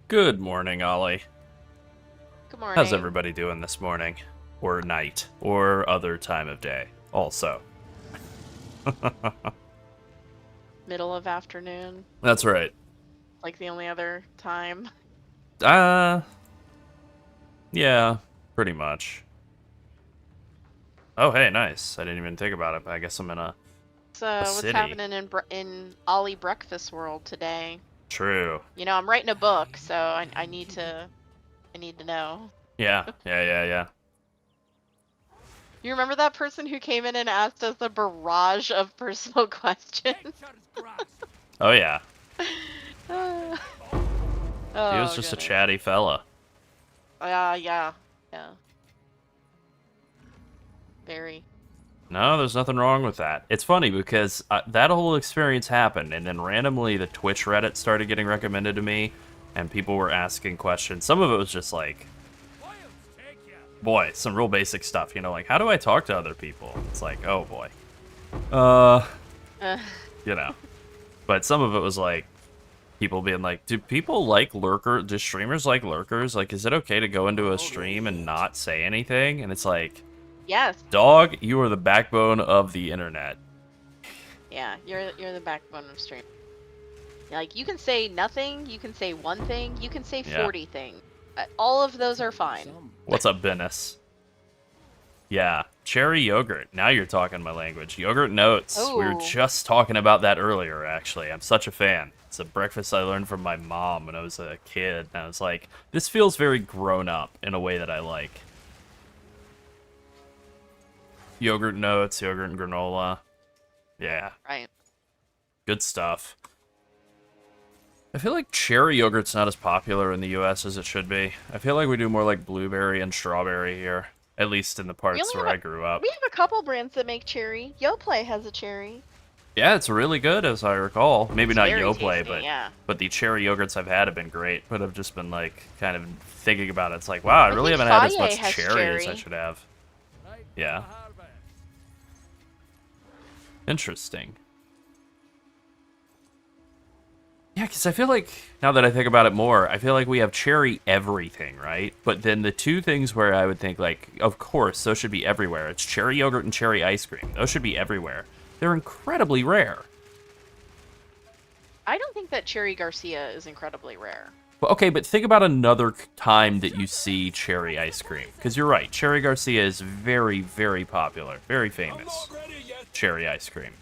Good morning, Ollie. Good How's morning. everybody doing this morning? Or night? Or other time of day? Also. Middle of afternoon, That's right. like the only other time. Uh, yeah, pretty much. Oh, hey, nice. I didn't even think about it, but I guess I'm in a So, what's city. happening in Ollie Breakfast World today? True. You know, I'm writing a book, so I need to know. Yeah. You remember that person who came in and asked us a barrage of personal questions? Oh, yeah. Ah. He was Oh just a goodness. chatty fella. Yeah. Very. No, there's nothing wrong with that. It's funny because that whole experience happened, and then randomly the Twitch Reddit started getting recommended to me, and people were asking questions. Some of it was just like, boy, some real basic stuff, like how do I talk to other people? It's like, oh boy. Uh, Uh, you know. But some of it was like people being like, do people like do streamers like lurkers? Like, is it okay to go into a stream and not say anything? And it's like, yes. dog, you are the backbone of the internet. Yeah, you're the backbone of stream. Like, you can say nothing, you can say one thing, you can say Yeah. 40 things. All of those are fine. What's up, Bennis? Yeah, cherry yogurt. Now you're talking my language. Yogurt notes. We were Oh, just talking about that earlier, actually. I'm such a fan. It's a breakfast I learned from my mom when I was a kid. And I was like, this feels very grown up in a way that I like. Yogurt notes, yogurt and granola. Yeah, right. good stuff. I feel like cherry yogurt's not as popular in the US as it should be. I feel like we do more like blueberry and strawberry here, at least in the We parts only where have I grew up. we have a couple brands that make cherry. YoPlay has a cherry. Yeah, it's really good as I recall. Maybe It's not very Yoplait, tasty, yeah. but the cherry yogurts I've had have been great. But I've just been like kind of thinking about it. It's like, wow, I I really think haven't had as Faye much has cherry as I cherry. should have. Yeah, interesting. Yeah, because I feel like, now that I think about it more, I feel like we have cherry everything, right? But then the two things where I would think, like, of course, those should be everywhere. It's cherry yogurt and cherry ice cream. Those should be everywhere. They're incredibly rare. I don't think that Cherry Garcia is incredibly rare. But okay, but think about another time that you see cherry ice cream. Because you're right, Cherry Garcia is very, very popular, very famous. Cherry ice cream.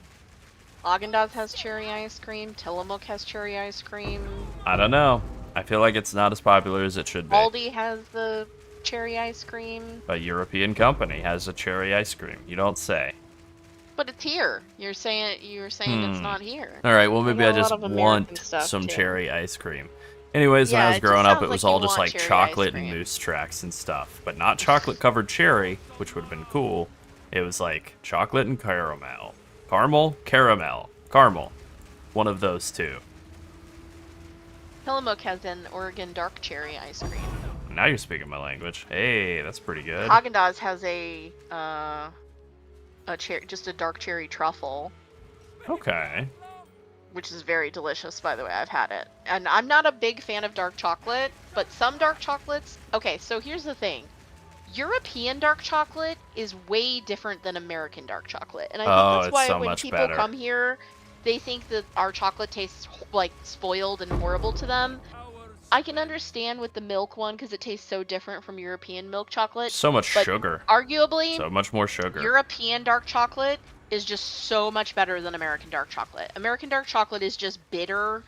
Haagen-Dazs has cherry ice cream. Tillamook has cherry ice cream. I don't know. I feel like it's not as popular as it should be. Aldi has the cherry ice cream. A European company has a cherry ice cream. You don't say. But it's here. You're saying it's not here. All right, well, We maybe I got a lot just of American want stuff some too. cherry ice cream. Anyways, when I Yeah, was it just growing up, sounds it was like all you just want like cherry ice chocolate and cream. moose tracks and stuff, but not chocolate covered cherry, which would have been cool. It was like chocolate and caramel. Caramel. One of those two. Tillamook has an Oregon dark cherry ice cream. Now you're speaking my language. Hey, that's pretty good. Haagen-Dazs has just a dark cherry truffle, Okay. which is very delicious, by the way. I've had it. And I'm not a big fan of dark chocolate, but some dark chocolates... Okay, so here's the thing. European dark chocolate is way different than American dark chocolate. And I think Oh, that's it's why so when much people better. come here, they think that our chocolate tastes like spoiled and horrible to them. I can understand with the milk one because it tastes so different from European milk chocolate. So much But sugar. arguably, So much more sugar. European dark chocolate is just so much better than American dark chocolate. American dark chocolate is just bitter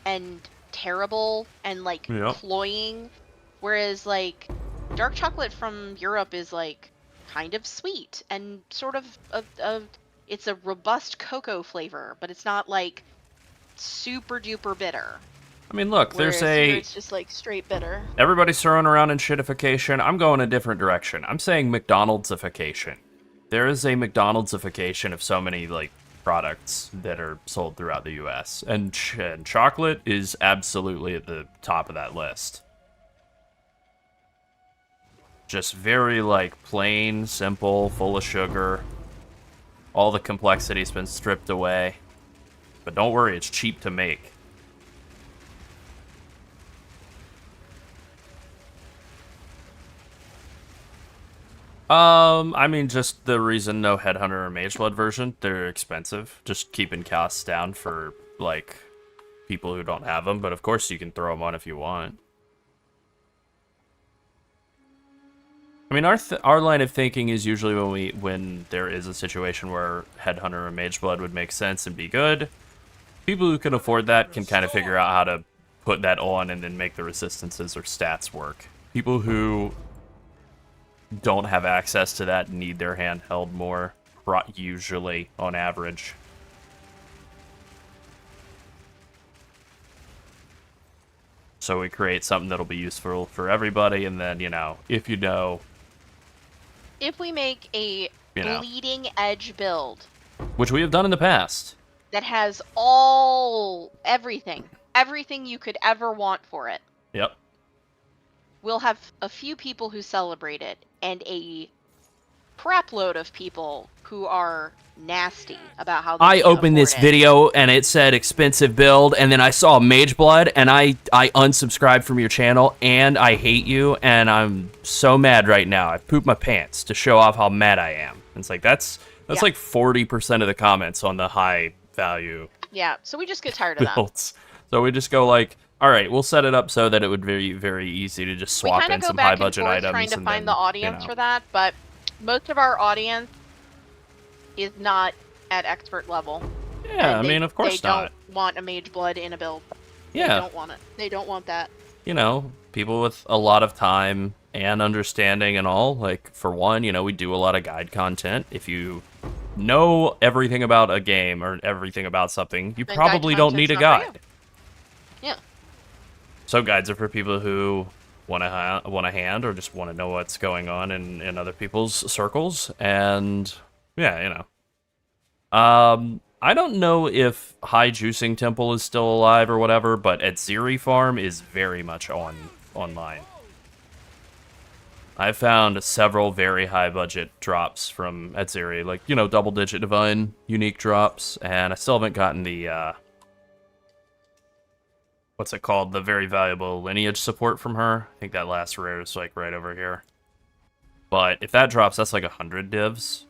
and terrible and like Yep. cloying, whereas like dark chocolate from Europe is like kind of sweet and sort of it's a robust cocoa flavor, but it's not like super duper bitter. I mean, look, Whereas there's here a... it's just like straight bitter. Everybody's throwing around in shitification. I'm going a different direction. I'm saying McDonald'sification. There is a McDonald'sification of so many, like, products that are sold throughout the U.S. And chocolate is absolutely at the top of that list. Just very, like, plain, simple, full of sugar. All the complexity's been stripped away. But don't worry, it's cheap to make. I mean, just the reason no Headhunter or Mageblood version, they're expensive. Just keeping costs down for, like, people who don't have them, but of course you can throw them on if you want. I mean, our line of thinking is usually when there is a situation where Headhunter or Mageblood would make sense and be good. People who can afford that can kind of figure out how to put that on and then make the resistances or stats work. People who don't have access to that need their hand held more, usually, on average. So we create something that'll be useful for everybody, and then, you know, if we make a bleeding edge build, which we have done in the past, that has everything you could ever want for it. Yep. We'll have a few people who celebrate it, and a crap load of people who are nasty about how I opened this video and it said expensive build, and then I saw Mageblood, and I unsubscribed from your channel, and I hate you, and I'm so mad right now. I pooped my pants to show off how mad I am. And it's like, that's like 40% of the comments on the high value. Yeah, so we just get tired of builds. So we just go like, all right, we'll set it up so that it would be very easy to just swap in some high budget items. Trying to find the audience for that, but most of our audience is not at expert level. Yeah, I mean, of course not. They don't want a Mageblood in a build. Yeah. They don't want it. They don't want that. You know, people with a lot of time and understanding and all, like, for one, you know, we do a lot of guide content. If you know everything about a game or everything about something, you probably don't need a guide. Yeah. So guides are for people who want a hand or just want to know what's going on in other people's circles. And yeah, you know. I don't know if High Juicing Temple is still alive or whatever, but Atziri Farm is very much online. I found several very high budget drops from Atziri, like, you know, double-digit divine unique drops, and I still haven't gotten the, what's it called? The very valuable lineage support from her. I think that last rare is, like, right over here. But if that drops, that's like 100 divs.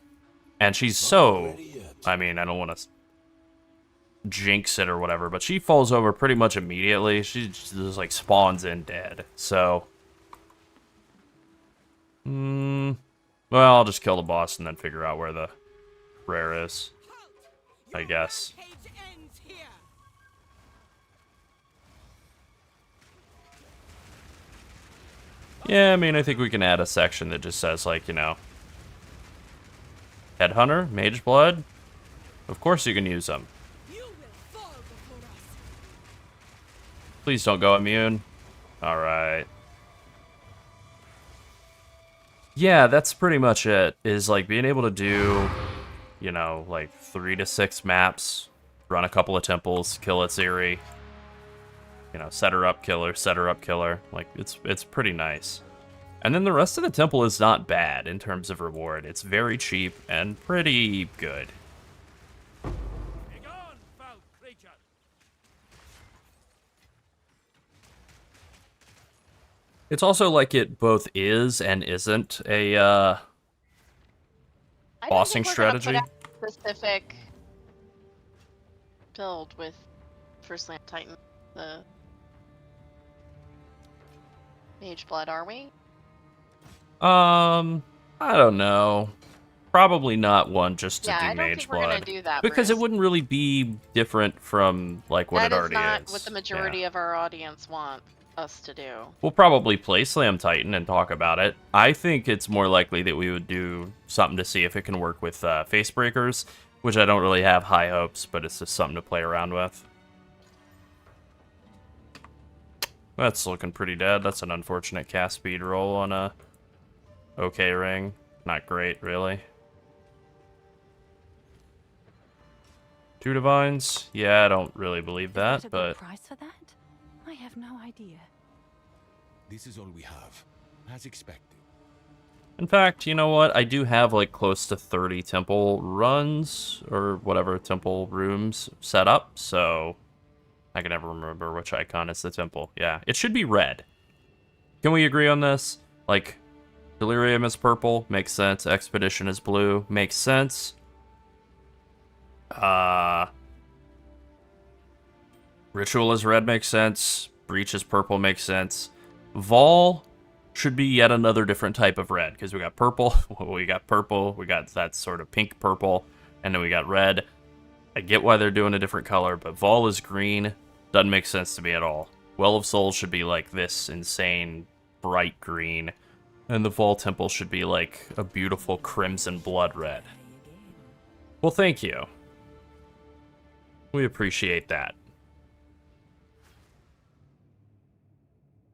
And she's so, I mean, I don't want to jinx it or whatever, but she falls over pretty much immediately. She just, like, spawns in dead, so... well, I'll just kill the boss and then figure out where the rare is, I guess. Yeah, I mean, I think we can add a section that just says, like, you know, Headhunter, Mageblood, of course you can use them. Please don't go immune. Alright. Yeah, that's pretty much it, is like being able to do, you know, like 3 to 6 maps, run a couple of temples, kill Atziri, you know, set her up, kill her, like, it's pretty nice. And then the rest of the temple is not bad in terms of reward. It's very cheap and pretty good. It's also like it both is and isn't a bossing strategy. Put out a specific build with for Slam Titan, the Mageblood, are we? I don't know. Probably not one just to do I don't think we're gonna do that, because Bruce. it wouldn't really be different from like what it already is. That is not what the majority of our audience want us to do. We'll probably play Slam Titan and talk about it. I think it's more likely that we would do something to see if it can work with face breakers, which I don't really have high hopes, but it's just something to play around with. That's looking pretty dead. That's an unfortunate cast speed roll on a okay ring. Not great, really. 2 divines? Yeah, I don't really believe that, but... price for that? I have no idea. This is all we have, as expected. In fact, you know what? I do have like close to 30 temple runs, or whatever, temple rooms set up, so... I can never remember which icon is the temple. Yeah, it should be red. Can we agree on this? Like, Delirium is purple, makes sense. Expedition is blue, makes sense. Ritual is red, makes sense. Breach is purple, makes sense. Vol should be yet another different type of red, because we got purple, we got that sort of pink purple, and then we got red. I get why they're doing a different color, but Vol is green. Doesn't make sense to me at all. Well of Souls should be like this insane bright green, and the Vol Temple should be like a beautiful crimson blood red. Well, thank you. We appreciate that.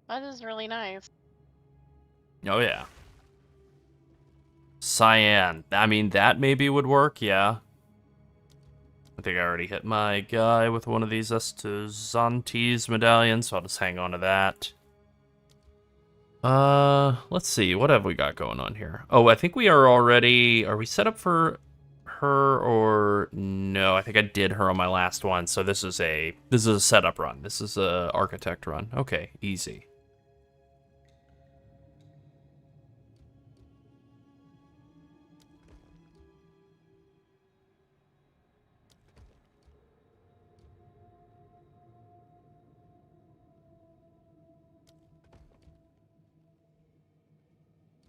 That is really nice. Oh, yeah. Cyan. I mean, that maybe would work, yeah. I think I already hit my guy with one of these Estuzantes medallions, so I'll just hang on to that. Let's see. What have we got going on here? Oh, I think we are already... Are we set up for her or... No, I think I did her on my last one, so this is a setup run. This is a architect run. Okay, easy.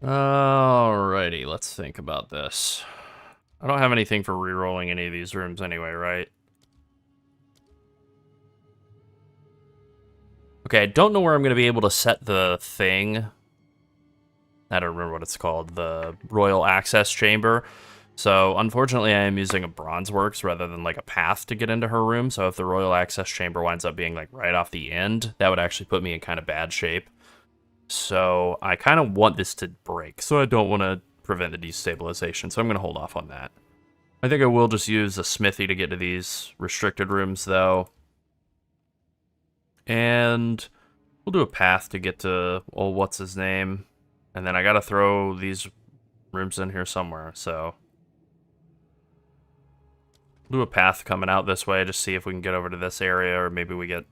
Alrighty, let's think about this. I don't have anything for re-rolling any of these rooms anyway, right? Okay, I don't know where I'm going to be able to set the thing. I don't remember what it's called, the Royal Access Chamber. So, unfortunately, I am using a Bronzeworks rather than, like, a path to get into her room. So if the Royal Access Chamber winds up being, like, right off the end, that would actually put me in kind of bad shape. So I kind of want this to break, so I don't want to prevent the destabilization, so I'm going to hold off on that. I think I will just use a smithy to get to these restricted rooms, though. And we'll do a path to get to, oh, what's his name? And then I got to throw these rooms in here somewhere, so... We'll do a path coming out this way, just see if we can get over to this area, or maybe we get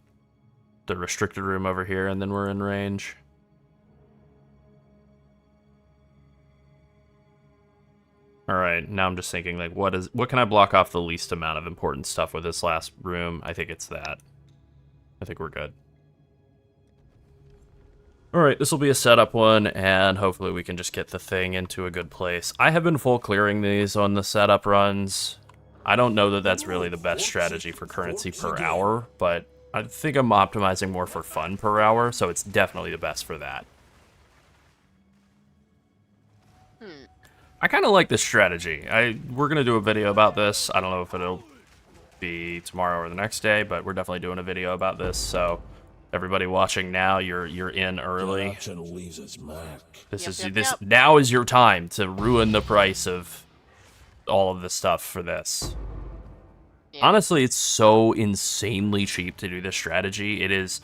the restricted room over here, and then we're in range. Alright, now I'm just thinking, like, what can I block off the least amount of important stuff with this last room? I think it's that. I think we're good. Alright, this will be a setup one, and hopefully we can just get the thing into a good place. I have been full clearing these on the setup runs. I don't know that that's really the best strategy for currency per hour, but I think I'm optimizing more for fun per hour, so it's definitely the best for that. I kind of like this strategy. We're going to do a video about this. I don't know if it'll be tomorrow or the next day, but we're definitely doing a video about this. So everybody watching now, you're in early. Now is your time to ruin the price of all of the stuff for this. Yeah. Honestly, it's so insanely cheap to do this strategy. It is...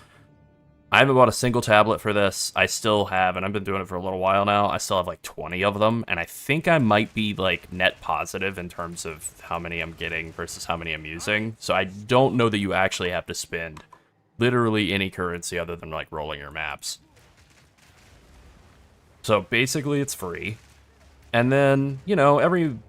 I haven't bought a single tablet for this. I still have, and I've been doing it for a little while now, I still have like 20 of them, and I think I might be like net positive in terms of how many I'm getting versus how many I'm using. So I don't know that you actually have to spend literally any currency other than like rolling your maps. So basically it's free. And then, you know, every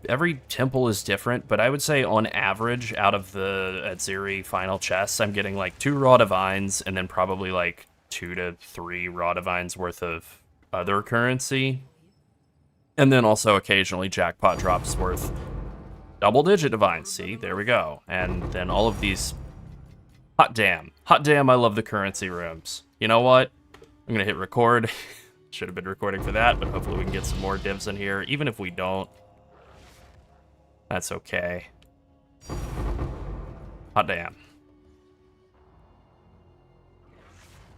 temple is different, but I would say on average out of the Atziri final chests, I'm getting like 2 Raw Divines and then probably like 2 to 3 Raw Divines worth of other currency. And then also occasionally jackpot drops worth double-digit Divines. See, there we go. And then all of these... Hot damn, I love the currency rooms. You know what? I'm gonna hit record. Should have been recording for that, but hopefully we can get some more divs in here. Even if we don't, that's okay. Hot damn.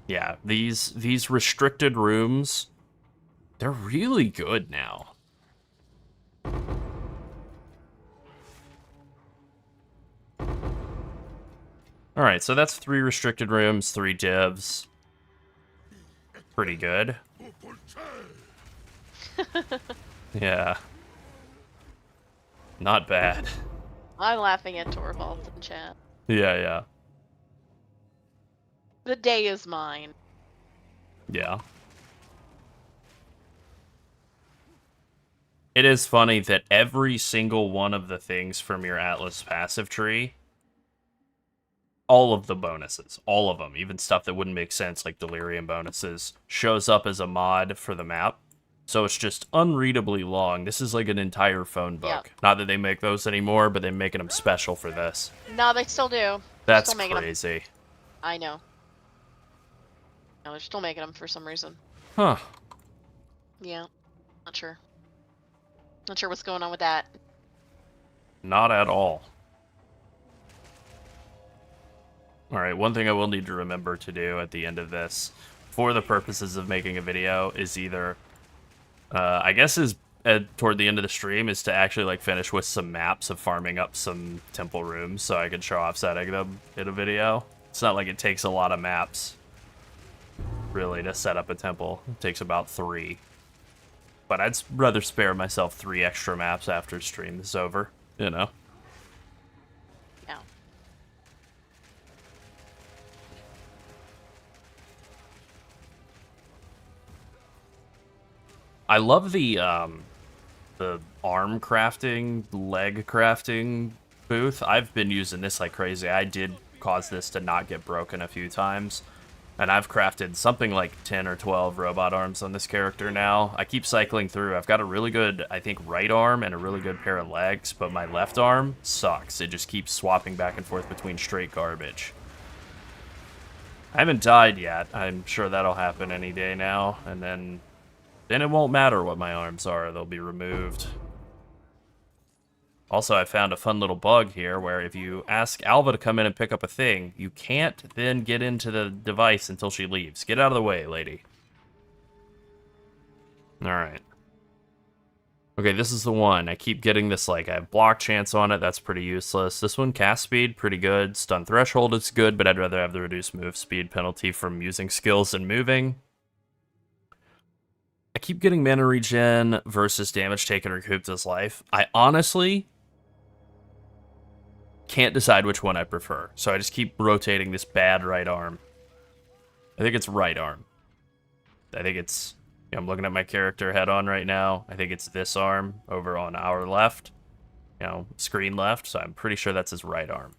Yeah, these restricted rooms, they're really good now. Alright, so that's 3 restricted rooms, 3 divs. Pretty good. Yeah. Not bad. I'm laughing at Torvald in chat. Yeah. The day is mine. Yeah. It is funny that every single one of the things from your Atlas passive tree, all of the bonuses, all of them, even stuff that wouldn't make sense like delirium bonuses, shows up as a mod for the map. So it's just unreadably long. This is like an entire phone book. Yep. Not that they make those anymore, but they're making them special for this. No, they still do. That's Still making 'em. crazy. I know. No, they're still making them for some reason. Huh. Yeah. Not sure. Not sure what's going on with that. Not at all. Alright, one thing I will need to remember to do at the end of this, for the purposes of making a video, is either, I guess is toward the end of the stream, is to actually like finish with some maps of farming up some temple rooms so I can show off setting them in a video. It's not like it takes a lot of maps, really, to set up a temple. It takes about 3. But I'd rather spare myself 3 extra maps after stream is over, you know? Yeah. I love the arm crafting, leg crafting booth. I've been using this like crazy. I did cause this to not get broken a few times. And I've crafted something like 10 or 12 robot arms on this character now. I keep cycling through. I've got a really good, I think, right arm and a really good pair of legs, but my left arm sucks. It just keeps swapping back and forth between straight garbage. I haven't died yet. I'm sure that'll happen any day now, and then it won't matter what my arms are. They'll be removed. Also, I found a fun little bug here where if you ask Alva to come in and pick up a thing, you can't then get into the device until she leaves. Get out of the way, lady. Alright. Okay, this is the one. I keep getting this, like, I have block chance on it. That's pretty useless. This one, cast speed, pretty good. Stun threshold is good, but I'd rather have the reduced move speed penalty from using skills and moving. I keep getting mana regen versus damage taken recouped as life. I honestly can't decide which one I prefer, so I just keep rotating this bad right arm. I think it's right arm. I think it's... Yeah, I'm looking at my character head on right now. I think it's this arm over on our left. You know, screen left, so I'm pretty sure that's his right arm.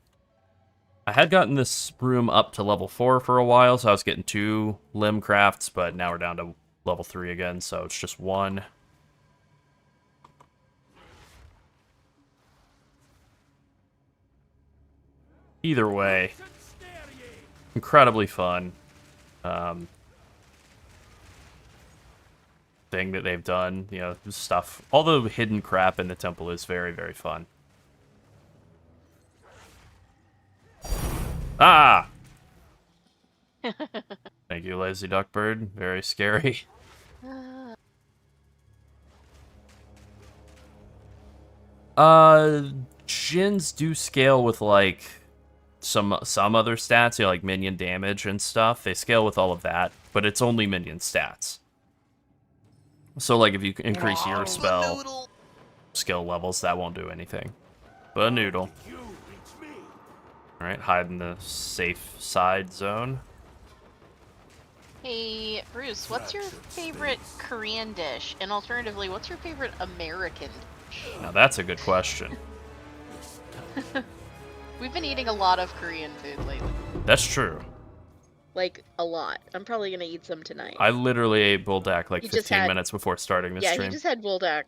I had gotten this room up to level 4 for a while, so I was getting 2 limb crafts, but now we're down to level 3 again, so it's just 1. Either way, incredibly fun thing that they've done. You know, stuff. All the hidden crap in the temple is very, very fun. Ah! Thank you, Lazy Duckbird. Very scary. Shins do scale with, like, some other stats, you know, like minion damage and stuff. They scale with all of that, but it's only minion stats. So, like, if you increase your spell skill levels, that won't do anything. But a noodle. Alright, hide in the safe side zone. Hey, Bruce, what's your favorite Korean dish? And alternatively, what's your favorite American dish? Now that's a good question. We've been eating a lot of Korean food lately. That's true. Like, a lot. I'm probably gonna eat some tonight. I literally ate buldak like You just 15 had- minutes before starting this Yeah, stream. he just had buldak.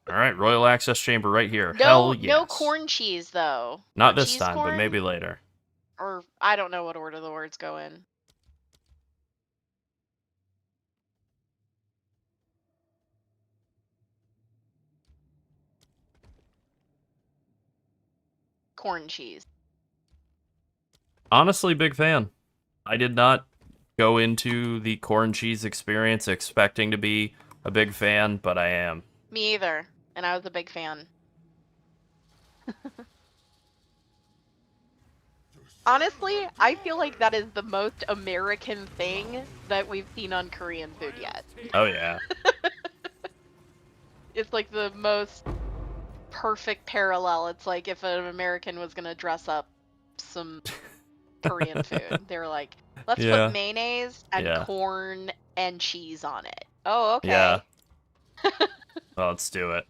Alright, Royal Access Chamber right here. No, Hell yes. no corn cheese, though. Not Or this cheese time, corn? but maybe later. Or, I don't know what order the words go in. Corn cheese. Honestly, big fan. I did not go into the corn cheese experience expecting to be a big fan, but I am. Me either. And I was a big fan. Honestly, I feel like that is the most American thing that we've seen on Korean food yet. Oh yeah. It's like the most perfect parallel. It's like if an American was gonna dress up some Korean food. They were like, let's Yeah. put mayonnaise and Yeah. corn and cheese on it. Oh, okay. Yeah. Well, let's do it.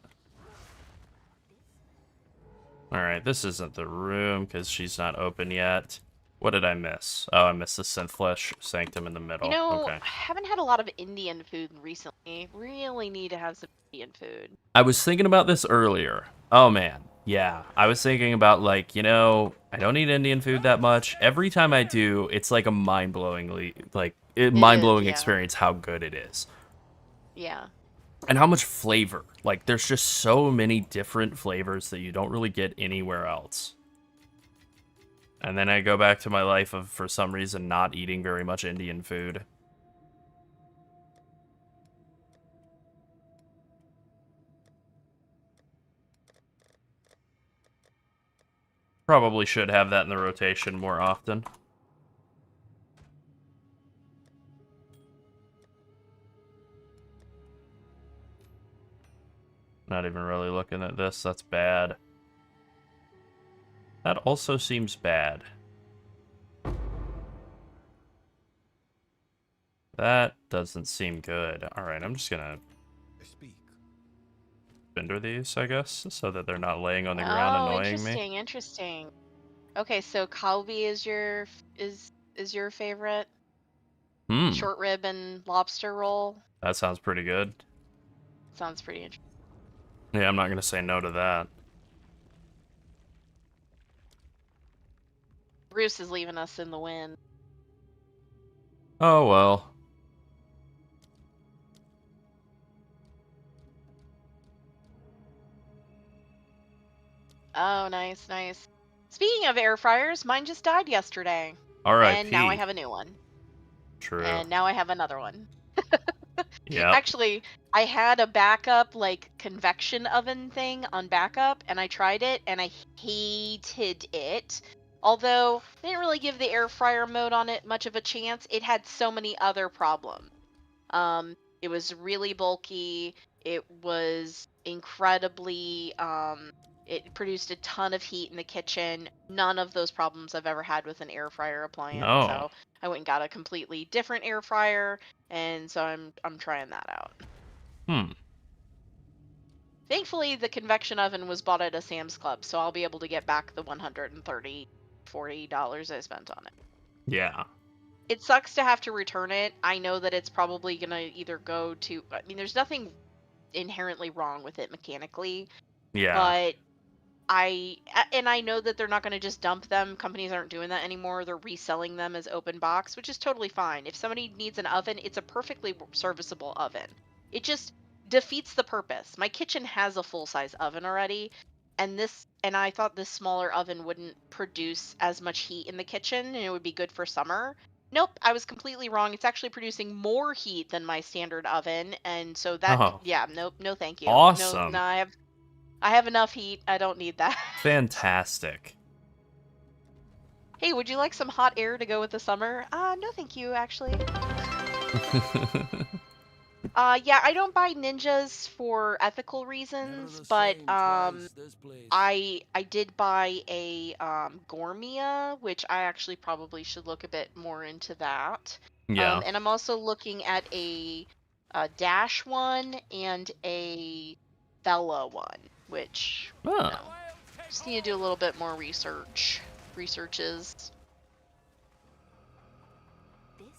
Alright, this isn't the room because she's not open yet. What did I miss? Oh, I missed the synth flesh sanctum in the middle. You know, Okay. I haven't had a lot of Indian food recently. Really need to have some Indian food. I was thinking about this earlier. Oh man, yeah. I was thinking about like, I don't eat Indian food that much. Every time I do, it's like a It is, mind-blowing yeah. experience how good it is. Yeah. And how much flavor. Like there's just so many different flavors that you don't really get anywhere else. And then I go back to my life of, for some reason, not eating very much Indian food. Probably should have that in the rotation more often. Not even really looking at this. That's bad. That also seems bad. That doesn't seem good. Alright, I'm just gonna Speak. bender these, I guess, so that they're not laying on the ground annoying me. Interesting, interesting. Okay, so kalbi is your favorite? Hmm, Short rib and lobster roll? that sounds pretty good. Sounds pretty interesting. Yeah, I'm not gonna say no to that. Bruce is leaving us in the wind. Oh well. Oh, nice, nice. Speaking of air fryers, mine just died yesterday. R.I.P. And now I have a new one. True. And now I have another one. Yep. Actually, I had a backup like convection oven thing on backup and I tried it and I hated it. Although I didn't really give the air fryer mode on it much of a chance. It had so many other problems. It was really bulky. It was incredibly it produced a ton of heat in the kitchen. None of those problems I've ever had with an air fryer appliance. No. So I went and got a completely different air fryer, and so I'm trying that out. Hmm. Thankfully, the convection oven was bought at a Sam's Club, so I'll be able to get back the $40 I spent on it. Yeah. It sucks to have to return it. I know that it's probably gonna either go to. I mean, there's nothing inherently wrong with it mechanically, Yeah. but I know that they're not going to just dump them. Companies aren't doing that anymore. They're reselling them as open box, which is totally fine. If somebody needs an oven, it's a perfectly serviceable oven. It just defeats the purpose. My kitchen has a full-size oven already, and I thought this smaller oven wouldn't produce as much heat in the kitchen and it would be good for summer. Nope, I was completely wrong. It's actually producing more heat than my standard oven, and so that Oh. yeah, nope, no thank you. Awesome. No, I have enough heat. I don't need that. Fantastic. Hey, would you like some hot air to go with the summer? No thank you, actually. Yeah, I don't buy ninjas for ethical reasons, but I did buy a Gormia, which I actually probably should look a bit more into that. Yeah. And I'm also looking at a Dash one and a Bella one, which Oh. just need to do a little bit more researches.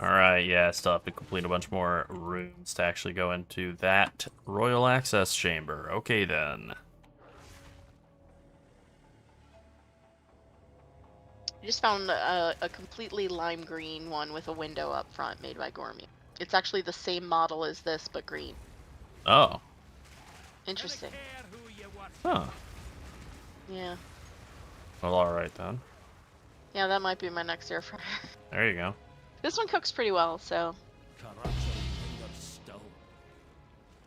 Alright, yeah, I still have to complete a bunch more rooms to actually go into that royal access chamber. Okay, then. I just found a completely lime green one with a window up front made by Gormia. It's actually the same model as this, but green. Oh. Interesting. Huh. Yeah. Well, alright then. Yeah, that might be my next air fryer. There you go. This one cooks pretty well, so.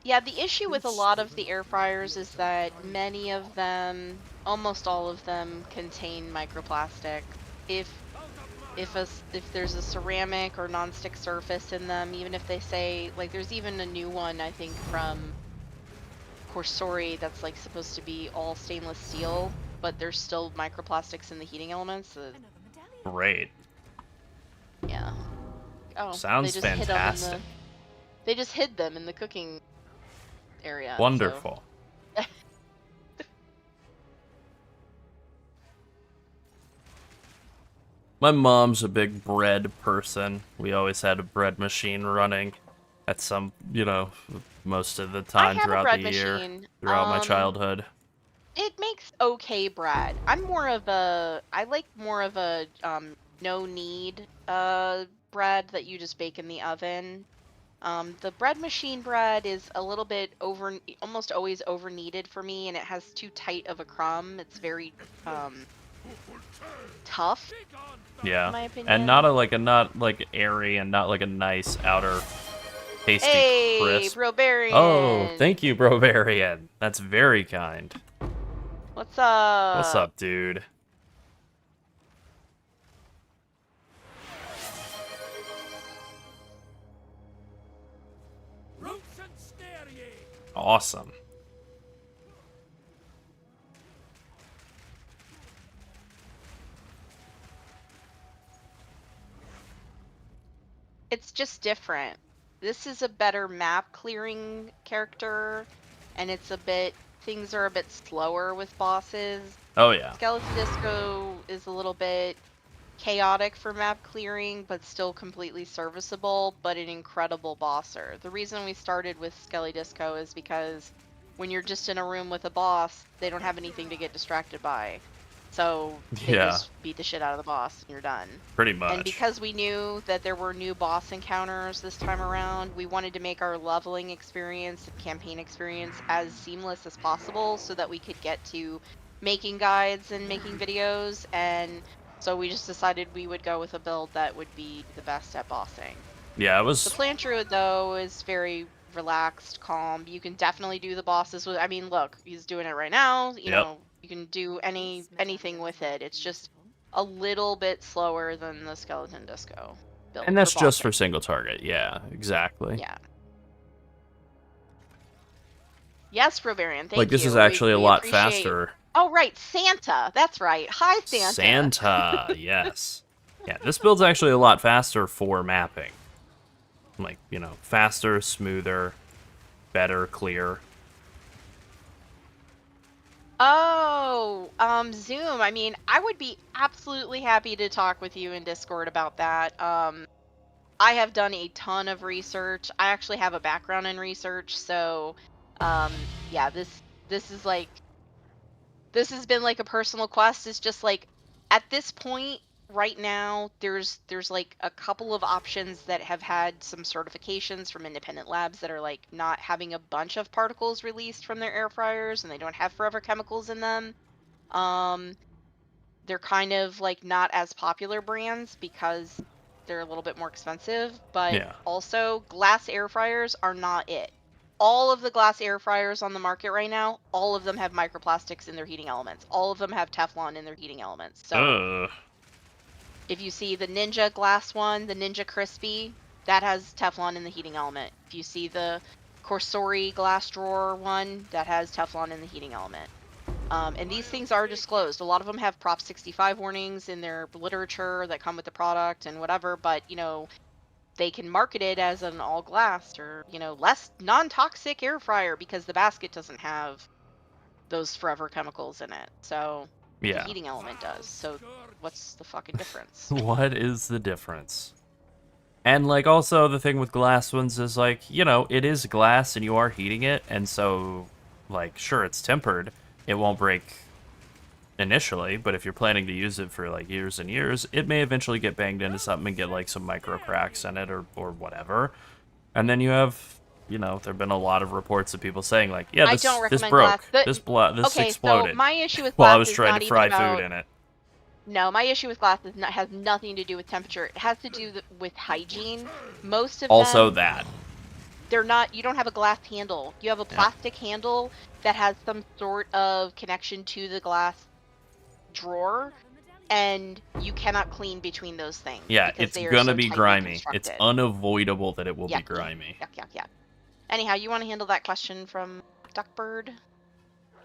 Yeah, the issue with a lot of the air fryers is that many of them, almost all of them, contain microplastic. If there's a ceramic or nonstick surface in them, even if they say, like, there's even a new one I think from Corsori that's like supposed to be all stainless steel, but there's still microplastics in the heating elements. Great. Yeah. Oh, Sounds they just fantastic. they just hid them in the cooking area. Wonderful. So. My mom's a big bread person. We always had a bread machine running at some, most of the time I have a throughout bread the year, machine. throughout my childhood. It makes okay bread. I like more of a no knead bread that you just bake in the oven. The bread machine bread is a little bit almost always over kneaded for me, and it has too tight of a crumb. It's very tough, in Yeah, my opinion. and not like airy, and not like a nice outer tasty Hey, crisp. Brobarian! Oh, thank you, Brovarian. That's very kind. What's up? What's up, dude? Awesome. It's just different. This is a better map clearing character, and things are a bit slower with bosses. Oh yeah. Skeleton Disco is a little bit chaotic for map clearing, but still completely serviceable, but an incredible bosser. The reason we started with Skelly Disco is because when you're just in a room with a boss, they don't have anything to get distracted by. So they just beat the shit out of the boss and you're done. Pretty much. And because we knew that there were new boss encounters this time around, we wanted to make our leveling experience and campaign experience as seamless as possible so that we could get to making guides and making videos, and so we just decided we would go with a build that would be the best at bossing. Yeah, it was... The Plant Druid, though, is very relaxed, calm. You can definitely do the bosses with... I mean, look, he's doing it right now. You know, you can do anything with it. It's just a little bit slower than the Skeleton Disco build. And that's just for single target. Yeah, exactly. Yeah. Yes, Brovarian, thank you. Like, this is actually a lot faster. Oh, right, Santa. That's right. Hi, Santa. Santa, yes. Yeah, this build's actually a lot faster for mapping. Like, faster, smoother, better, clear. Oh, Zoom. I mean, I would be absolutely happy to talk with you in Discord about that. I have done a ton of research. I actually have a background in research, so yeah, this is like, this has been like a personal quest. It's just like, at this point right now, there's like a couple of options that have had some certifications from independent labs that are like not having a bunch of particles released from their air fryers, and they don't have forever chemicals in them. They're kind of like not as popular brands because they're a little bit more expensive, but also glass air fryers are not it. All of the glass air fryers on the market right now, all of them have microplastics in their heating elements. All of them have Teflon in their heating elements. So if you see the Ninja glass one, the Ninja Crispy, that has Teflon in the heating element. If you see the Corsori glass drawer one, that has Teflon in the heating element. And these things are disclosed. A lot of them have Prop 65 warnings in their literature that come with the product and whatever, but, they can market it as an all glass or, less non-toxic air fryer because the basket doesn't have those forever chemicals in it. So the heating element does. So what's the fucking difference? What is the difference? And, like, also the thing with glass ones is, like, it is glass and you are heating it, and so, like, sure, it's tempered. It won't break initially, but if you're planning to use it for, like, years and years, it may eventually get banged into something and get, like, some micro cracks in it or whatever. And then you have, there've been a lot of reports of people saying, like, yeah, this broke. This exploded. So my issue with glass while I was trying to fry food in it. No, my issue with glass has nothing to do with temperature. It has to do with hygiene. Most of also them, that. They're not, you don't have a glass handle. You have a plastic handle that has some sort of connection to the glass drawer, and you cannot clean between those things. Yeah, it's gonna be grimy. It's unavoidable that it will be grimy. Yeah. Anyhow, you want to handle that question from Duckbird?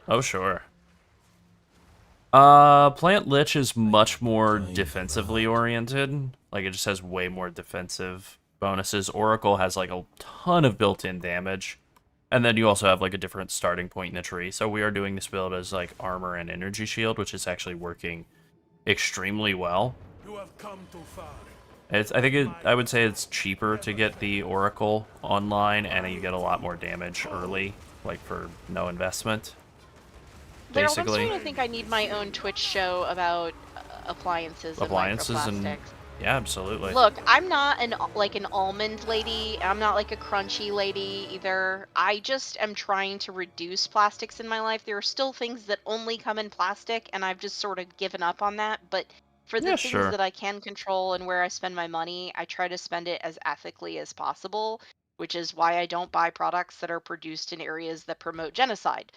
Oh, sure. Plant Lich is much more defensively oriented. Like, it just has way more defensive bonuses. Oracle has, like, a ton of built-in damage. And then you also have like a different starting point in the tree. So we are doing this build as like armor and energy shield, which is actually working extremely well. You have come too far. I would say it's cheaper to get the Oracle online, and you get a lot more damage early, like for no investment. Daryl, I'm Basically, starting to think I need my own Twitch show about appliances and microplastics. yeah, absolutely. Look, I'm not an almond lady. I'm not like a crunchy lady either. I just am trying to reduce plastics in my life. There are still things that only come in plastic, and I've just sort of given up on that. But for the Yeah, things sure. that I can control and where I spend my money, I try to spend it as ethically as possible, which is why I don't buy products that are produced in areas that promote genocide.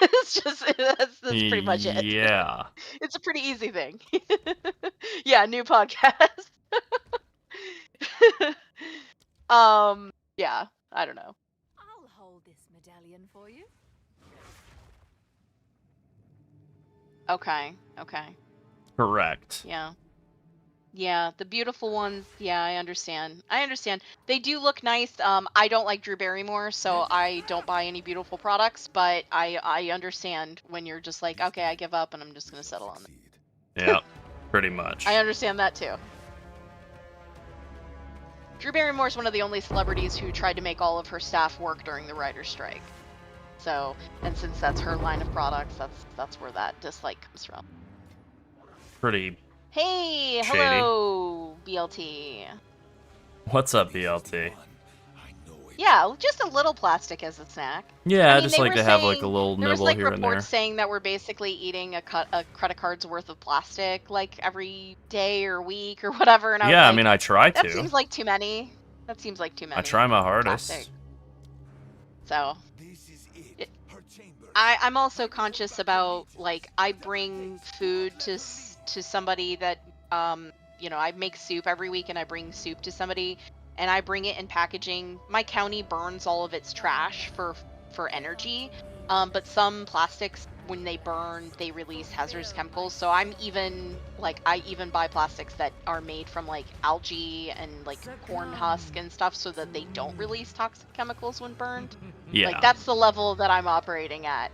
It's just that's pretty much it. Yeah. It's a pretty easy thing. Yeah, new podcast. Yeah, I don't know. I'll hold this medallion for you. Okay. Correct. Yeah. Yeah, the beautiful ones. Yeah, I understand. They do look nice. I don't like Drew Barrymore, so I don't buy any beautiful products, but I understand when you're just like, okay, I give up and I'm just gonna settle on it. Yeah, pretty much. I understand that too. Drew Barrymore is one of the only celebrities who tried to make all of her staff work during the writer's strike. So, and since that's her line of products, that's where that dislike comes from. Pretty. Hey, Shady. hello, BLT. What's up, BLT? Yeah, just a little plastic as a snack. Yeah, I I mean, just they like were to have like saying- a little There was nibble like here and there. reports saying that we're basically eating a credit card's worth of plastic like every day or week or whatever. And I was Yeah, I like, mean, I try that to. seems like too many. That seems like too many. I try my hardest. plastic. So, This is it. Her chamber. I'm also conscious about like I bring food to somebody that I make soup every week and I bring soup to somebody and I bring it in packaging. My county burns all of its trash for energy, but some plastics when they burn they release hazardous chemicals. So I even buy plastics that are made from like algae and like corn husk and stuff so that they don't release toxic chemicals when burned. Yeah. Like that's the level that I'm operating at.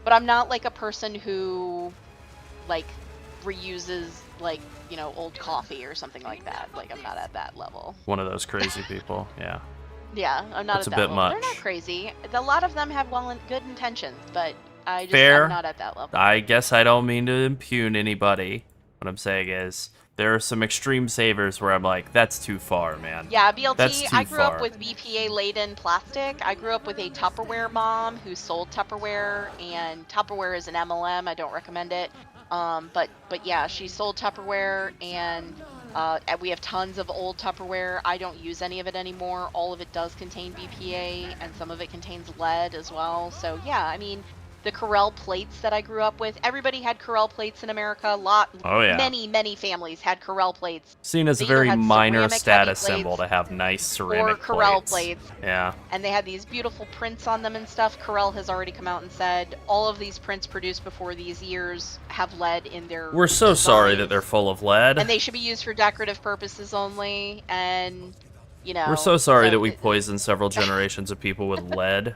But I'm not like a person who like reuses like, old coffee or something like that. Like I'm not at that level. One of those crazy people. Yeah. Yeah, I'm not That's at a that bit level. much. They're not crazy. A lot of them have good intentions, but I'm Fair. not at that level. I guess I don't mean to impugn anybody. What I'm saying is, there are some extreme savers where I'm like, that's too far, man. Yeah, That's BLT, too I grew far. up with BPA-laden plastic. I grew up with a Tupperware mom who sold Tupperware, and Tupperware is an MLM. I don't recommend it. But yeah, she sold Tupperware, and we have tons of old Tupperware. I don't use any of it anymore. All of it does contain BPA, and some of it contains lead as well. So yeah, I mean, the Corel plates that I grew up with, everybody had Corel plates in America. Oh, yeah. Many families had Corel plates. Seen as They a either very had minor ceramic status heavy symbol plates to have nice ceramic or Corel plates. Yeah. And they had these beautiful prints on them and stuff. Corel has already come out and said all of these prints produced before these years have lead in their We're so sorry that designs, they're full of lead. and they should be used for decorative purposes only. And We're so sorry that we it- poisoned several generations of people with lead.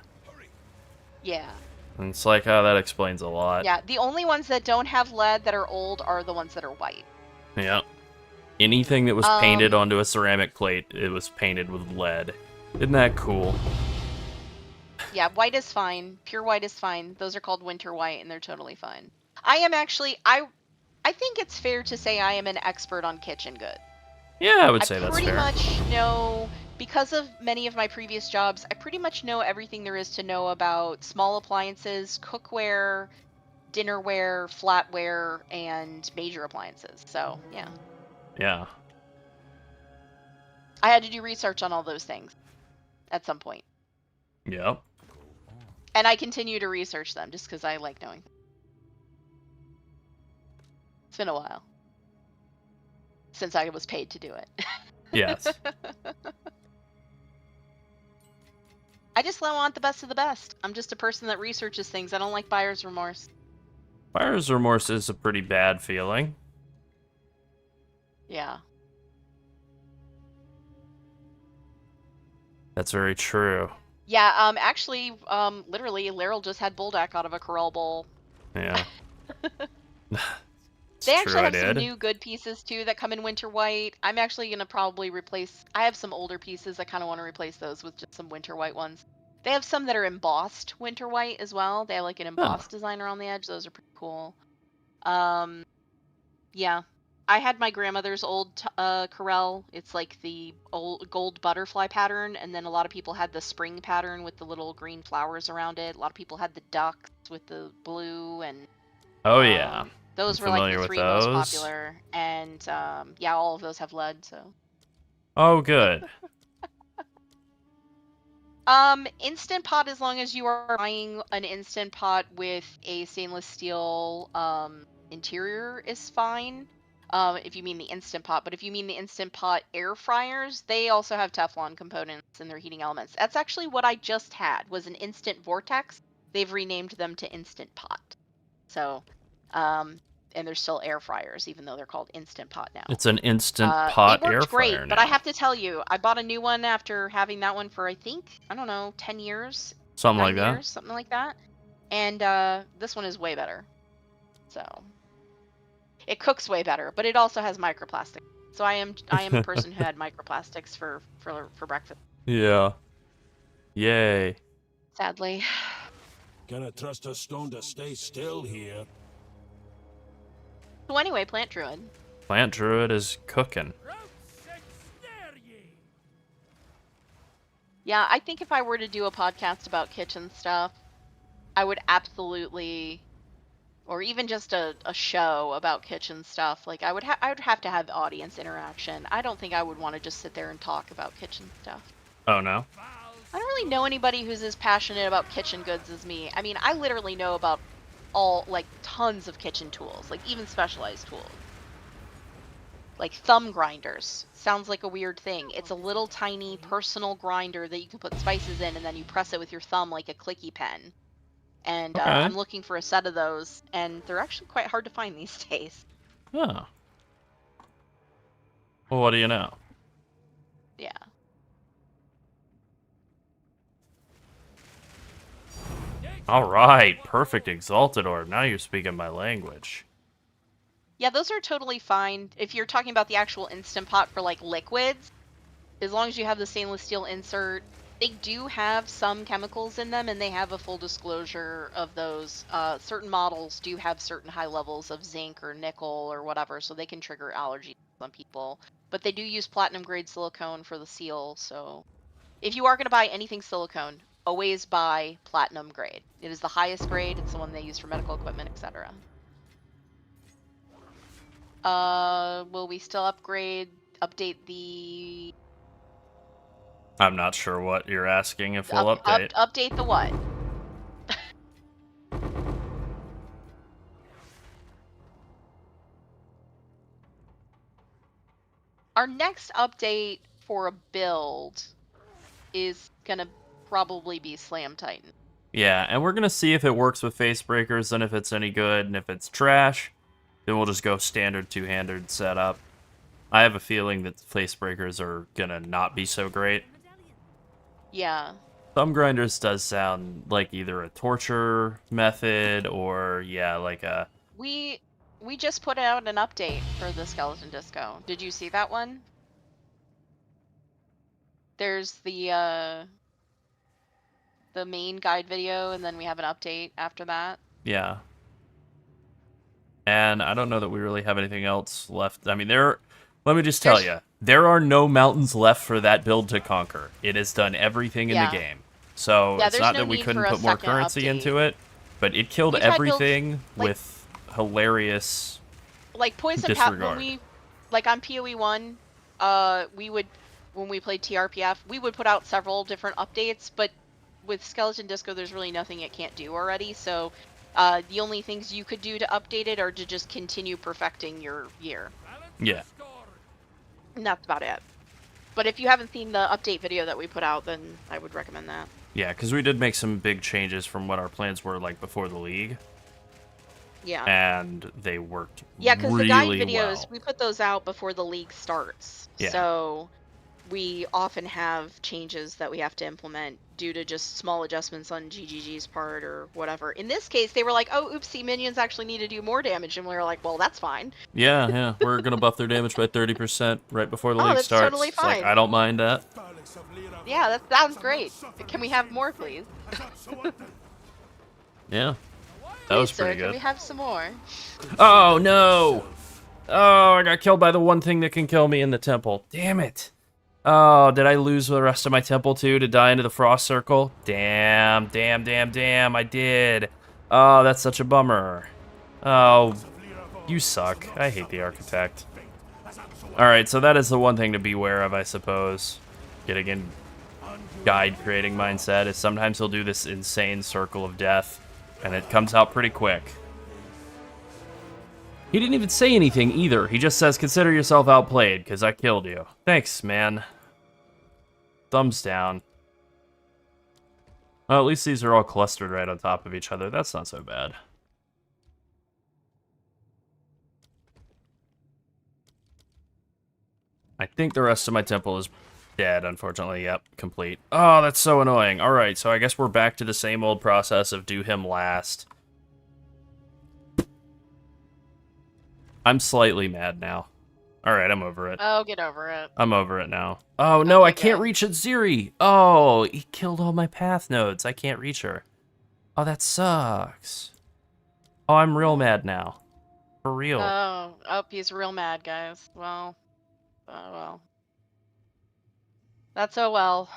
Yeah, And it's like, oh, that explains a lot. yeah. The only ones that don't have lead that are old are the ones that are white. Yeah. Anything that was painted onto a ceramic plate, it was painted with lead. Isn't that cool? Yeah, white is fine. Pure white is fine. Those are called winter white, and they're totally fine. I am actually I think it's fair to say I am an expert on kitchen goods. Yeah, I would say I that's pretty fair. much know, because of many of my previous jobs, I pretty much know everything there is to know about small appliances, cookware, dinnerware, flatware, and major appliances. So, yeah. Yeah. I had to do research on all those things at some point. Yep. And I continue to research them just because I like knowing. It's been a while since I was paid to do it. Yes. I just want the best of the best. I'm just a person that researches things. I don't like buyer's remorse. Buyer's remorse is a pretty bad feeling. Yeah. That's very true. Yeah, actually, literally, Laryl just had Buldak out of a Corel Bowl. Yeah. It's They true, actually I have some did. new good pieces too that come in Winter White. I'm actually gonna probably replace. I have some older pieces. I kind of want to replace those with just some Winter White ones. They have some that are embossed Winter White as well. They have like an Oh. embossed design around the edge. Those are pretty cool. Um, yeah, I had my grandmother's old Corel. It's like the old gold butterfly pattern, and then a lot of people had the spring pattern with the little green flowers around it. A lot of people had the ducks with the blue, and Oh, yeah. I'm those were like the familiar with three most those. popular. And yeah, all of those have lead. So Oh, good. instant pot, as long as you are buying an instant pot with a stainless steel interior, is fine. If you mean the instant pot, but if you mean the instant pot air fryers, they also have Teflon components in their heating elements. That's actually what I just had, was an instant vortex. They've renamed them to instant pot. So, and they're still air fryers, even though they're called instant pot now. It's an instant They pot air worked great, fryer but I now. have to tell you, I bought a new one after having that one for, I think, I don't know, 10 years, Something like 9 that. years, something like that. And this one is way better. So it cooks way better, but it also has microplastics. So I am a person who had microplastics for breakfast. Yeah. Yay. Sadly. Gonna trust a stone to stay still here. So anyway, Plant Druid. Plant Druid is cooking. Yeah, I think if I were to do a podcast about kitchen stuff, I would absolutely, or even just a show about kitchen stuff, like I would have to have audience interaction. I don't think I would want to just sit there and talk about kitchen stuff. Oh, no? I don't really know anybody who's as passionate about kitchen goods as me. I mean, I literally know about like tons of kitchen tools, like even specialized tools. Like thumb grinders. Sounds like a weird thing. It's a little tiny personal grinder that you can put spices in, and then you press it with your thumb like a clicky pen. And Okay. I'm looking for a set of those, and they're actually quite hard to find these days. Oh. Well, what do you know? Yeah. All right, perfect Exalted Orb. Now you're speaking my language. Yeah, those are totally fine. If you're talking about the actual Instant Pot for like liquids, as long as you have the stainless steel insert, they do have some chemicals in them, and they have a full disclosure of those. Certain models do have certain high levels of zinc or nickel or whatever, so they can trigger allergies in some people. But they do use platinum grade silicone for the seal, so if you are going to buy anything silicone, always buy platinum grade. It is the highest grade. It's the one they use for medical equipment, etc. Will we still update the... I'm not sure what you're asking if we'll update. Update the what? Our next update for a build is gonna probably be Slam Titan. Yeah, and we're gonna see if it works with face breakers and if it's any good, and if it's trash, then we'll just go standard two-handed setup. I have a feeling that face breakers are gonna not be so great. Yeah. Thumb grinders does sound like either a torture method or, yeah, like a... We just put out an update for the Skeleton Disco. Did you see that one? There's the main guide video, and then we have an update after that. Yeah. And I don't know that we really have anything else left. I mean, let me just tell you, there are no mountains left for that build to conquer. It has done everything in the game. So it's not that we couldn't put more currency into it, but it killed everything with hilarious like Poison disregard. When we, like on PoE 1, when we played TRPF, we would put out several different updates, but with Skeleton Disco, there's really nothing it can't do already, so the only things you could do to update it are to just continue perfecting your gear. Yeah. And that's about it. But if you haven't seen the update video that we put out, then I would recommend that. Yeah, because we did make some big changes from what our plans were like before the league. Yeah. And they worked Yeah, because really the guide videos, well. we put those out before the league starts. Yeah. So we often have changes that we have to implement due to just small adjustments on GGG's part or whatever. In this case, they were like, "Oh, oopsie, minions actually need to do more damage," and we were like, "Well, that's fine. Yeah, we're gonna buff their damage by 30% right before the Oh, league that's starts. totally It's like, fine. I don't mind that. Yeah, that sounds great. Can we have more, please?" Yeah, that was Please, sir, pretty can good. we have some more? Oh, no! Oh, I got killed by the one thing that can kill me in the temple. Damn it. Oh, did I lose the rest of my temple too to die into the frost circle? Damn, I did. Oh, that's such a bummer. Oh, you suck. I hate the architect. Alright, so that is the one thing to beware of, I suppose. Getting in guide creating mindset is sometimes he'll do this insane circle of death, and it comes out pretty quick. He didn't even say anything either. He just says, consider yourself outplayed, because I killed you. Thanks, man. Thumbs down. Well, at least these are all clustered right on top of each other. That's not so bad. I think the rest of my temple is dead, unfortunately. Yep, complete. Oh, that's so annoying. Alright, so I guess we're back to the same old process of do him last. I'm slightly mad now. Alright, I'm over it. Oh, get over it. I'm over it now. Oh, no, I Okay, can't good. reach Atziri. Oh, he killed all my path nodes. I can't reach her. Oh, that sucks. Oh, I'm real mad now. For real. Oh, he's real mad, guys. Well, oh well. That's oh well.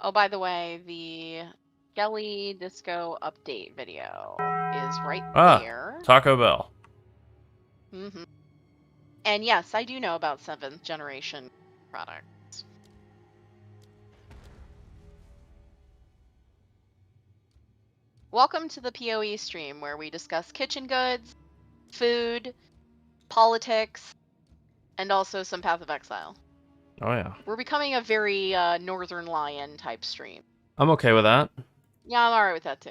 Oh, by the way, the Skelly Disco update video is right there. Taco Bell. Mm-hmm. And yes, I do know about 7th generation products. Welcome to the PoE stream where we discuss kitchen goods, food, politics, and also some Path of Exile. Oh, yeah. We're becoming a very Northern Lion type stream. I'm okay with that. Yeah, I'm alright with that too.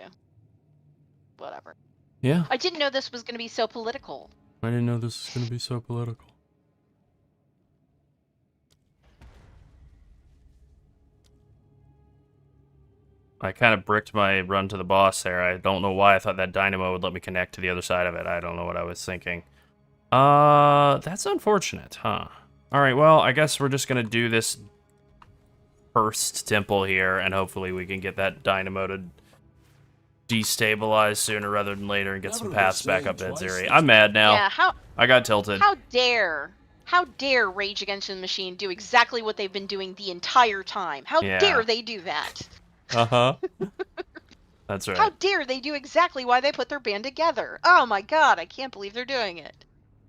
Whatever. Yeah. I didn't know this was going to be so political. I didn't know this was going to be so political. I kind of bricked my run to the boss there. I don't know why I thought that dynamo would let me connect to the other side of it. I don't know what I was thinking. That's unfortunate, huh? Alright, well, I guess we're just gonna do this first temple here, and hopefully we can get that dynamo to destabilize sooner rather than later and get some paths back up to Atziri. I'm mad now. Yeah, I got tilted. How dare Rage Against the Machine do exactly what they've been doing the entire time? How dare they do that? Uh-huh. That's right. How dare they do exactly why they put their band together? Oh my god, I can't believe they're doing it.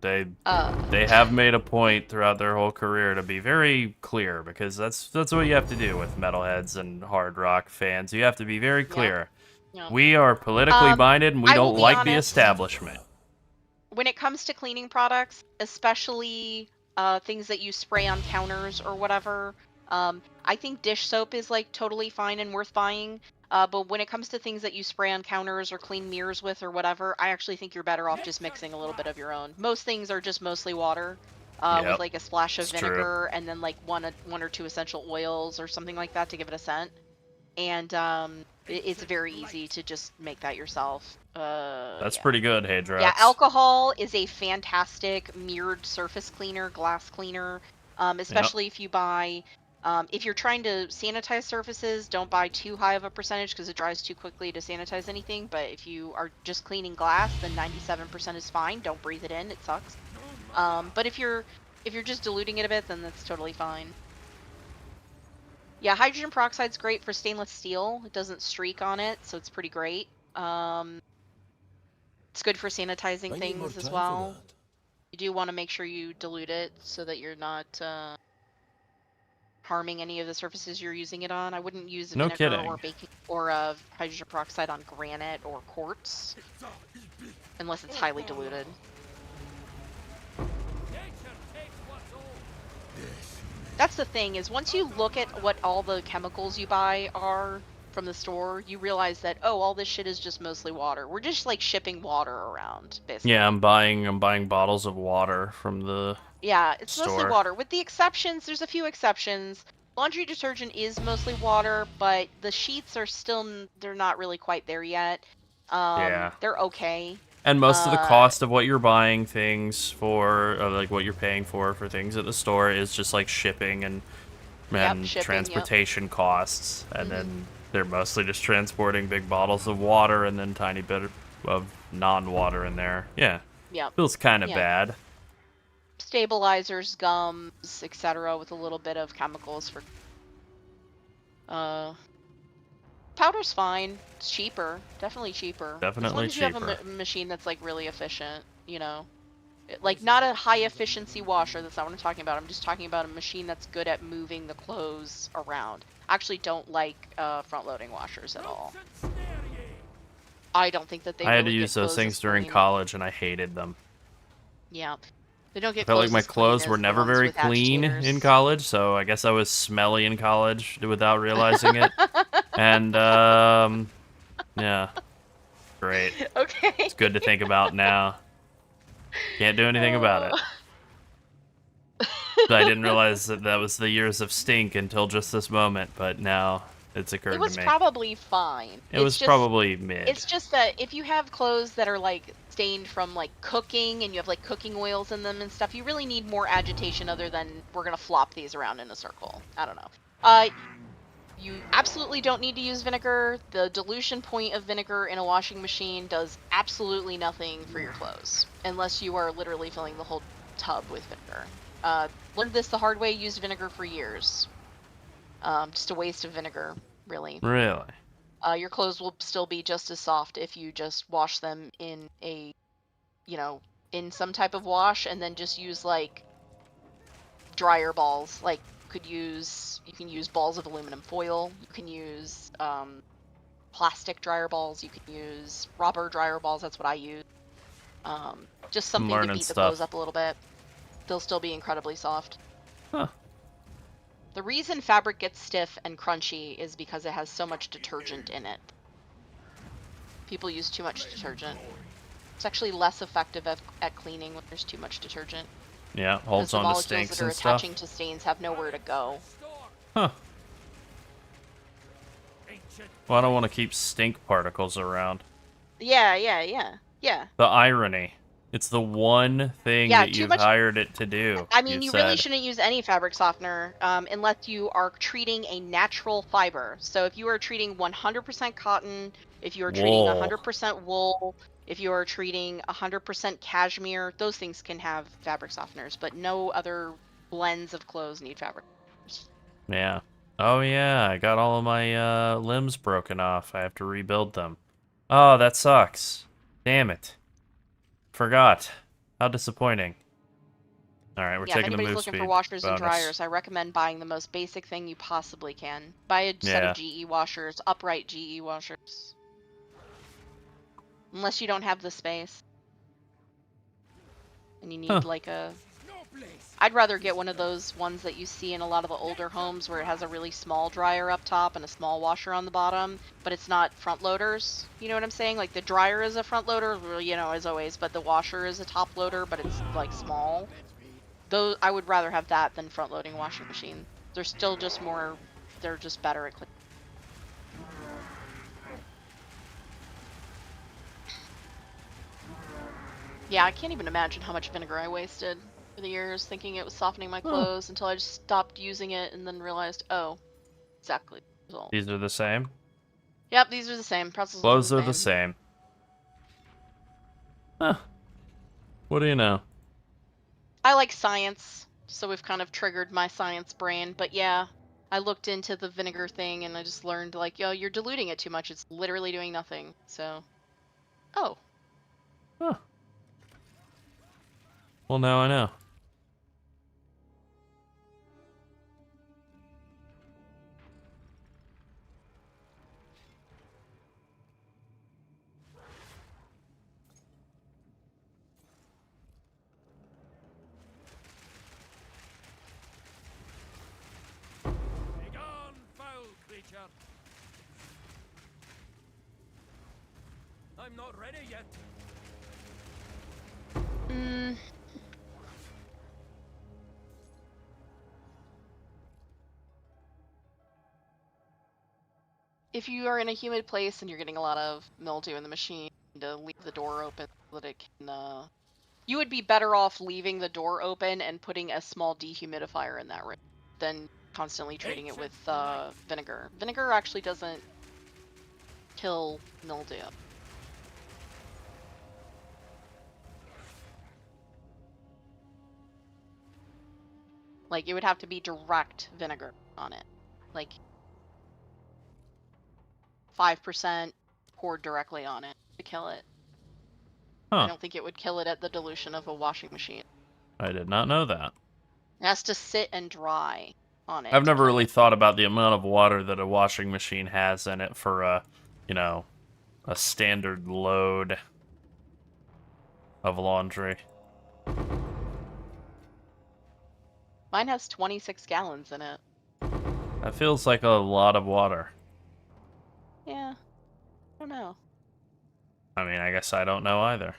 They have made a point throughout their whole career to be very clear, because that's what you have to do with metalheads and hard rock fans. You have to be very clear. Yeah. We are politically minded, and we I will don't be like the honest. establishment. When it comes to cleaning products, especially things that you spray on counters or whatever, I think dish soap is like totally fine and worth buying. But when it comes to things that you spray on counters or clean mirrors with or whatever, I actually think you're better off just mixing a little bit of your own. Most things are just mostly water, with like a splash of It's vinegar and then like one or two essential oils or something like that to give it a scent. And it's very easy to just make that yourself. That's pretty good, Hadrox. Yeah, alcohol is a fantastic mirrored surface cleaner, glass cleaner, especially if you buy. If you're trying to sanitize surfaces, don't buy too high of a percentage because it dries too quickly to sanitize anything. But if you are just cleaning glass, then 97% is fine. Don't breathe it in; it sucks. But if you're just diluting it a bit, then that's totally fine. Yeah, hydrogen peroxide's great for stainless steel. It doesn't streak on it, so it's pretty great. It's good for sanitizing things as well. You do want to make sure you dilute it so that you're not harming any of the surfaces you're using it on. I wouldn't use vinegar or baking or hydrogen peroxide on granite or quartz unless it's highly diluted. That's the thing, is once you look at what all the chemicals you buy are from the store, you realize that, oh, all this shit is just mostly water. We're just like shipping water around, basically. Yeah, I'm buying bottles of water from the Yeah, it's mostly store. water. With the exceptions, there's a few exceptions. Laundry detergent is mostly water, but the sheets are still they're not really quite there yet. Yeah. They're okay. And most of the Uh, cost of what you're buying things for, or like what you're paying for things at the store, is just like shipping and yep, shipping, yep. transportation costs. And Hmm. then they're mostly just transporting big bottles of water and then tiny bit of non-water in there. Yeah, Yep. feels kind of Yeah. bad. Stabilizers, gums, etc., with a little bit of chemicals for. Uh, Powder's fine. It's cheaper, definitely cheaper. As long Definitely as you have a cheaper. machine that's like really efficient, you know. Like not a high efficiency washer. That's not what I'm talking about. I'm just talking about a machine that's good at moving the clothes around. I actually don't like front loading washers at all. I don't think that they I had to really get use those clothes as things during clean. college, and I hated them. Yeah, they don't I get felt like clothes my as clean clothes were as the never ones very with clean in agitators. college, so I guess I was smelly in college without realizing it. And yeah, great. Okay. It's good to think about now. Can't do anything about it. I didn't realize that was the years of stink until just this moment, but now it's occurred It was to me. probably fine. It was probably mid. It's just that if you have clothes that are like stained from like cooking and you have like cooking oils in them and stuff, you really need more agitation other than we're gonna flop these around in a circle. I don't know. You absolutely don't need to use vinegar. The dilution point of vinegar in a washing machine does absolutely nothing for your clothes unless you are literally filling the whole tub with vinegar. Learned this the hard way. Used vinegar for years. Just a waste of vinegar, really. Really? Your clothes will still be just as soft if you just wash them in in some type of wash and then just use like dryer balls. Like you can use balls of aluminum foil. You can use plastic dryer balls. You can use rubber dryer balls. That's what I use. Just I'm something to learning beat the clothes stuff. up a little bit. They'll still be incredibly soft. Huh. The reason fabric gets stiff and crunchy is because it has so much detergent in it. People use too much detergent. It's actually less effective at cleaning when there's too much detergent. Yeah, Because holds the on to molecules stinks that are and stuff. attaching to stains have nowhere to go. Huh. Well, I don't want to keep stink particles around. Yeah. The irony. It's the one thing Yeah, that too you've much. hired it to do. I mean, you really said. shouldn't use any fabric softener unless you are treating a natural fiber. So if you are treating 100% cotton, if you are treating Wool. 100% wool, if you are treating 100% cashmere, those things can have fabric softeners, but no other blends of clothes need fabric softeners. Yeah. Oh yeah, I got all of my limbs broken off. I have to rebuild them. Oh, that sucks. Damn it. Forgot. How disappointing. Alright, we're Yeah, if taking a anybody's move looking for speed washers and bonus. dryers, I recommend buying the most basic thing you possibly can. Buy a set Yeah. of GE washers, upright GE washers. Unless you don't have the space. And you Huh. need like a... I'd rather get one of those ones that you see in a lot of the older homes where it has a really small dryer up top and a small washer on the bottom, but it's not front loaders. You know what I'm saying? Like the dryer is a front loader, as always, but the washer is a top loader, but it's like small. Those I would rather have that than front loading washing machine. They're still just more, they're just better at cleaning. Yeah, I can't even imagine how much vinegar I wasted for the years thinking it was softening my clothes until I just stopped using it and then realized, oh, exactly. These are the same? Yep, these are the same. Pretzels Clothes are are the the same. same. Huh. What do you know? I like science, so we've kind of triggered my science brain. But yeah, I looked into the vinegar thing and I just learned like, yo, you're diluting it too much. It's literally doing nothing. So, oh, Huh. Well, now I know. Begone, foul creature! I'm not ready yet. if you are in a humid place and you're getting a lot of mildew in the machine, to leave the door open so that it can. You would be better off leaving the door open and putting a small dehumidifier in that room than constantly treating it with vinegar. Vinegar actually doesn't kill mildew. Like, it would have to be direct vinegar on it. Like, 5% poured directly on it to kill it. I Huh. don't think it would kill it at the dilution of a washing machine. I did not know that. It has to sit and dry on it. I've to never kill really it. thought about the amount of water that a washing machine has in it for a, you know, a standard load of laundry. Mine has 26 gallons in it. That feels like a lot of water. Yeah. I don't know. I mean, I guess I don't know either.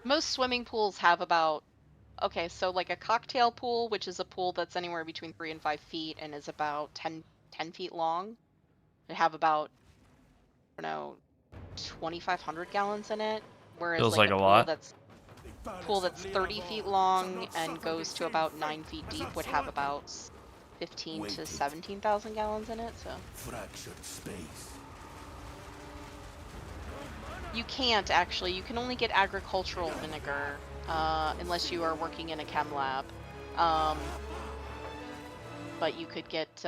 Most swimming pools have about, okay, so like a cocktail pool, which is a pool that's anywhere between 3 and 5 feet and is about 10 feet long, they have about, I don't know, 2,500 gallons in it. Whereas Feels like like a pool lot. that's 30 feet long and goes to about 9 feet deep would have about 15 to 17,000 gallons in it. So Fractured space. you can't actually. You can only get agricultural vinegar unless you are working in a chem lab. But you could get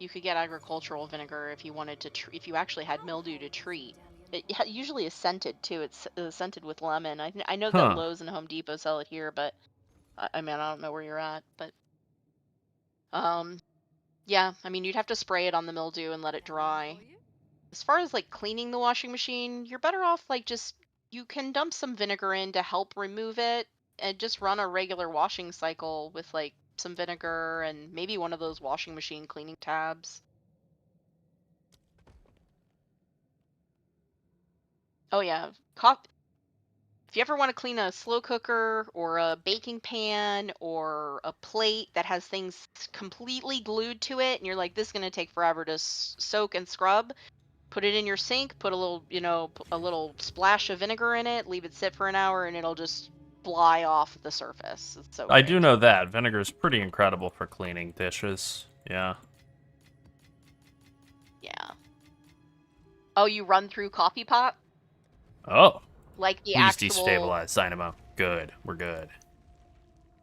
agricultural vinegar if you wanted to. If you actually had mildew to treat. It usually is scented too. It's scented with lemon. I know that Huh. Lowe's and Home Depot sell it here, but I mean I don't know where you're at. But yeah, I mean you'd have to spray it on the mildew and let it dry. As far as like cleaning the washing machine, you're better off like just you can dump some vinegar in to help remove it and just run a regular washing cycle with like some vinegar and maybe one of those washing machine cleaning tabs. Oh yeah, if you ever want to clean a slow cooker or a baking pan or a plate that has things completely glued to it and you're like this is going to take forever to soak and scrub, put it in your sink, put a little, a little splash of vinegar in it, leave it sit for an hour, and it'll just fly off the surface. It's so I great. do know that. Vinegar is pretty incredible for cleaning dishes. Yeah. Yeah. Oh, you run through coffee pot? Oh. Like the Please actual, destabilize Dynamo. Good. We're good.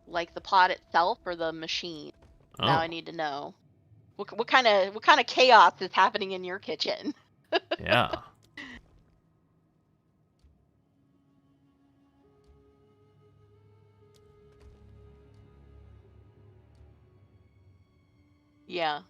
like the pot itself or the machine? Oh. Now I need to know. What kind of chaos is happening in your kitchen? Yeah. Yeah.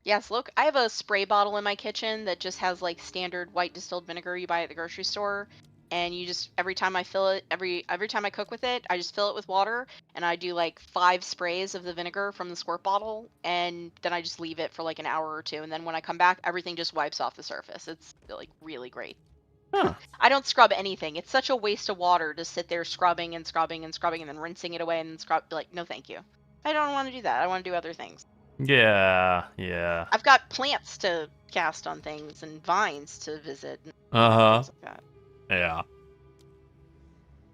Yes, look, I have a spray bottle in my kitchen that just has like standard white distilled vinegar you buy at the grocery store, and you just every time I fill it, every time I cook with it, I just fill it with water and I do like 5 sprays of the vinegar from the squirt bottle, and then I just leave it for like an hour or two, and then when I come back, everything just wipes off the surface. It's like really great. Huh. I don't scrub anything. It's such a waste of water to sit there scrubbing and scrubbing and scrubbing and then rinsing it away and then scrub. Like, no, thank you. I don't want to do that. I want to do other things. Yeah. Yeah. I've got plants to cast on things and vines to visit. And Uh-huh. things like that. Yeah.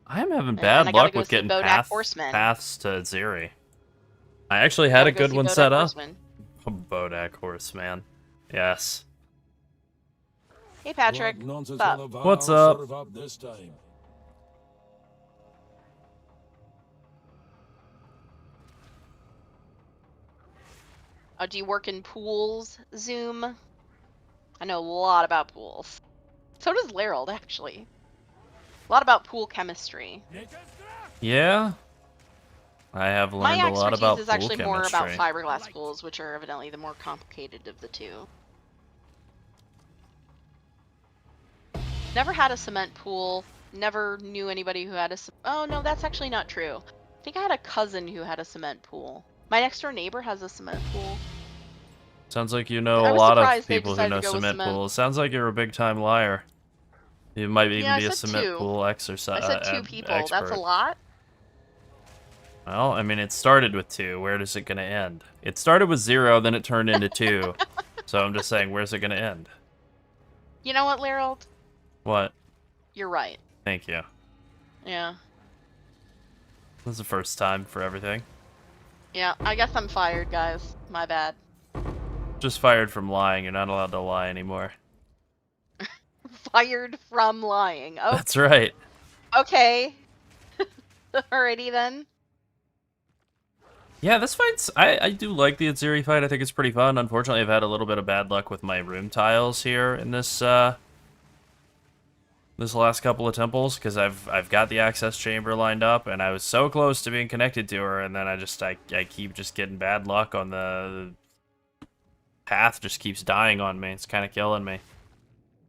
I'm having And bad I gotta luck go with see getting Bodak Horseman. paths to Atziri. I actually had a Gotta go good see one Bodak set up. Horseman. Bodak Horseman. Yes. Hey, Patrick. What nonsense What's up? will the What's Val up? serve up this time? Oh, do you work in pools, Zoom? I know a lot about pools. So does Larold, actually. A lot about pool chemistry. Yeah. I have My learned a lot about expertise is actually pool more about chemistry. fiberglass pools, which are evidently the more complicated of the two. Never had a cement pool. Never knew anybody who had a. Oh no, that's actually not true. I think I had a cousin who had a cement pool. My next door neighbor has a cement pool. Sounds like you know I a was lot of surprised they people who decided know to go with cement cement. pools. Sounds like you're a big time liar. You might even Yeah, I be a said cement 2. pool exercise I said 2 people. expert. That's a lot. Well, I mean, it started with 2. Where is it gonna end? It started with 0, then it turned into 2. So I'm just saying, where's it gonna end? You know what, Larold? What? You're right. Thank you. Yeah. This is the first time for everything. Yeah, I guess I'm fired, guys. My bad. Just fired from lying. You're not allowed to lie anymore. Fired from lying. Oh, That's right. okay. Alrighty then. Yeah, this fight's... I do like the Atziri fight. I think it's pretty fun. Unfortunately, I've had a little bit of bad luck with my room tiles here in this this last couple of temples, because I've got the access chamber lined up, and I was so close to being connected to her, and then I keep just getting bad luck on the path. Just keeps dying on me. It's kind of killing me.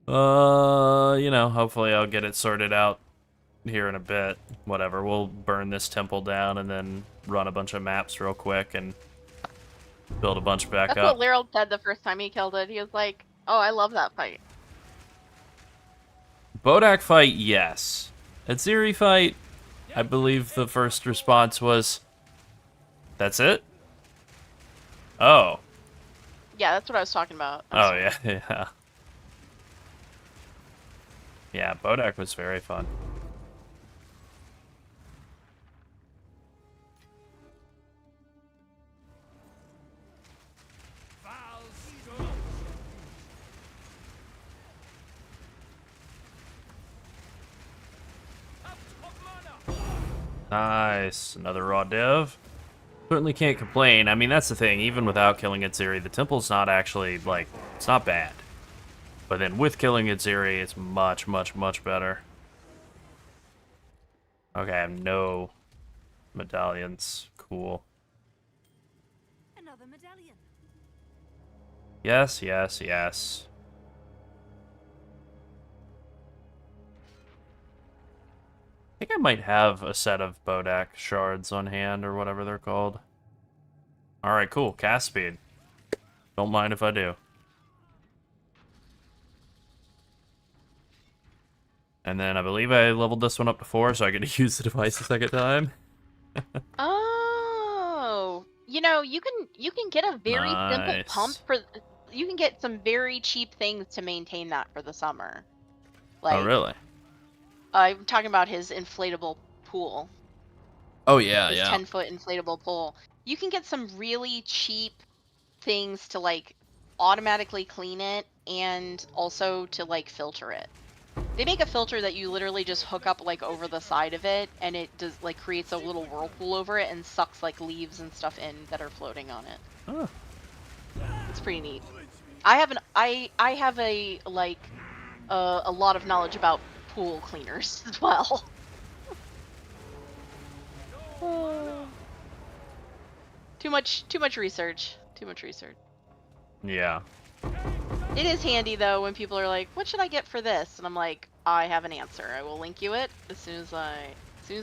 You know, hopefully I'll get it sorted out here in a bit. Whatever, we'll burn this temple down and then run a bunch of maps real quick and build a bunch back That's up. what Larold said the first time he killed it. He was like, "Oh, I love that fight." Bodak fight, yes. Atziri fight, I believe the first response was, "That's it?" Oh. Yeah, that's what I was talking about. Oh, yeah, yeah. Yeah, Bodak was very fun. Nice. Another raw dev. Certainly can't complain. I mean, that's the thing. Even without killing Atziri, the temple's not actually, like, it's not bad. But then with killing Atziri, it's much, much, much better. Okay, I have no medallions. Cool. Another medallion. Yes, yes, yes. I think I might have a set of Bodak shards on hand, or whatever they're called. Alright, cool. Cast speed. Don't mind if I do. And then I believe I leveled this one up to 4, so I get to use the device a second time. Oh, you know, you can get a very simple pump Nice. for. You can get some very cheap things to maintain that for the summer. Like, Oh, really? I'm talking about his inflatable pool. Oh, yeah, His yeah. 10-foot inflatable pool. You can get some really cheap things to like automatically clean it and also to like filter it. They make a filter that you literally just hook up like over the side of it, and it does like creates a little whirlpool over it and sucks like leaves and stuff in that are floating on it. Oh. It's pretty neat. I have a like a lot of knowledge about pool cleaners as well. Too much research. Too much research. Yeah. It is handy though when people are like, "What should I get for this?" And I'm like, "I have an answer. I will link you it as soon as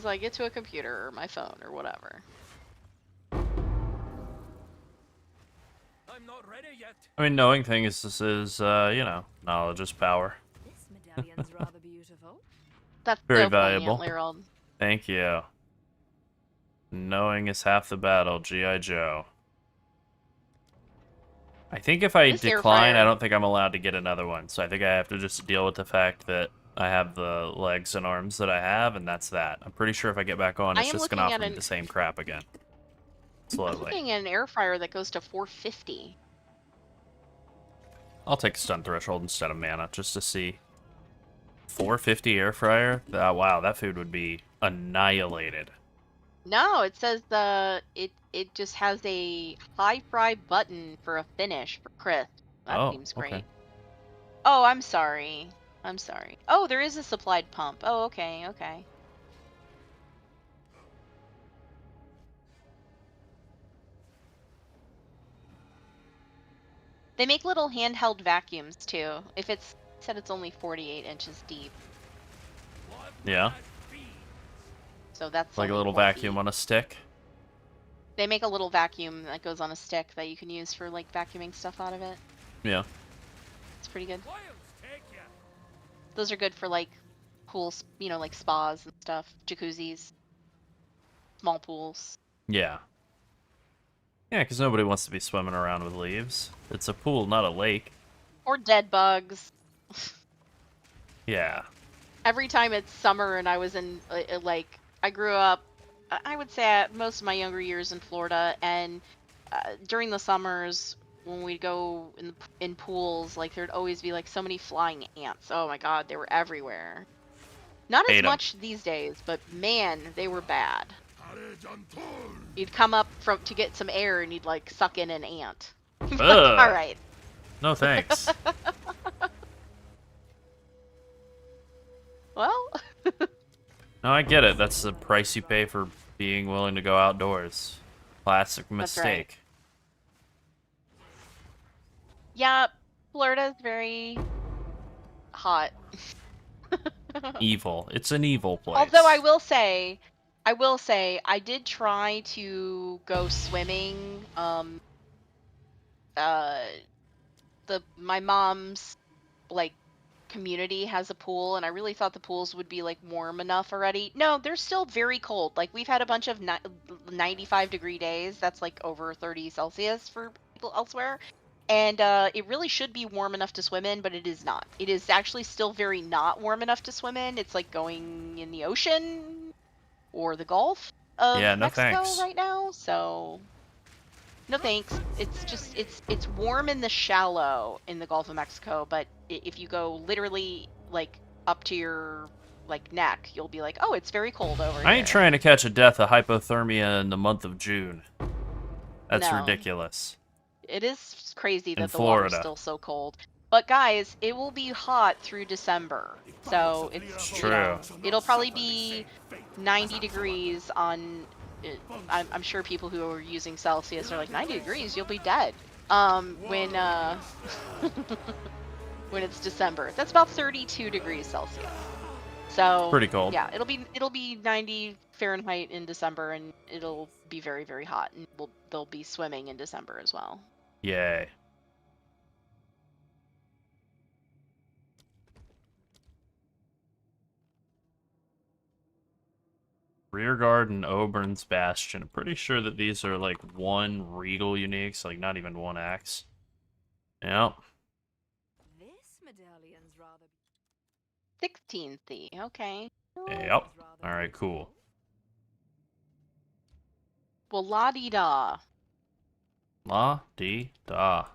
I get to a computer or my phone or whatever." I'm not ready yet. I mean, knowing things is, you know, knowledge is power. This medallion's rather beautiful. That's Very so valuable. poignant, Larold. Thank you. Knowing is half the battle, G.I. Joe. I think if I This air decline, I fryer- don't think I'm allowed to get another one. So I think I have to just deal with the fact that I have the legs and arms that I have, and that's that. I'm pretty sure if I get back on, I it's am just gonna looking offer at me the same crap again. I'm Slowly. looking at an air fryer that goes to 450. I'll take stun threshold instead of mana, just to see. 450 air fryer? Wow, that food would be annihilated. No, it says it just has a high fry button for a finish for Chris. That Oh, seems great. okay. Oh, I'm sorry. I'm sorry. Oh, there is a supplied pump. Oh, okay, okay. They make little handheld vacuums too. If it's said it's only 48 inches deep, Yeah, so that's like a only little 4 vacuum feet. on a stick. They make a little vacuum that goes on a stick that you can use for like vacuuming stuff out of it. Yeah. It's pretty good. Those are good for like pools, you know, like spas and stuff, jacuzzis, small pools. Yeah. Yeah, because nobody wants to be swimming around with leaves. It's a pool, not a lake. Or dead bugs. Yeah. Every time it's summer and I was in, like, I grew up, I would say most of my younger years in Florida, and during the summers when we'd go in pools, like, there'd always be, like, so many flying ants. Oh my god, they were everywhere. Not as Hate 'em. much these days, but man, they were bad. You'd come up to get some air and you'd, like, suck in an ant. Ugh. Alright. No thanks. Well, No, I get it. That's the price you pay for being willing to go outdoors. Classic That's right. mistake. yeah, Florida's very hot. Evil. It's an evil place. Although I will say, I did try to go swimming. My mom's like community has a pool, and I really thought the pools would be like warm enough already. No, they're still very cold. Like we've had a bunch of 95-degree days. That's like over 30 Celsius for people elsewhere. And it really should be warm enough to swim in, but it is not. It is actually still very not warm enough to swim in. It's like going in the ocean or the Gulf of Yeah, no Mexico thanks. right now. So no thanks. It's just it's warm in the shallow in the Gulf of Mexico, but if you go literally like up to your like neck, you'll be like, oh, it's very cold over here. I ain't trying to catch a death of hypothermia in the month of June. That's No. ridiculous. It is crazy In that the water's Florida. still so cold. But guys, it will be hot through December. So it's True. you know, it'll probably be 90 degrees on I'm sure people who are using Celsius are like 90 degrees, you'll be dead. When when it's December. That's about 32 degrees Celsius. So Pretty cold. Yeah, it'll be 90 Fahrenheit in December, and it'll be very, very hot, and they'll be swimming in December as well. Yay. Rearguard and Obern's Bastion. I'm pretty sure that these are like one Regal uniques, like not even one X. Yep. This medallion's rather 16th. Okay. Yep. Alright, cool. Well, la-di-da. La-di-da.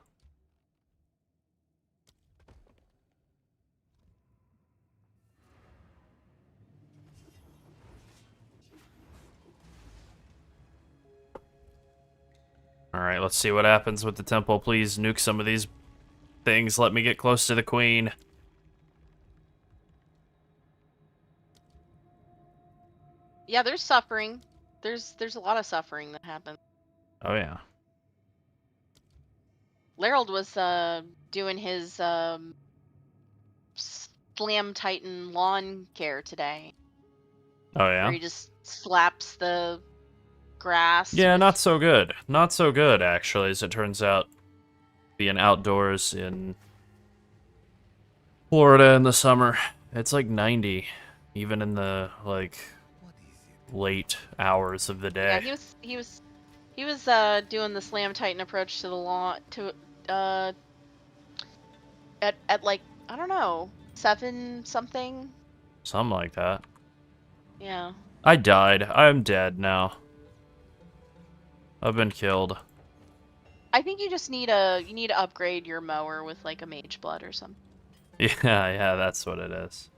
Alright, let's see what happens with the temple. Please nuke some of these things. Let me get close to the queen. Yeah, there's suffering. There's a lot of suffering that happens. Oh, yeah. Lerald was doing his Slam Titan lawn care today. Oh, Where yeah? he just slaps the grass. Yeah, with- not so good. Not so good, actually, as it turns out. Being outdoors in Florida in the summer. It's like 90, even in the, like, late hours of the Yeah, day. he was doing the Slam Titan approach to the lawn at like, I don't know, 7 something. Something like that. Yeah. I died. I'm dead now. I've been killed. I think you just need to upgrade your mower with like a mage blood or something. Yeah, that's what it is.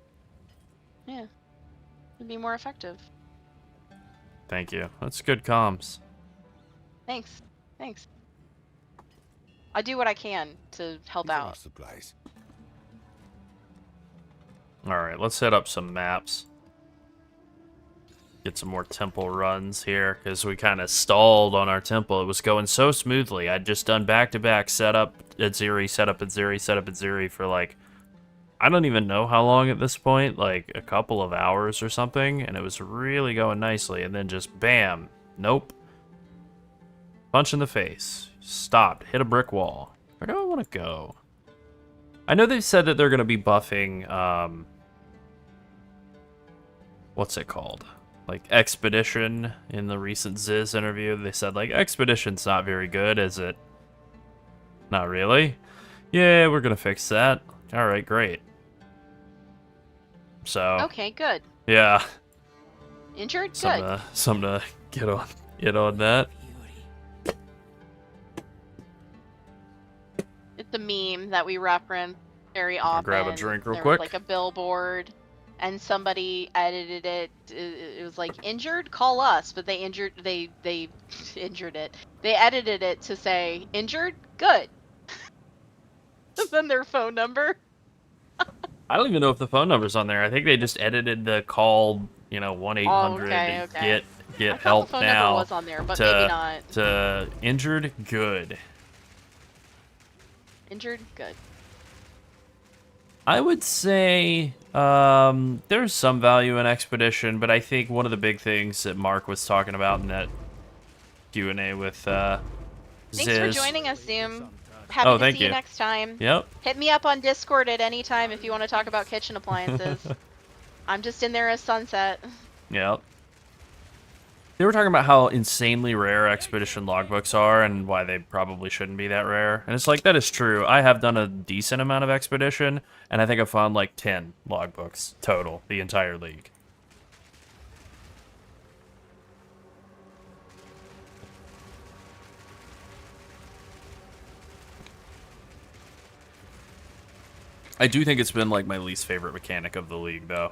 Yeah. It'd be more effective. Thank you. That's good comms. Thanks. I do what I can to help These are our out. supplies. Alright, let's hit up some maps. Get some more temple runs here, because we kind of stalled on our temple. It was going so smoothly. I'd just done back-to-back setup at Atziri for like, I don't even know how long at this point, like a couple of hours or something, and it was really going nicely, and then just bam, nope. Punch in the face. Stopped. Hit a brick wall. Where do I want to go? I know they've said that they're going to be buffing, what's it called? Like, Expedition in the recent Ziz interview. They said, like, Expedition's not very good, is it? Not really? Yeah, we're going to fix that. Alright, great. So... Okay, good. Yeah. Injured? Something Good. to get on that. It's a meme that we reference very often. grab a drink real There quick. was like a billboard, and somebody edited it. It was like injured, call us, but they injured it. They edited it to say injured, good. And then their phone number. I don't even know if the phone number's on there. I think they just edited the call, 1-800 okay. get I thought help the phone now. number was on there, but maybe not. To injured, good. Injured, good. I would say there's some value in Expedition, but I think one of the big things that Mark was talking about in that Q&A with Thanks Ziz. for joining us, Zoom. Happy to thank see you you. next time. Yep. Hit me up on Discord at any time if you want to talk about kitchen appliances. I'm just in there as Sunset. Yep. They were talking about how insanely rare Expedition logbooks are and why they probably shouldn't be that rare. And it's like, that is true. I have done a decent amount of Expedition, and I think I found like 10 logbooks total, the entire league. I do think it's been like my least favorite mechanic of the league, though.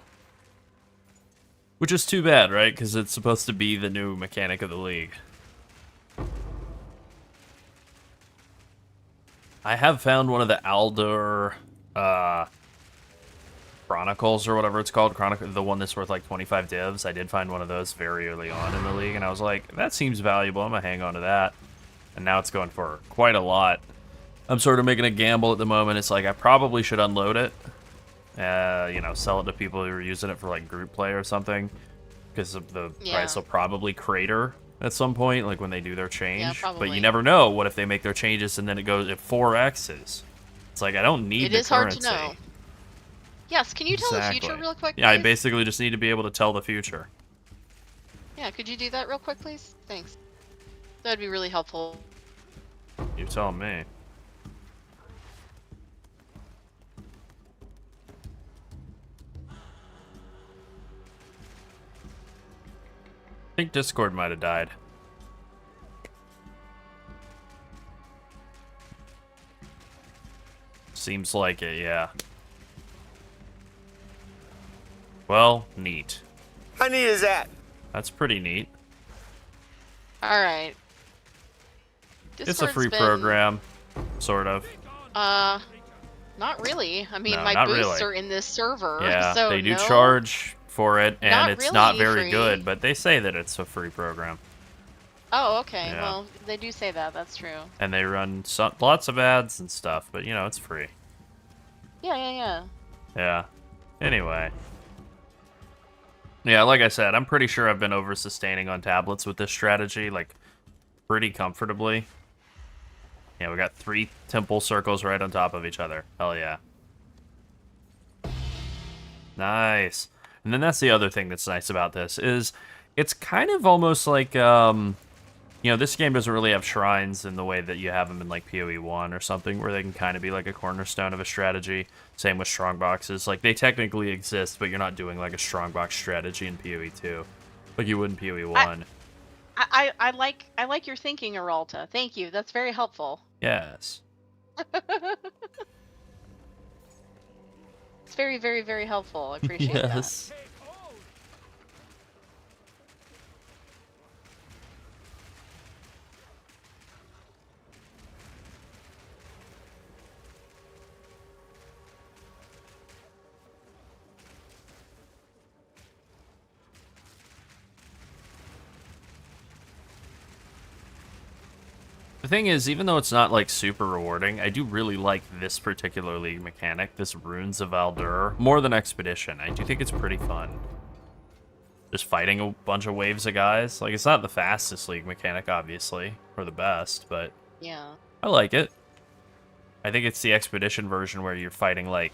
Which is too bad, right? Because it's supposed to be the new mechanic of the league. I have found one of the Aldor Chronicles or whatever it's called. The one that's worth like 25 divs. I did find one of those very early on in the league, and I was like, that seems valuable. I'm going to hang on to that. And now it's going for quite a lot. I'm sort of making a gamble at the moment. It's like, I probably should unload it. Sell it to people who are using it for like group play or something, because the price will probably crater at some point, like when they do their change. Yeah, but probably. you never know. What if they make their changes and then it goes at 4x's? It's like, I don't need the It is hard currency. to know. Yes, can you tell the future real quick, Yeah, I please? basically just need to be able to tell the future. Yeah, could you do that real quick, please? Thanks. That'd be really helpful. You tell me. I think Discord might have died. Seems like it, yeah. Well, neat. How neat is that? That's pretty neat. Alright. It's a free program, sort of. Not really. I mean, No, my not boosts really. are in this server, Yeah, so they do no. charge for it, and Not it's not really very free. good, but they say that it's a free program. Oh, okay. Yeah. Well, they do say that. That's true. And they run lots of ads and stuff, but, it's free. Yeah. Yeah. Anyway. Yeah, like I said, I'm pretty sure I've been over-sustaining on tablets with this strategy, like, pretty comfortably. Yeah, we got 3 temple circles right on top of each other. Hell yeah. Nice. And then that's the other thing that's nice about this, is it's kind of almost like, this game doesn't really have shrines in the way that you have them in, like, PoE 1 or something, where they can kind of be like a cornerstone of a strategy. Same with strongboxes. Like, they technically exist, but you're not doing, like, a strongbox strategy in PoE 2. Like you would in PoE 1. I like your thinking, Aralta. Thank you. That's very helpful. Yes. It's very, very, very helpful. I appreciate that. Yes. The thing is, even though it's not, like, super rewarding, I do really like this particular league mechanic, this Runes of Aldur, more than Expedition. I do think it's pretty fun. just fighting a bunch of waves of guys. Like, it's not the fastest League mechanic, obviously, or the best, but Yeah. I like it. I think it's the Expedition version where you're fighting, like,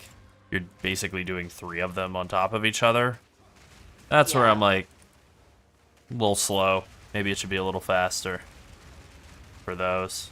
you're basically doing 3 of them on top of each other. That's where Yeah. I'm like, a little slow. Maybe it should be a little faster for those.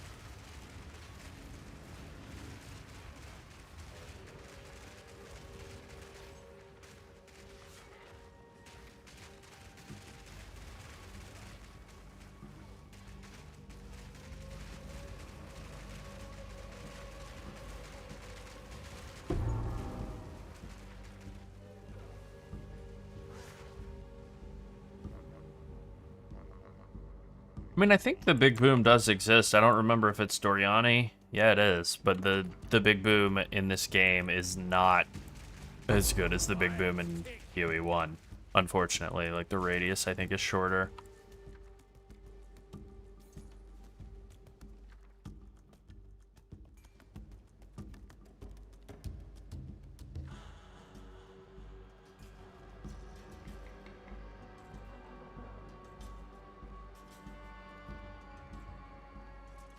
I mean, I think the Big Boom does exist. I don't remember if it's Doriani. Yeah, it is. But the Big Boom in this game is not as good as the Big Boom in PoE 1. Unfortunately, like, the radius, I think, is shorter.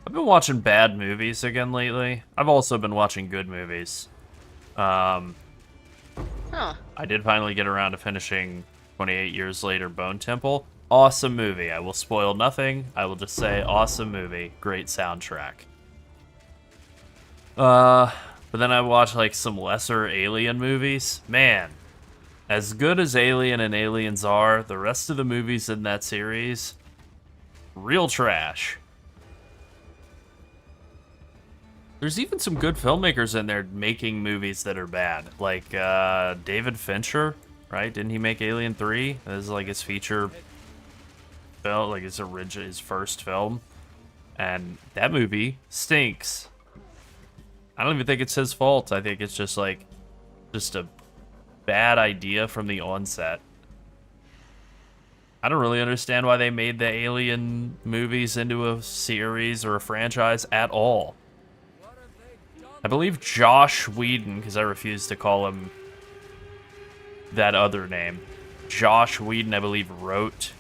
I've been watching bad movies again lately. I've also been watching good movies. Huh. I did finally get around to finishing 28 Years Later Bone Temple. Awesome movie. I will spoil nothing. I will just say awesome movie. Great soundtrack. But then I watched like some lesser Alien movies. Man, as good as Alien and Aliens are, the rest of the movies in that series, real trash. There's even some good filmmakers in there making movies that are bad. Like, David Fincher, right? Didn't he make Alien 3? This is like his feature film, like his first film. And that movie stinks. I don't even think it's his fault. I think it's just like, just a bad idea from the onset. I don't really understand why they made the Alien movies into a series or a franchise at all. I believe Josh Whedon, because I refuse to call him that other name. Josh Whedon, I believe, wrote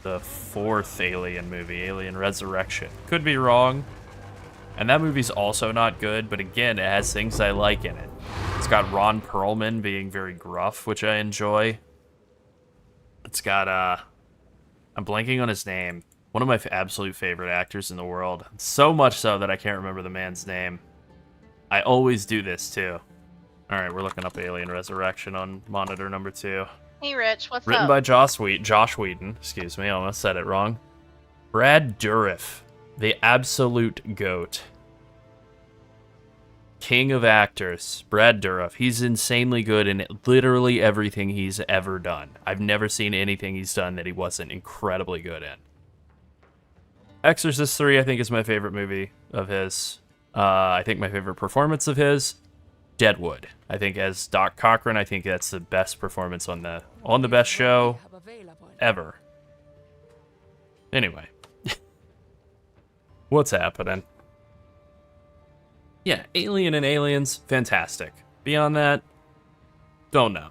the 4th Alien movie, Alien Resurrection. Could be wrong. And that movie's also not good, but again, it has things I like in it. It's got Ron Perlman being very gruff, which I enjoy. It's got, I'm blanking on his name. One of my absolute favorite actors in the world. So much so that I can't remember the man's name. I always do this, too. Alright, we're looking up Alien Resurrection on monitor number 2. Hey, Rich, what's Written up? by Josh Whedon. Excuse me, I almost said it wrong. Brad Dourif, the absolute GOAT. King of actors, Brad Dourif. He's insanely good in literally everything he's ever done. I've never seen anything he's done that he wasn't incredibly good in. Exorcist 3, I think, is my favorite movie of his. I think my favorite performance of his, Deadwood. I think as Doc Cochran, I think that's the best performance on the best show ever. Anyway. What's happening? Yeah, Alien and Aliens, fantastic. Beyond that, don't know.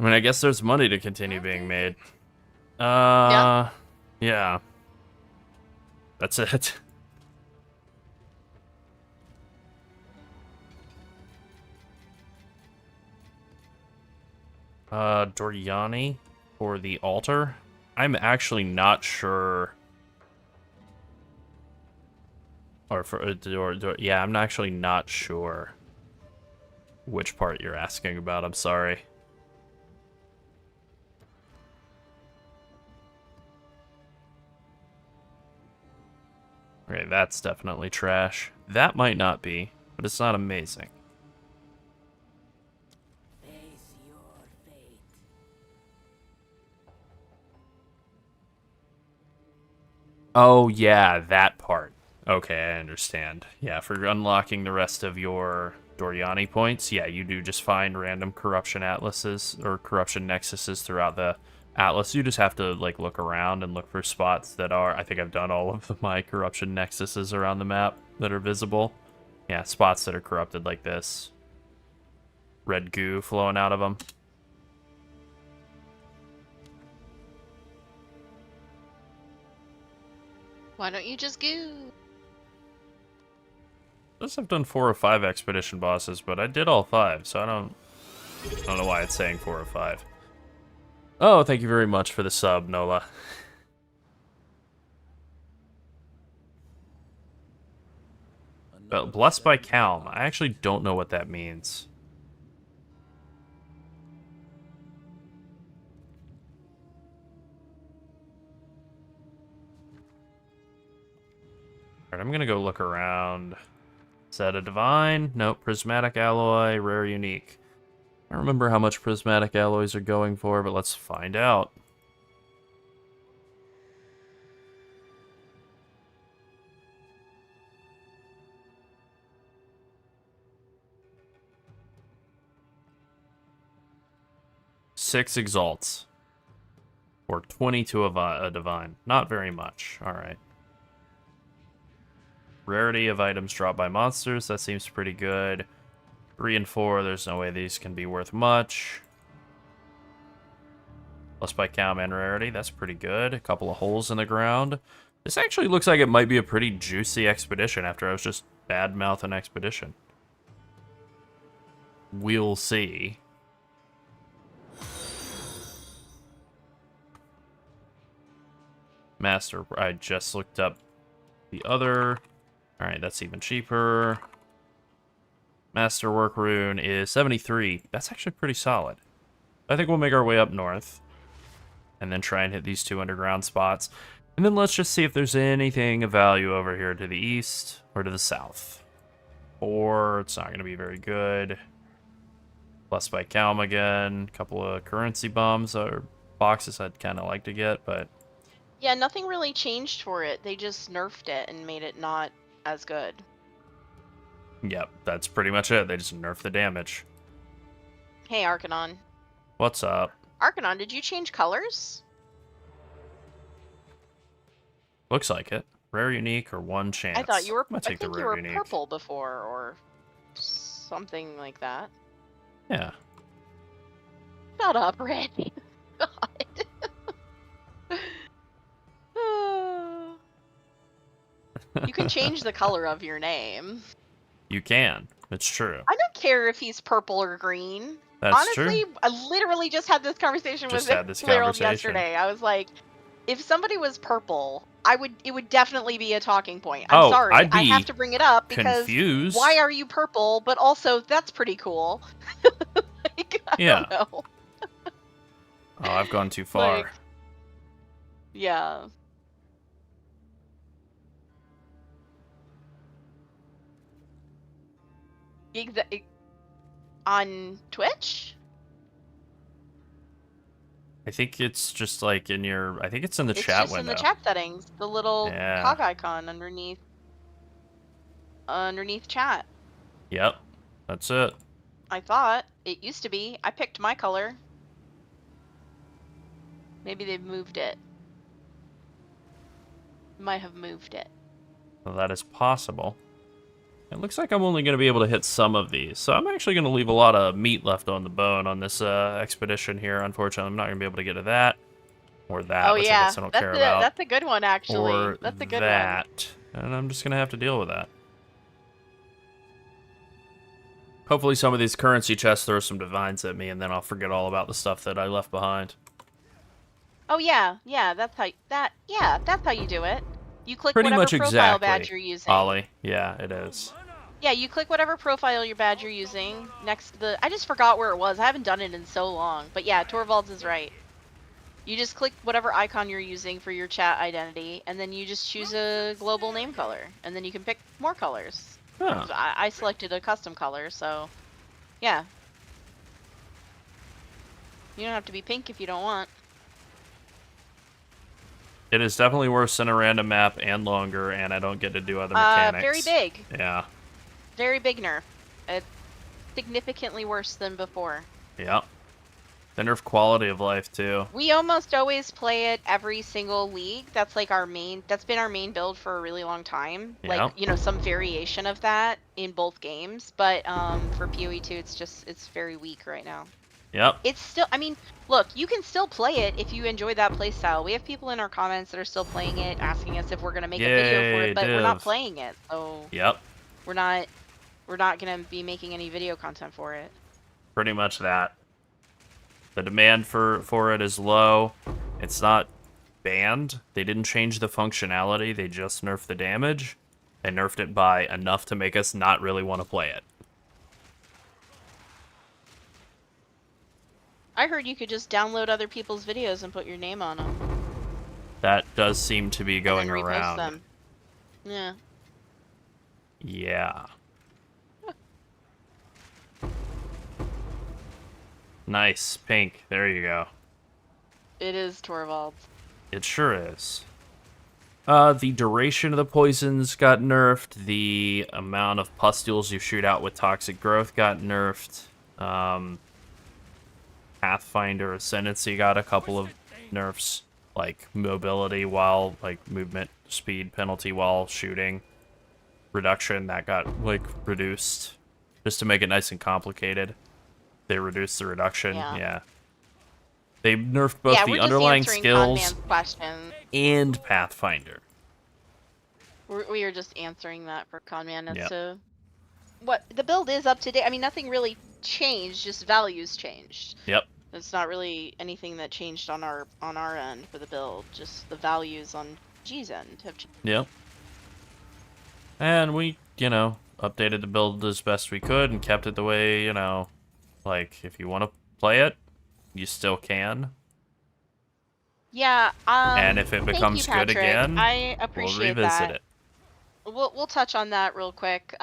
I mean, I guess there's money to continue being made. Yeah. That's it. Doriani for the altar. I'm actually not sure. Or for yeah, I'm actually not sure which part you're asking about. I'm sorry. Okay, that's definitely trash. That might not be, but it's not amazing. Face your fate. Oh, yeah, that part. Okay, I understand. Yeah, for unlocking the rest of your Doriani points, yeah, you do just find random corruption atlases or corruption nexuses throughout the atlas. You just have to like look around and look for spots that are, I think I've done all of my corruption nexuses around the map that are visible. Yeah, spots that are corrupted like this. red goo flowing out of them. Why don't you just go? I've done 4 or 5 expedition bosses, but I did all 5, so I don't know why it's saying 4 or 5. Oh, thank you very much for the sub, Nola. Blessed by Calm. I actually don't know what that means. Alright, I'm gonna go look around. Is that a divine? Nope. Prismatic alloy, rare unique. I don't remember how much prismatic alloys are going for, but let's find out. Six exalts. Or 20 to a divine. Not very much. Alright. Rarity of items dropped by monsters. That seems pretty good. 3 and 4, there's no way these can be worth much. Plus by count and rarity, that's pretty good. A couple of holes in the ground. This actually looks like it might be a pretty juicy expedition after I was just bad-mouthing expedition. We'll see. Master, I just looked up the other. Alright, that's even cheaper. Masterwork rune is 73. That's actually pretty solid. I think we'll make our way up north. And then try and hit these 2 underground spots. And then let's just see if there's anything of value over here to the east or to the south. Or it's not going to be very good. Plus by Calm again. A couple of currency bombs or boxes I'd kind of like to get, but... Yeah, nothing really changed for it. They just nerfed it and made it not as good. Yep, that's pretty much it. They just nerfed the damage. Hey, Arcanon. What's up? Arcanon, did you change colors? Looks like it. Rare unique or 1 chance. I thought you were. I'm gonna I take think the you rare were unique. purple before, or something like that. Yeah. Shut up, Randy. God. You can change the color of your name. You can. It's true. I don't care if he's purple or green. That's Honestly, true. I literally just had this conversation Just with had this Gerald conversation. yesterday. I was like, if somebody was purple, it would definitely be a talking point. I'm sorry, I'd I be have to bring it up because confused. why are you purple? But also, that's pretty cool. Like, I Yeah. don't know. Oh, I've gone too far. Like, yeah. On Twitch? I think it's just like in your... I think it's in the It's chat just window. in the chat settings. The little Yeah. cog icon underneath chat. Yep. That's it. I thought it used to be. I picked my color. Maybe they've moved it. Might have moved it. Well, that is possible. It looks like I'm only going to be able to hit some of these, so I'm actually going to leave a lot of meat left on the bone on this expedition here. Unfortunately, I'm not going to be able to get to that, or that, Oh which I yeah, guess I don't care that's about, that's a good one actually. or That's a good one. that, and I'm just going to have to deal with that. Hopefully some of these currency chests throw some divines at me, and then I'll forget all about the stuff that I left behind. Oh yeah, that's how you do it. You click Pretty whatever much profile exactly, badge you're using. Ollie. Yeah, it is. Yeah, you click whatever profile your badge you're using next to the... I just forgot where it was. I haven't done it in so long. But yeah, Torvalds is right. You just click whatever icon you're using for your chat identity, and then you just choose a global name color. And then you can pick more colors. Huh. So I selected a custom color, so... Yeah. You don't have to be pink if you don't want. It is definitely worse than a random map and longer, and I don't get to do other mechanics. Very big. Yeah. Very big nerf. It's significantly worse than before. Yeah. They nerf quality of life too. We almost always play it every single league. That's like that's been our main build for a really long time. Like, Yeah. you know, some variation of that in both games. But for PoE2, it's very weak right now. Yep. It's still, I mean, look, you can still play it if you enjoy that playstyle. We have people in our comments that are still playing it, asking us if we're gonna make a video for Yay, it, but we're not div. playing it, so Yep. we're not gonna be making any video content for it. Pretty much that. The demand for it is low. It's not banned. They didn't change the functionality. They just nerfed the damage. They nerfed it by enough to make us not really want to play it. I heard you could just download other people's videos and put your name on them. That does seem to be going and then repost around. them. Yeah. Yeah. Nice. Pink. There you go. It is Torvald. It sure is. The duration of the poisons got nerfed. The amount of pustules you shoot out with toxic growth got nerfed. Pathfinder Ascendancy got a couple of nerfs, like mobility while, like movement speed penalty while shooting. Reduction, that got, like, reduced. Just to make it nice and complicated. They reduced the reduction, yeah. They nerfed both the underlying skills and Pathfinder. We are just answering that for Conman as to what the build is up to date. I mean, nothing really changed, just values changed. Yep. It's not really anything that changed on our end for the build. Just the values on G's end have changed. Yep. And we, updated the build as best we could and kept it the way, like, if you want to play it, you still can. Yeah. And if it becomes good again, I appreciate we'll revisit that. it. We'll touch on that real quick.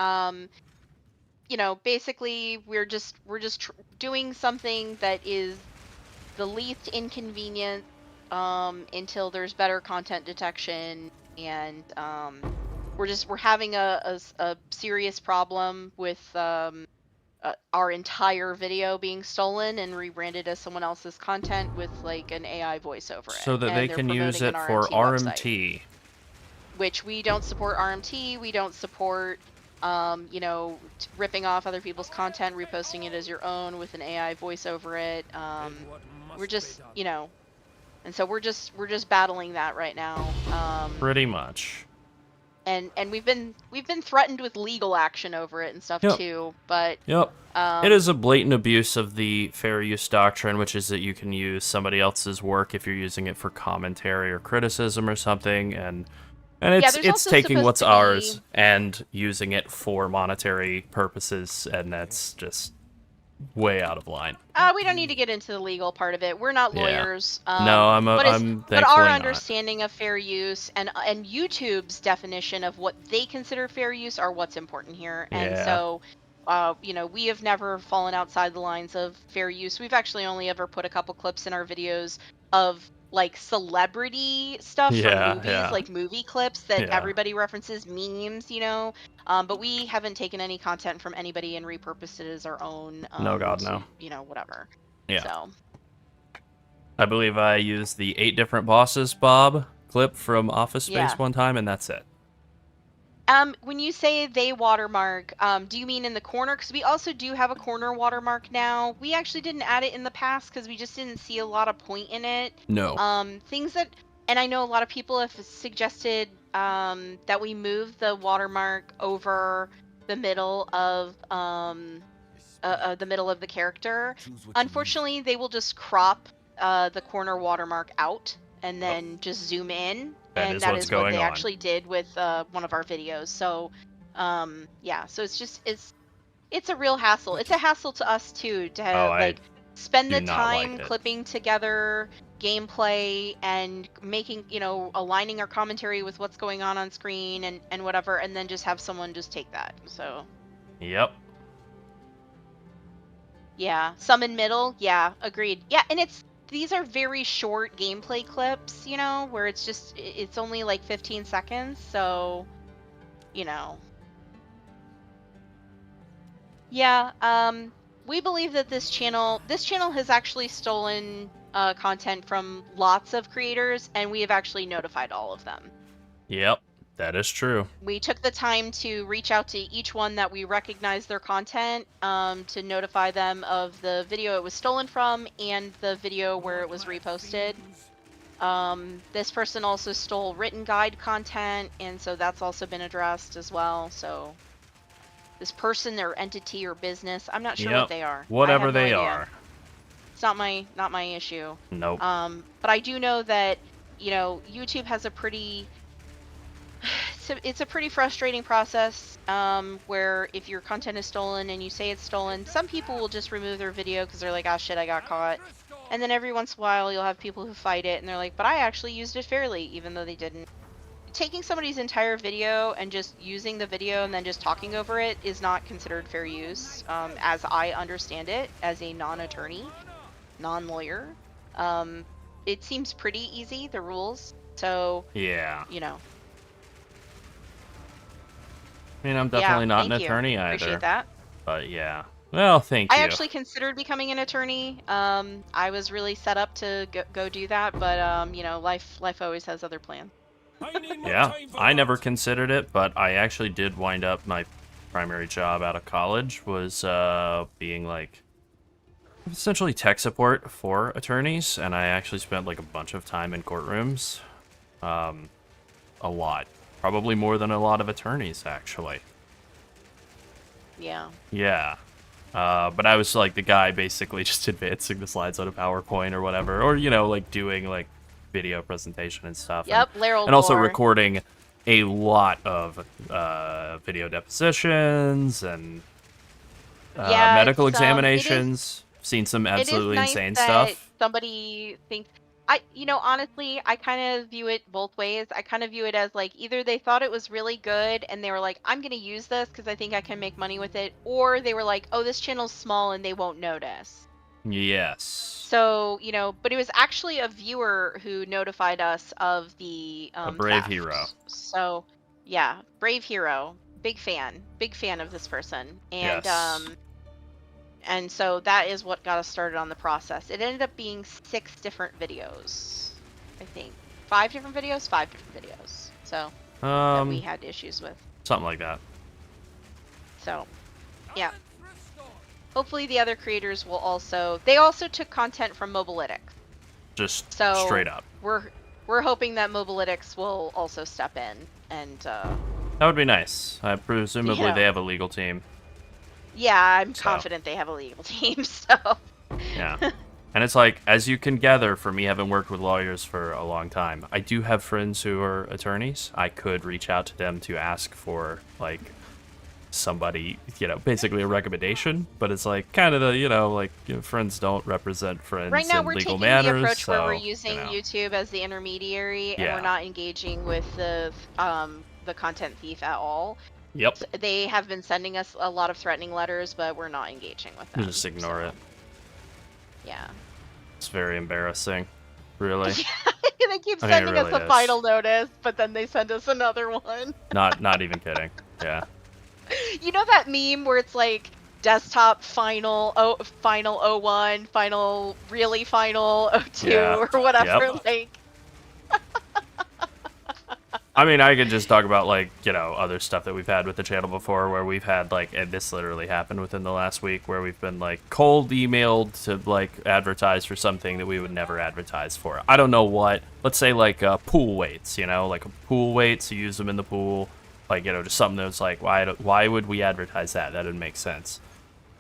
Basically we're just doing something that is the least inconvenient until there's better content detection, and we're having a serious problem with our entire video being stolen and rebranded as someone else's content with like an AI voice over it. So that they can use it for RMT. Which we don't support RMT, we don't support ripping off other people's content, reposting it as your own with an AI voice over it. We're just, and so we're just battling that right now. Pretty much. And we've been threatened with legal action over it and stuff too, but it is a blatant abuse of the fair use doctrine, which is that you can use somebody else's work if you're using it for commentary or criticism or something, and it's taking what's ours and using it for monetary purposes, and that's just way out of line. We don't need to get into the legal part of it. We're not lawyers. No, I'm thankfully but our not. understanding of fair use and YouTube's definition of what they consider fair use are what's important here. And so, we have never fallen outside the lines of fair use. We've actually only ever put a couple clips in our videos of like celebrity stuff from movies, like movie clips that everybody references, memes, but we haven't taken any content from anybody and repurposed it as our own. No, God, no. Whatever. Yeah. So. I believe I used the 8 different bosses Bob clip from Office Space one time, and that's it. When you say they watermark, do you mean in the corner? Because we also do have a corner watermark now. We actually didn't add it in the past because we just didn't see a lot of point in it. No. Things that, and I know a lot of people have suggested that we move the watermark over the middle of the character. Unfortunately, they will just crop the corner watermark out and then just zoom in. And that is what they actually did with one of our videos. So, so it's a real hassle. It's a hassle to us too to spend the time clipping together gameplay and making, aligning our commentary with what's going on screen and whatever, and then just have someone just take that. So. Yep. Yeah, some in middle. Yeah, agreed. Yeah, and these are very short gameplay clips, where it's only like 15 seconds, so, Yeah, we believe that this channel has actually stolen content from lots of creators, and we have actually notified all of them. Yep, that is true. We took the time to reach out to each one that we recognized their content, to notify them of the video it was stolen from and the video where it was reposted. This person also stole written guide content, and so that's also been addressed as well. So this person, their entity or business, I'm not sure what they are. Whatever I have no they idea. are. It's not my issue. Nope. But I do know that, you know, YouTube has a pretty it's a pretty frustrating process, where if your content is stolen and you say it's stolen, some people will just remove their video because they're like, ah, shit, I got caught. And then every once in a while, you'll have people who fight it, and they're like, but I actually used it fairly, even though they didn't. Taking somebody's entire video and just using the video and then just talking over it is not considered fair use, as I understand it, as a non-attorney, non-lawyer. It seems pretty easy, the rules. So, Yeah. you know. I mean, I'm definitely not an thank you. attorney either. Appreciate that. But yeah. Well, thank you. I actually considered becoming an attorney. I was really set up to go do that, but you know, life always has other plans. I need more Yeah, time for I that. never considered it, but I actually did wind up, my primary job out of college was being like essentially tech support for attorneys, and I actually spent like a bunch of time in courtrooms. A lot. Probably more than a lot of attorneys, actually. Yeah. Yeah. But I was like the guy basically just advancing the slides on a PowerPoint or whatever, or, you know, like doing like video presentation and stuff. Yep, Laryl and also Moore. recording a lot of video depositions and Yeah, medical it's, examinations. Seen some absolutely it is nice insane that stuff. somebody thinks, you know, honestly, I kind of view it both ways. I kind of view it as like either they thought it was really good and they were like, I'm going to use this because I think I can make money with it, or they were like, oh, this channel's small and they won't notice. Yes. So, you know, but it was actually a viewer who notified us of the A brave theft. hero. So, yeah, brave hero, big fan of this person, and Yes. and so that is what got us started on the process. It ended up being 6 different videos, I think, 5 different videos. So that we had issues with. Something like that. So, yeah. Hopefully the other creators will also. They also took content from Mobilytics. Just So straight up. We're hoping that Mobilytics will also step in and. That would be nice. Presumably Yeah. they have a legal team. Yeah, I'm So. confident they have a legal team. So. Yeah. And it's like, as you can gather from me having worked with lawyers for a long time, I do have friends who are attorneys. I could reach out to them to ask for, like, somebody, you know, basically a recommendation. But it's like, kind of the, you know, like, you know, friends don't represent friends Right now in we're legal taking manners. the approach where so, we're using you know. YouTube as the intermediary, and Yeah. we're not engaging with the content thief at all. Yep. They have been sending us a lot of threatening letters, but we're not engaging with them. Just ignore so, it. Yeah. It's very embarrassing. Really. They keep I mean, it sending really us a is. final notice, but then they send us another one. Not even kidding. Yeah. You know that meme where it's like desktop final 01, final really final 02 Yeah. or whatever. Yep. Like, I mean, I could just talk about, like, you know, other stuff that we've had with the channel before, where we've had, like, and this literally happened within the last week, where we've been, like, cold emailed to, like, advertise for something that we would never advertise for. I don't know what. Let's say, like, pool weights, you know, like pool weights, you use them in the pool. Like, you know, just something that's like, why would we advertise that? That didn't make sense.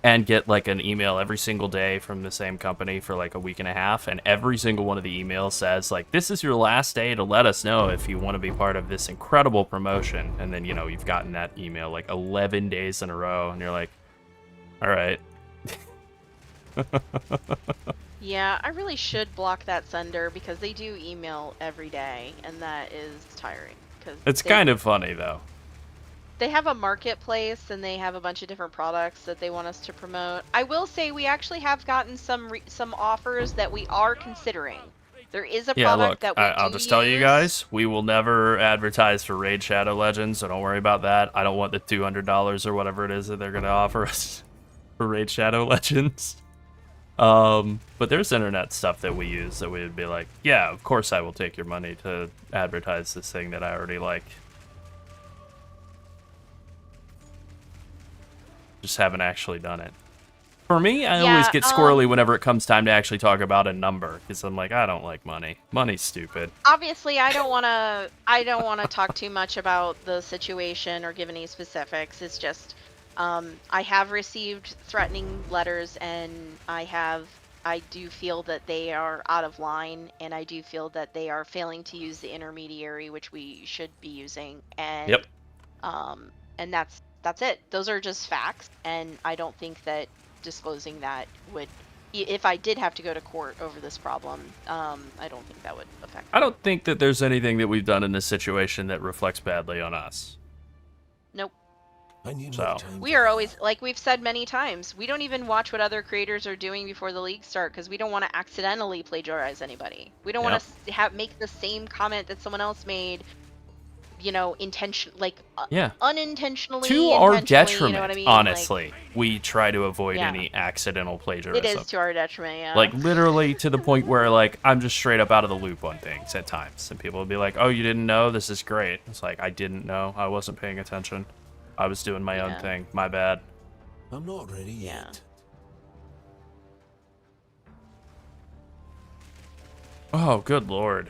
And get, like, an email every single day from the same company for, like, a week and a half, and every single one of the emails says, like, this is your last day to let us know if you want to be part of this incredible promotion. And then, you know, you've gotten that email, like, 11 days in a row, and you're like, all right. yeah, I really should block that sender because they do email every day, and that is tiring. Because It's kind of funny, though. they have a marketplace and they have a bunch of different products that they want us to promote. I will say we actually have gotten some offers that we are considering. There is a Yeah, product look, that we I'll do just tell you use. guys, we will never advertise for Raid Shadow Legends, so don't worry about that. I don't want the $200 or whatever it is that they're going to offer us. for Raid Shadow Legends. But there's internet stuff that we use that we would be like, yeah, of course I will take your money to advertise this thing that I already like. Just haven't actually done it. For me, I always get squirrely whenever it comes time to actually talk about a number, because I'm like, I don't like money. Money's stupid. Obviously, I don't want to talk too much about the situation or give any specifics. It's just I have received threatening letters, and I do feel that they are out of line, and I do feel that they are failing to use the intermediary, which we should be using. And Yep. And that's it. Those are just facts, and I don't think that disclosing that would, if I did have to go to court over this problem, I don't think that would affect me. I don't think that there's anything that we've done in this situation that reflects badly on us. Nope. I need So. more time. We are always, like we've said many times, we don't even watch what other creators are doing before the league start, because we don't want to accidentally plagiarize anybody. We don't want to make the same comment that someone else made, unintentionally. To our intentionally, detriment, you know what I mean? honestly. We try to avoid any accidental plagiarism. It is to our detriment, yeah. Like, literally to the point where, like, I'm just straight up out of the loop on things at times. And people will be like, oh, you didn't know? This is great. It's like, I didn't know. I wasn't paying attention. I was doing my own thing. My bad. I'm not ready yet. Oh, good lord.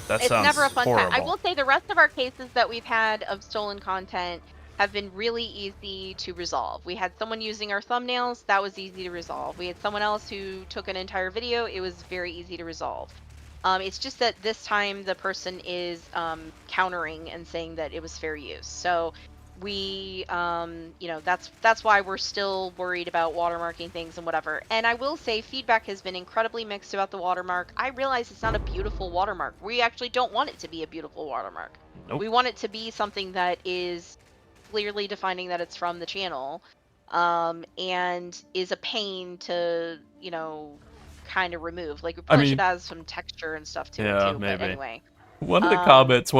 That It's sounds never a fun horrible. time. I will say the rest of our cases that we've had of stolen content have been really easy to resolve. We had someone using our thumbnails, that was easy to resolve. We had someone else who took an entire video, it was very easy to resolve. It's just that this time the person is countering and saying that it was fair use. So we, that's why we're still worried about watermarking things and whatever. And I will say feedback has been incredibly mixed about the watermark. I realize it's not a beautiful watermark. We actually don't want it to be a beautiful watermark. Nope. We want it to be something that is clearly defining that it's from the channel, and is a pain to, kind of remove. Like, we probably should add some texture and stuff to it too, maybe. but anyway. One of the comments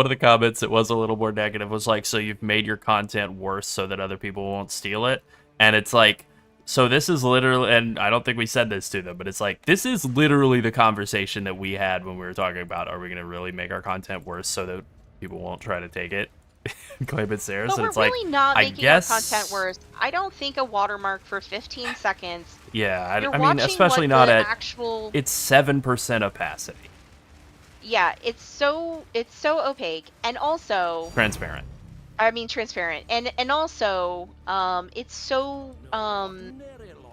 that was a little more negative was like, so you've made your content worse so that other people won't steal it. And it's like, so this is literally, and I don't think we said this to them, but it's like, this is literally the conversation that we had when we were talking about, are we going to really make our content worse so that people won't try to take it and claim it's theirs? But And we're it's really like, not I making guess, our content worse. I don't think a watermark for 15 seconds. Yeah, I mean, watching especially what not the at, actual... it's 7% opacity. Yeah, it's so opaque, and also Transparent. transparent, and also it's so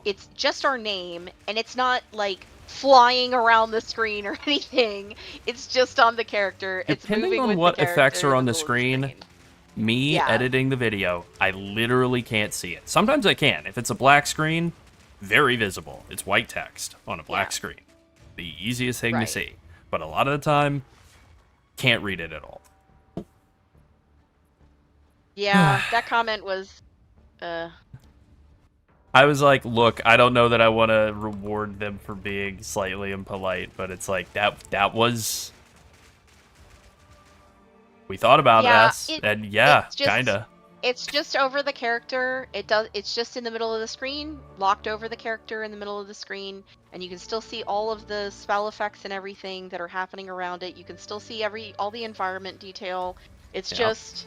it's just our name, and it's not like flying around the screen or anything. It's just on the character. It's Depending moving on with what the effects are character on in the middle of screen, me editing the video, I literally can't see it. Sometimes I can. If it's a black screen, very visible. It's white text on a black screen. The easiest thing to see. But a lot of the time, can't read it at all. Yeah, that comment was I was like, look, I don't know that I want to reward them for being slightly impolite, but it's like, that was... We thought about us, and kinda. It's just over the character. It's just in the middle of the screen, locked over the character in the middle of the screen, and you can still see all of the spell effects and everything that are happening around it. You can still see all the environment detail. It's just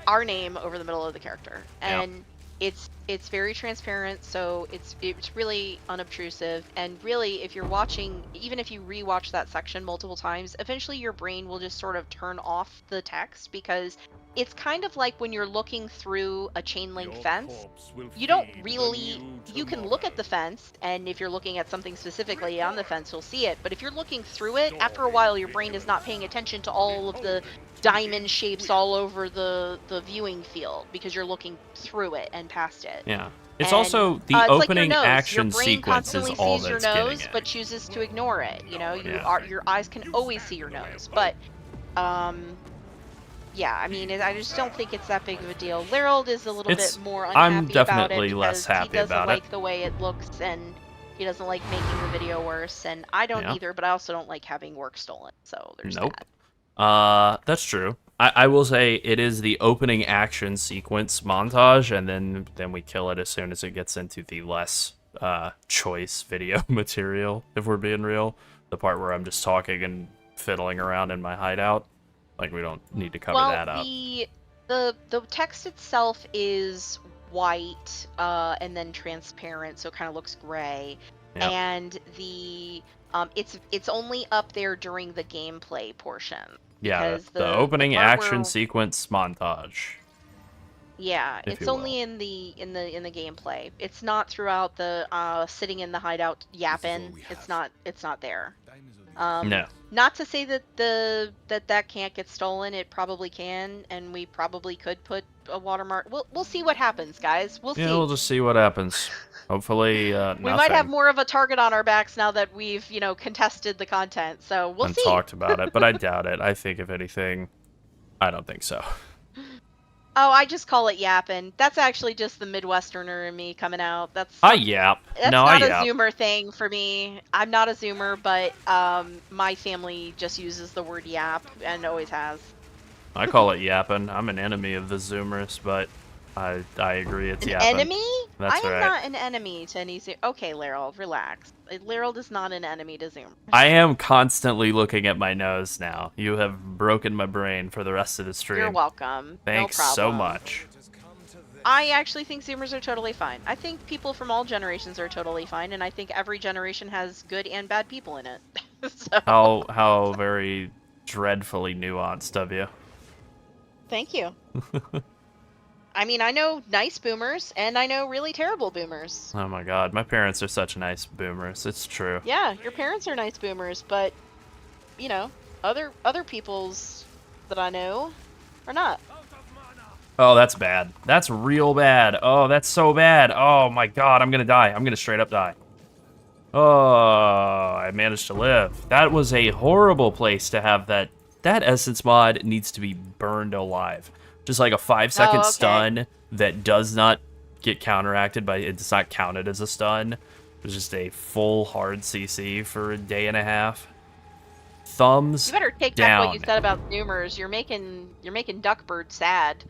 our name over the middle of the character, and it's very transparent, so it's really unobtrusive. And really, if you're watching, even if you rewatch that section multiple times, eventually your brain will just sort of turn off the text, because it's kind of like when you're looking through a chain link fence. You don't really, you can look at the fence, and if you're looking at something specifically on the fence, you'll see it. But if you're looking through it, after a while, your brain is not paying attention to all of the diamond shapes all over the viewing field, because you're looking through it and past it. Yeah. It's also the opening action sequence is all that's your getting nose, it. but chooses to ignore it. Your eyes can always see your nose, but I just don't think it's that big of a deal. Lerald is a little bit more unhappy I'm definitely about it, less happy about it. he doesn't like the way it looks, and he doesn't like making the video worse, and I don't either, but I also don't like having work stolen, so there's that. That's true. I will say it is the opening action sequence montage, and then we kill it as soon as it gets into the less choice video material, if we're being real. The part where I'm just talking and fiddling around in my hideout. Like, we don't need to cover that up. The text itself is white and then transparent, so it kind of looks gray. Yep. And it's only up there during the gameplay portion. Yeah, because the opening part action where- sequence montage. Yeah, if it's you will. only in the gameplay. It's not throughout the sitting in the hideout yapping. we It's have. not there. Time is of the No. Not to say that that can't get stolen. It probably can, and we probably could put a watermark. We'll see what happens, guys. We'll Yeah, see. we'll just see what happens. Hopefully, nothing. We might have more of a target on our backs now that we've, contested the content. So we'll and see. talked about it, but I doubt it. I think, if anything, I don't think so. Oh, I just call it yapping. That's actually just the Midwesterner in me coming out. That's I yap. That's No, I not a yap. Zoomer thing for me. I'm not a Zoomer, but my family just uses the word yap and always has. I call it yapping. I'm an enemy of the Zoomers, but I agree it's An yapping. enemy? That's I am right. not an enemy to any Zoom. Okay, Laryl, relax. Laryl is not an enemy to Zoom. I am constantly looking at my nose now. You have broken my brain for the rest of the stream. You're welcome. Thanks no problem. so much. I actually think Zoomers are totally fine. I think people from all generations are totally fine, and I think every generation has good and bad people in it. So, How very dreadfully nuanced of you. thank you. I mean, I know nice boomers, and I know really terrible boomers. Oh my god, my parents are such nice boomers. It's true. Yeah, your parents are nice boomers, but other people's that I know are not. Oh, that's bad. That's real bad. Oh, that's so bad. Oh my god, I'm gonna die. I'm gonna straight up die. Oh, I managed to live. That was a horrible place to have that. That essence mod needs to be burned alive. Just like a 5-second okay. stun that does not get counteracted by, it's not counted as a stun. It was just a full hard CC for a day and a half. Thumbs You better take down. back what you said about Zoomers. You're making Duckbird sad.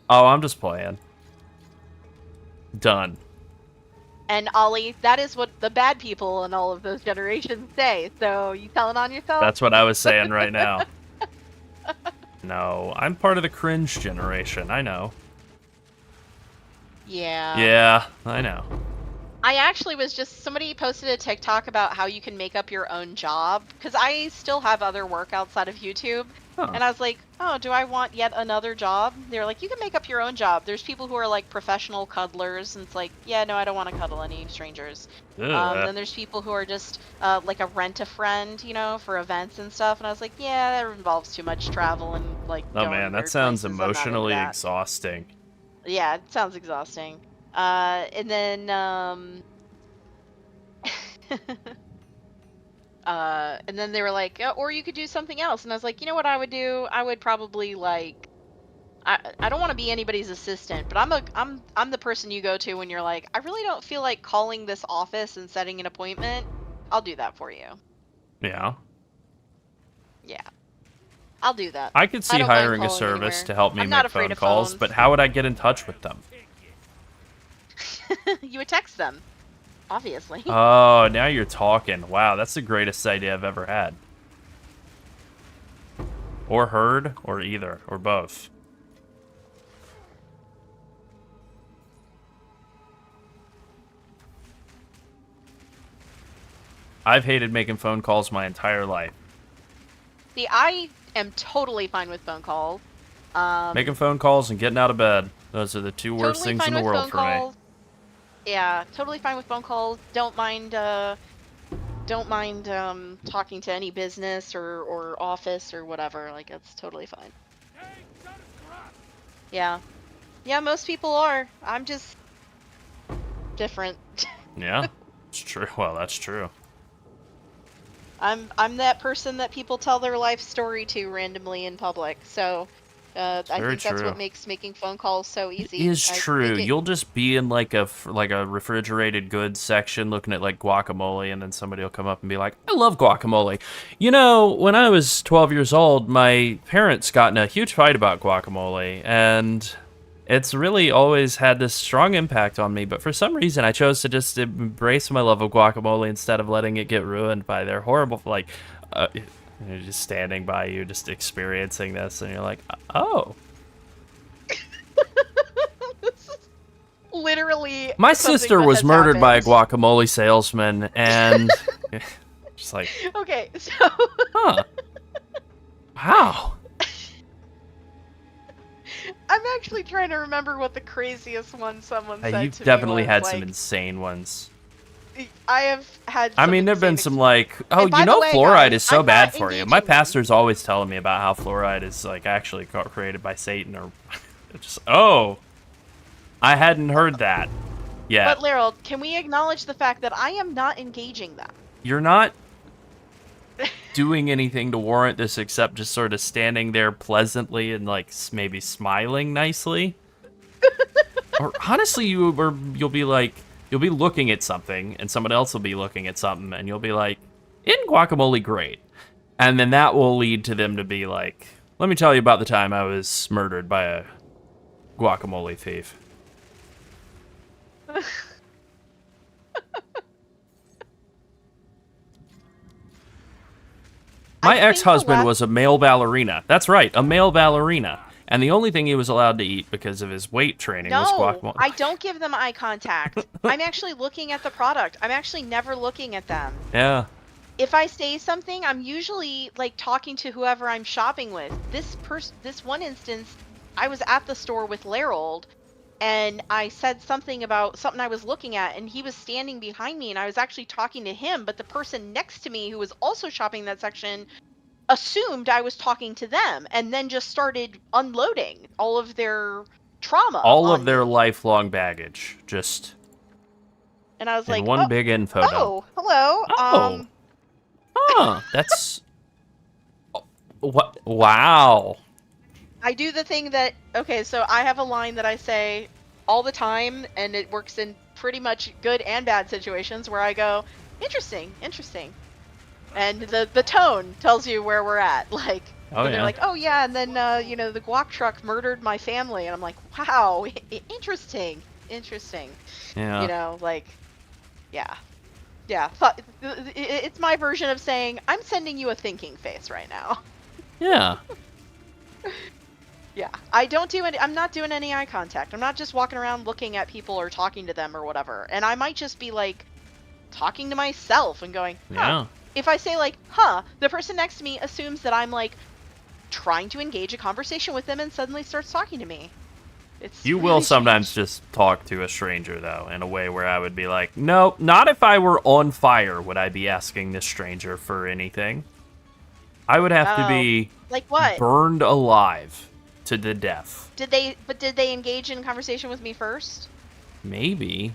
Oh, I'm just playing. Done. And Ollie, that is what the bad people in all of those generations say. So you telling on yourself? That's what I was saying right now. No, I'm part of the cringe generation. I know. Yeah. Yeah, I know. I actually was just, somebody posted a TikTok about how you can make up your own job, because I still have other work outside of YouTube. Huh. And I was like, oh, do I want yet another job? They're like, you can make up your own job. There's people who are like professional cuddlers, and it's like, yeah, no, I don't want to cuddle any strangers. Ugh. Then there's people who are just like a rent-a-friend, for events and stuff. And I was like, yeah, that involves too much travel and like. Oh going man, that weird sounds places. I'm not into emotionally that. exhausting. Yeah, it sounds exhausting. And then and then they were like, or you could do something else. And I was like, you know what I would do? I would probably like, I don't want to be anybody's assistant, but I'm the person you go to when you're like, I really don't feel like calling this office and setting an appointment. I'll do that for you. Yeah. Yeah. I'll do that. I could see don't mind hiring a calling service anywhere. to help me I'm not make afraid phone of calls, phones. but how would I get in touch with them? You would text them, obviously. Oh, now you're talking. Wow, that's the greatest idea I've ever had. Or heard, or either, or both. I've hated making phone calls my entire life. See, I am totally fine with phone calls. Making phone calls and geting out of bed. Those are the two worst Totally things fine in the with world phone for me. calls. Yeah, totally fine with phone calls. Don't mind talking to any business or office or whatever. Like, that's totally fine. Yeah. Yeah, most people are. I'm just different. Yeah, it's true. Well, that's true. I'm that person that people tell their life story to randomly in public. So I very think that's true. what makes making phone calls so It easy. is true. You'll just be in like a refrigerated goods section looking at like guacamole, and then somebody will come up and be like, "I love guacamole." You know, when I was 12 years old, my parents got in a huge fight about guacamole, and it's really always had this strong impact on me. But for some reason, I chose to just embrace my love of guacamole instead of letting it get ruined by their horrible you're just standing by you, just experiencing this, and you're like, "Oh." Literally, My something sister that was has murdered by a happened. guacamole salesman, and just like, Okay, so huh? Wow. I'm actually trying to remember what the craziest one someone said You've to definitely me was. had Like, some insane ones. I have had. I some mean, there've been insane some like, oh, And by you the know, way, fluoride guys, is so I'm bad not for you. engaging My them. pastor's always telling me about how fluoride is like actually created by Satan, or just I hadn't heard that yet. But Laryl, can we acknowledge the fact that I am not engaging them? You're not doing anything to warrant this except just sort of standing there pleasantly and like maybe smiling nicely. Or honestly, you'll be looking at something and someone else will be looking at something and you'll be like, "Isn't guacamole great?" And then that will lead to them to be like, "Let me tell you about the time I was murdered by a guacamole thief." My think the ex-husband last- was a male ballerina. That's right, a male ballerina. And the only thing he was allowed to eat because of his weight training was No, guacamole. I don't give them eye contact. I'm actually looking at the product. I'm actually never looking at them. Yeah. If I say something, I'm usually like talking to whoever I'm shopping with. This one instance, I was at the store with Larold, and I said something about something I was looking at, and he was standing behind me, and I was actually talking to him, but the person next to me who was also shopping that section assumed I was talking to them, and then just started unloading all of their trauma. All on of their me. lifelong baggage, just And I was in like, one big info dump. oh, hello. Oh. Huh, that's... What? Wow. I do the thing that, okay, so I have a line that I say all the time, and it works in pretty much good and bad situations, where I go, interesting, interesting. And the tone tells you where we're at. Like, Oh, they're yeah. like, oh yeah, and then, the guac truck murdered my family. And I'm like, wow, interesting, interesting. Yeah. Yeah. Yeah, it's my version of saying, I'm sending you a thinking face right now. Yeah. Yeah, I'm not doing any eye contact. I'm not just walking around looking at people or talking to them or whatever. And I might just be like talking to myself and going, huh. Yeah. If I say like, huh, the person next to me assumes that I'm like trying to engage a conversation with them and suddenly starts talking to me. It's You really will sometimes strange. just talk to a stranger, though, in a way where I would be like, no, not if I were on fire would I be asking this stranger for anything. I would have to Oh, be like what? burned alive to the death. Did they engage in conversation with me first? Maybe.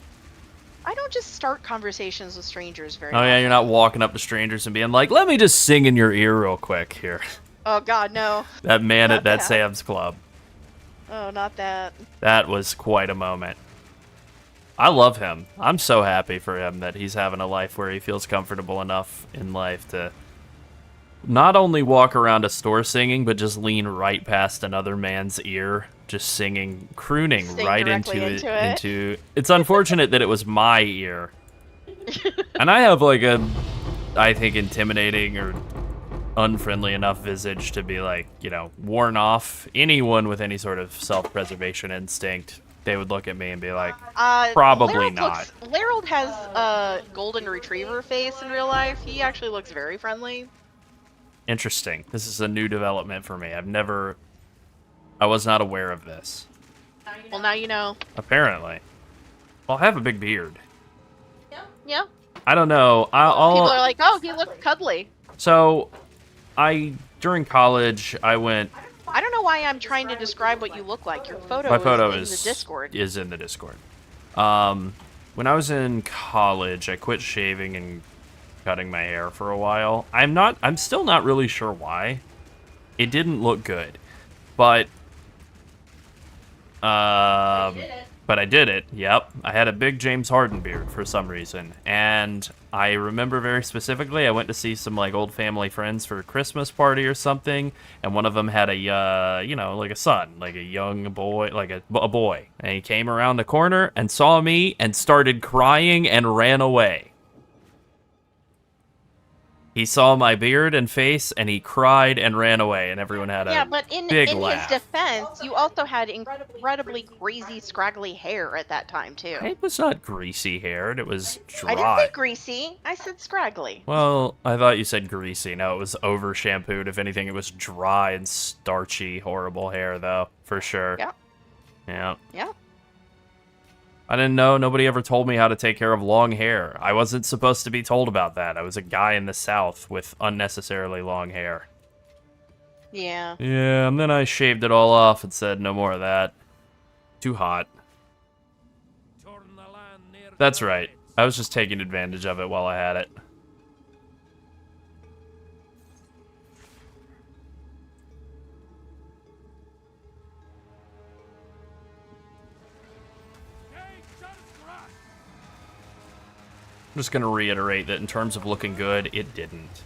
I don't just start conversations with strangers very Oh, yeah, often. you're not walking up to strangers and being like, let me just sing in your ear real quick here. Oh god, no. That man Not at that that. Sam's Club. Oh, not that. That was quite a moment. I love him. I'm so happy for him that he's having a life where he feels comfortable enough in life to not only walk around a store singing, but just lean right past another man's ear, just singing, crooning Sing right directly into it. into. It's unfortunate that it was my ear, and I have like a, I think, intimidating or unfriendly enough visage to be like, warn off anyone with any sort of self-preservation instinct. They would look at me and be like, probably Larold not. Larold has a golden retriever face in real life. He actually looks very friendly. Interesting. This is a new development for me. I was not aware of this. Well, now you know. Apparently. Well, I have a big beard. Yeah. I don't know. People are like, oh, he looks cuddly. So, during college, I went... I don't know why I'm trying to describe what you look like. Your photo, My photo is in the Discord. is in the Discord. When I was in college, I quit shaving and cutting my hair for a while. I'm still not really sure why. It didn't look good. But But I did it. Yep. I had a big James Harden beard for some reason. And I remember very specifically, I went to see some like old family friends for a Christmas party or something, and one of them had a like a son, like a young boy, like a boy. And he came around the corner and saw me and started crying and ran away. He saw my beard and face, and he cried and ran away, and everyone had a but in big his laugh. defense, you also had incredibly greasy, scraggly hair at that time too. It was not greasy haired, it was dry. I didn't say greasy. I said scraggly. Well, I thought you said greasy. No, it was over shampooed. If anything, it was dry and starchy, horrible hair, though, for sure. Yeah. Yeah. Yeah. I didn't know. Nobody ever told me how to take care of long hair. I wasn't supposed to be told about that. I was a guy in the South with unnecessarily long hair. Yeah. Yeah, and then I shaved it all off and said, no more of that. Too hot. That's right. I was just taking advantage of it while I had it. I'm just going to reiterate that in terms of looking good, it didn't.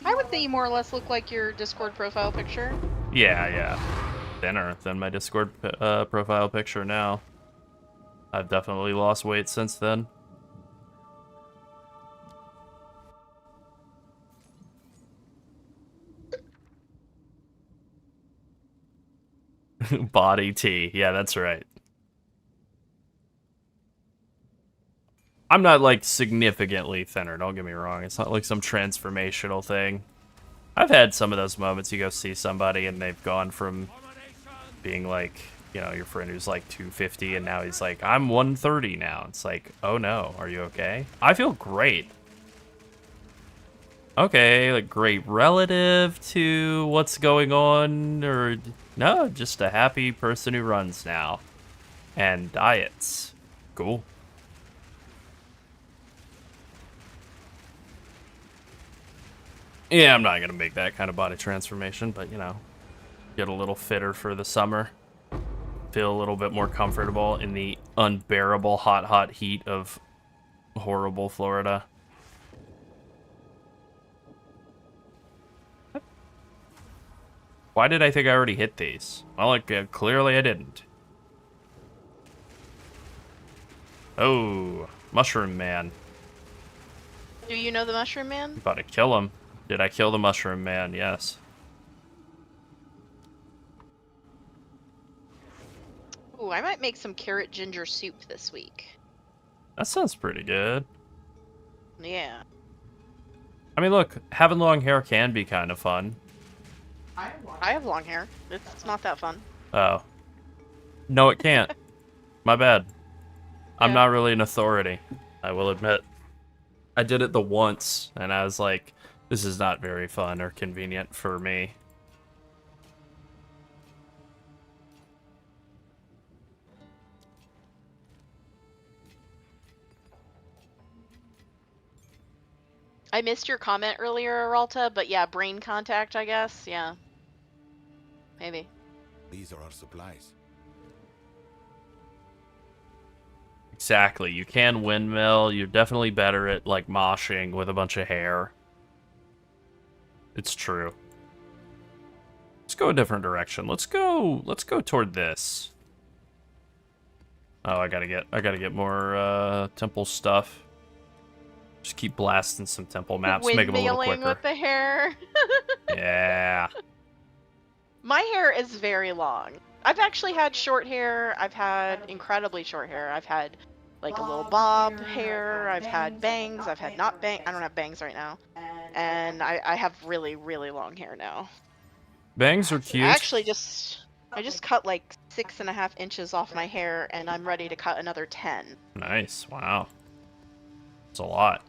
I would say you more or less look like your Discord profile picture. Yeah. Thinner than my Discord profile picture now. I've definitely lost weight since then. Body tea. Yeah, that's right. I'm not, like, significantly thinner, don't get me wrong. It's not like some transformational thing. I've had some of those moments you go see somebody and they've gone from being, like, you know, your friend who's, like, 250 and now he's like, I'm 130 now. It's like, oh no, are you okay? I feel great. Okay, like, great relative to what's going on, or... No, just a happy person who runs now. And diets. Cool. Yeah, I'm not gonna make that kind of body transformation, but, you know, get a little fitter for the summer. Feel a little bit more comfortable in the unbearable hot heat of horrible Florida. Why did I think I already hit these? Well, like, clearly I didn't. Oh, Mushroom Man. Do you know the Mushroom Man? I'm about to kill him. Did I kill the Mushroom Man? Yes. Ooh, I might make some carrot ginger soup this week. That sounds pretty good. Yeah. I mean, look, having long hair can be kind of fun. I have long hair. It's not that fun. Oh. No, it can't. My bad. I'm Yeah. not really an authority, I will admit. I did it the once, and I was like, this is not very fun or convenient for me. I missed your comment earlier, Aralta, but yeah, brain contact, I guess. Yeah. Maybe. These are our supplies. Exactly. You can windmill. You're definitely better at, like, moshing with a bunch of hair. It's true. Let's go a different direction. Let's go toward this. Oh, I gotta get more temple stuff. Just keep blasting some temple maps, make them a little Windmilling quicker. with the hair. Yeah. My hair is very long. I've actually had short hair. I've had incredibly short hair. I've had like a little bob hair. I've had bangs. I've had not bangs. I don't have bangs right now. And I have really, really long hair now. Bangs are cute. I just cut like 6.5 inches off my hair, and I'm ready to cut another 10. Nice. Wow. It's a lot.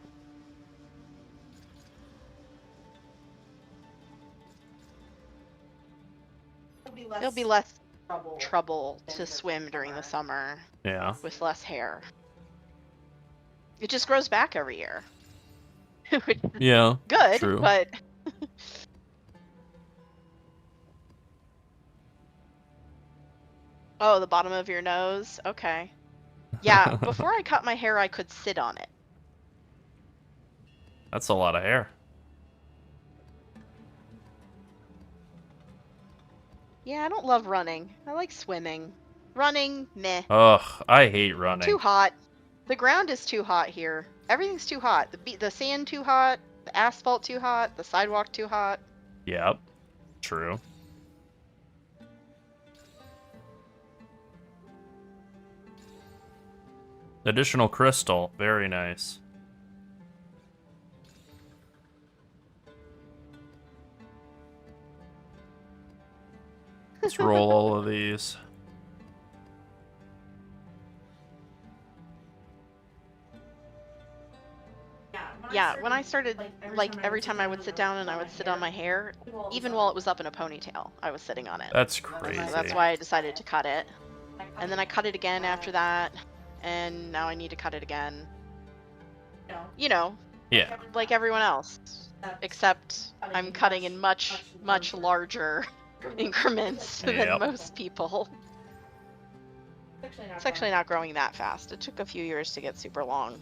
It'll be less trouble to swim during the summer Yeah. with less hair. It just grows back every year. Which is Yeah. good, True. but Oh, the bottom of your nose? Okay. Yeah, before I cut my hair, I could sit on it. That's a lot of hair. Yeah, I don't love running. I like swimming. Running, meh. Ugh, I hate running. Too hot. The ground is too hot here. Everything's too hot. The sand too hot. The asphalt too hot. The sidewalk too hot. Yep, true. Additional crystal, very nice. Let's roll all of these. Yeah, when I started, like, every time I would sit down and I would sit on my hair, even while it was up in a ponytail, I was sitting on it. That's crazy. So that's why I decided to cut it. And then I cut it again after that, and now I need to cut it again. You know, Yeah. like everyone else. Except I'm cutting in much, much larger increments than Yep. most people. It's actually not growing that fast. It took a few years to get super long.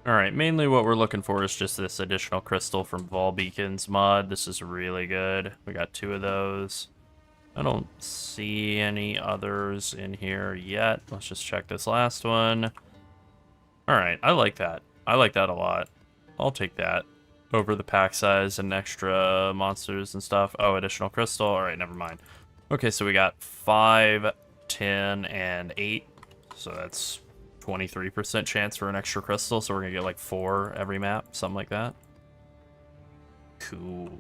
Alright, mainly what we're looking for is just this additional crystal from Vol Beacons mod. This is really good. We got 2 of those. I don't see any others in here yet. Let's just check this last one. Alright, I like that. I like that a lot. I'll take that over the pack size and extra monsters and stuff. Oh, additional crystal. Alright, never mind. Okay, so we got 5, 10, and 8. So that's 23% chance for an extra crystal, so we're gonna get like 4 every map, something like that. Cool.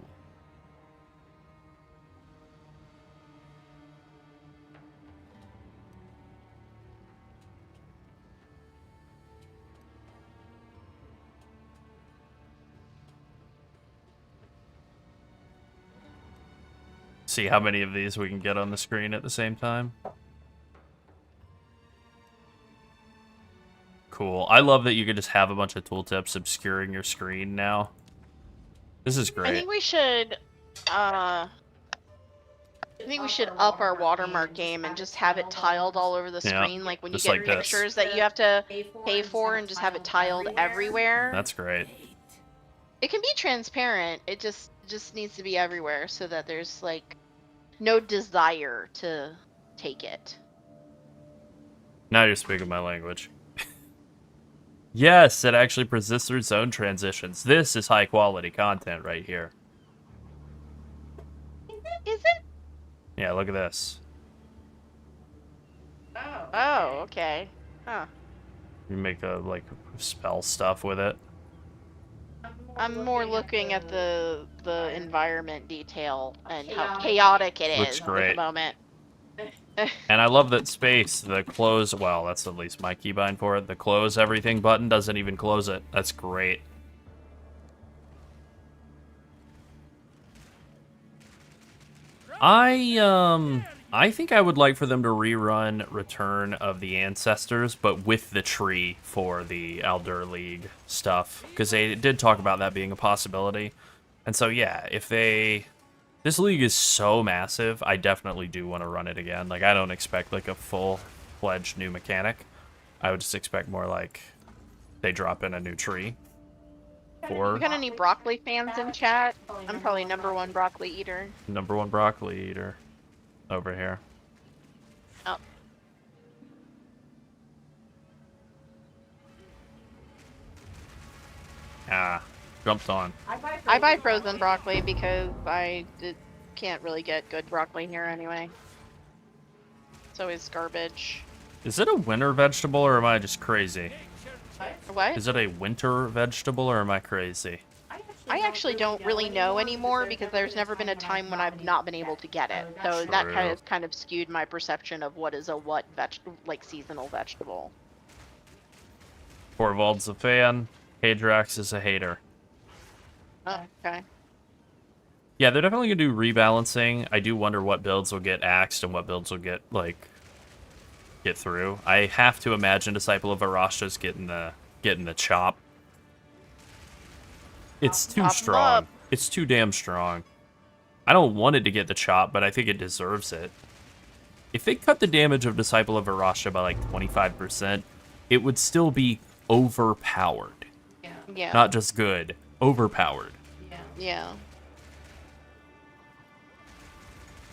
See how many of these we can get on the screen at the same time. Cool. I love that you can just have a bunch of tooltips obscuring your screen now. This is I great. think we should up our watermark game and just have it tiled all over the Yeah, screen, like when you just get like this. pictures that you have to pay for, and just have it tiled everywhere. That's great. It can be transparent. It just needs to be everywhere so that there's like no desire to take it. Now you're speaking my language. Yes, it actually persists through zone transitions. This is high quality content right here. Is it? Yeah, look at this. Oh, okay. Huh. You make a like spell stuff with it. I'm more looking at the environment detail and how chaotic it Looks is at great. the moment. And I love that space, the close, well, that's at least my keybind for it. The close everything button doesn't even close it. That's great. I think I would like for them to rerun Return of the Ancestors, but with the tree for the Aldur League stuff, because they did talk about that being a possibility. And so, yeah, if they... This league is so massive, I definitely do want to run it again. Like, I don't expect, like, a full-fledged new mechanic. I would just expect more, like, they drop in a new tree. Or We got any broccoli fans in chat? I'm probably #1 broccoli eater. #1 broccoli eater over here. Oh. Ah, jumped on. I buy frozen broccoli because can't really get good broccoli here anyway. It's always garbage. Is it a winter vegetable, or am I just crazy? What? Is it a winter vegetable, or am I crazy? I actually don't really know anymore because there's never been a time when I've not been able to get it. So that True. kind of skewed my perception of what is a like seasonal vegetable. Torvald's a fan. Hadrax is a hater. Oh, okay. Yeah, they're definitely going to do rebalancing. I do wonder what builds will get axed and what builds will get, like, get through. I have to imagine Disciple of Arashta's getting the chop. It's too Chop 'em strong. up. It's too damn strong. I don't want it to get the chop, but I think it deserves it. If they cut the damage of Disciple of Arashta by like 25%, it would still be overpowered. Yeah. Not just good, overpowered. Yeah.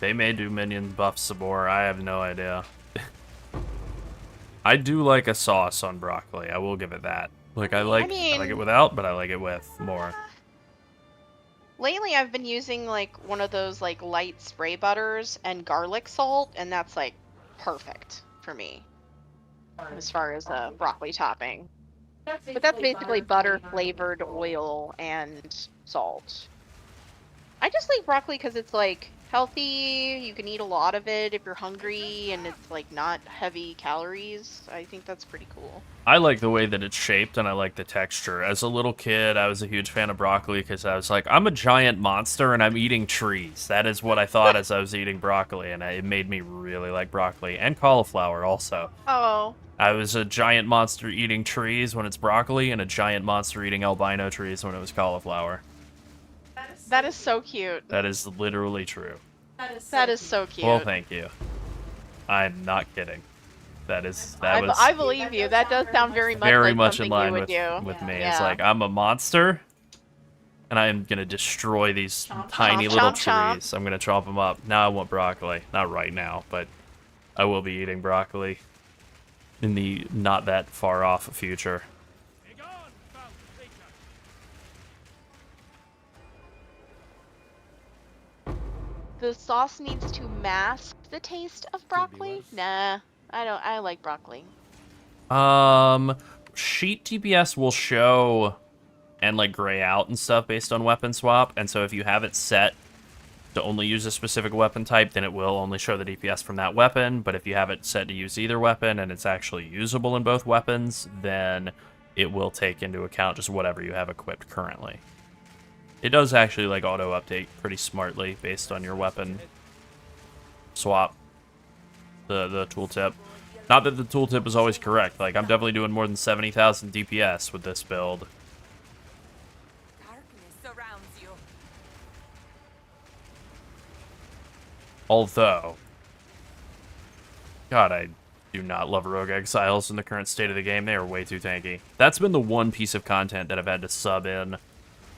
They may do minion buff some more. I have no idea. I do like a sauce on broccoli. I will give it that. Like I like it without, but I like it with more. Lately, I've been using like one of those like light spray butters and garlic salt, and that's like perfect for me as far as broccoli topping. But that's basically butter flavored oil and salt. I just like broccoli because it's like healthy. You can eat a lot of it if you're hungry, and it's like not heavy calories. I think that's pretty cool. I like the way that it's shaped, and I like the texture. As a little kid, I was a huge fan of broccoli because I was like, I'm a giant monster and I'm eating trees. That is what I thought as I was eating broccoli, and it made me really like broccoli and cauliflower also. Oh. I was a giant monster eating trees when it's broccoli, and a giant monster eating albino trees when it was cauliflower. That is so cute. That is literally true. That is so cute. Well, thank you. I'm not kidding. I believe you. That does sound very much very like much in something line you would do. with me. Yeah. It's like I'm a monster, and I am gonna destroy these tiny chomp, little chomp, trees. I'm gonna chop them up. Now I want broccoli. Not right now, but I will be eating broccoli in the not that far off future. The sauce needs to mask the taste of broccoli? Nah, I don't. I like broccoli. Sheet DPS will show and like gray out and stuff based on weapon swap, and so if you have it set to only use a specific weapon type, then it will only show the DPS from that weapon. But if you have it set to use either weapon and it's actually usable in both weapons, then it will take into account just whatever you have equipped currently. It does actually like auto update pretty smartly based on your weapon swap. The tooltip. Not that the tooltip is always correct. Like I'm definitely doing more than 70,000 DPS with this build. Darkness surrounds you. Although, God, I do not love Rogue Exiles in the current state of the game. They are way too tanky. That's been the one piece of content that I've had to sub in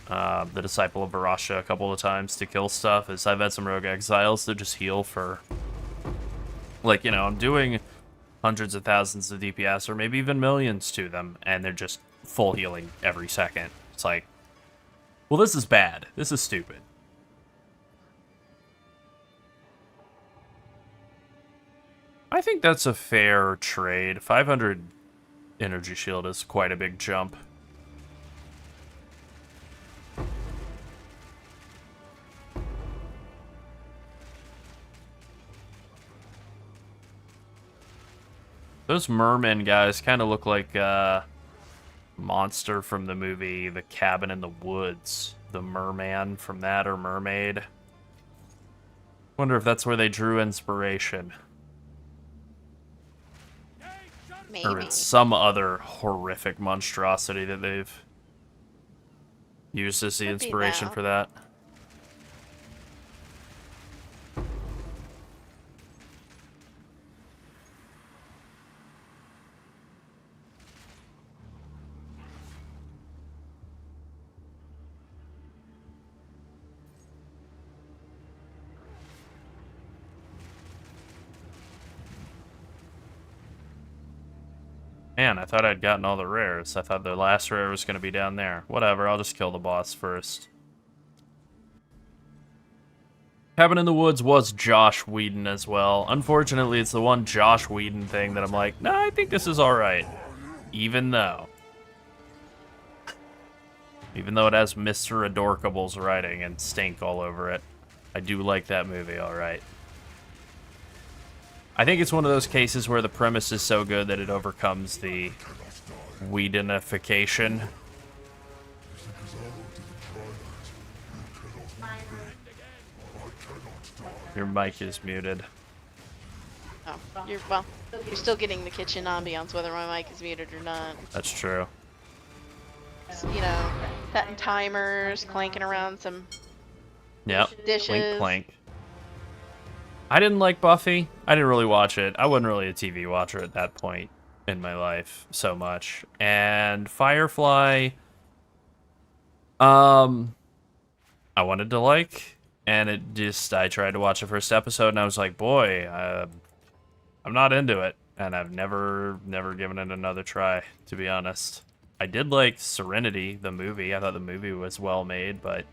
the Disciple of Arashta a couple of times to kill stuff, is I've had some Rogue Exiles that just heal for, like, you know, I'm doing hundreds of thousands of DPS, or maybe even millions to them, and they're just full healing every second. It's like, well, this is bad. This is stupid. I think that's a fair trade. 500 energy shield is quite a big jump. Those mermen guys kind of look like monster from the movie The Cabin in the Woods. The merman from that, or mermaid. Wonder if that's where they drew inspiration. Maybe. Or it's some other horrific monstrosity that they've used as the Could be inspiration that. for that. Man, I thought I'd gotten all the rares. I thought the last rare was going to be down there. Whatever, I'll just kill the boss first. Cabin in the Woods was Josh Whedon as well. Unfortunately, it's the one Josh Whedon thing that I'm like, nah, I think this is alright. Even though it has Mr. Adorkable's writing and stink all over it. I do like that movie, alright. I think it's one of those cases where the premise is so good that it overcomes the Whedonification. Your mic is muted. Oh, you're still getting the kitchen ambiance whether my mic is muted or not. That's true. You know, setting timers, clanking around some Yep. dishes. Clink clank. I didn't like Buffy. I didn't really watch it. I wasn't really a TV watcher at that point in my life so much. And Firefly, I wanted to like, and I tried to watch the first episode, and I was like, boy, I'm not into it, and I've never given it another try, to be honest. I did like Serenity, the movie. I thought the movie was well made, but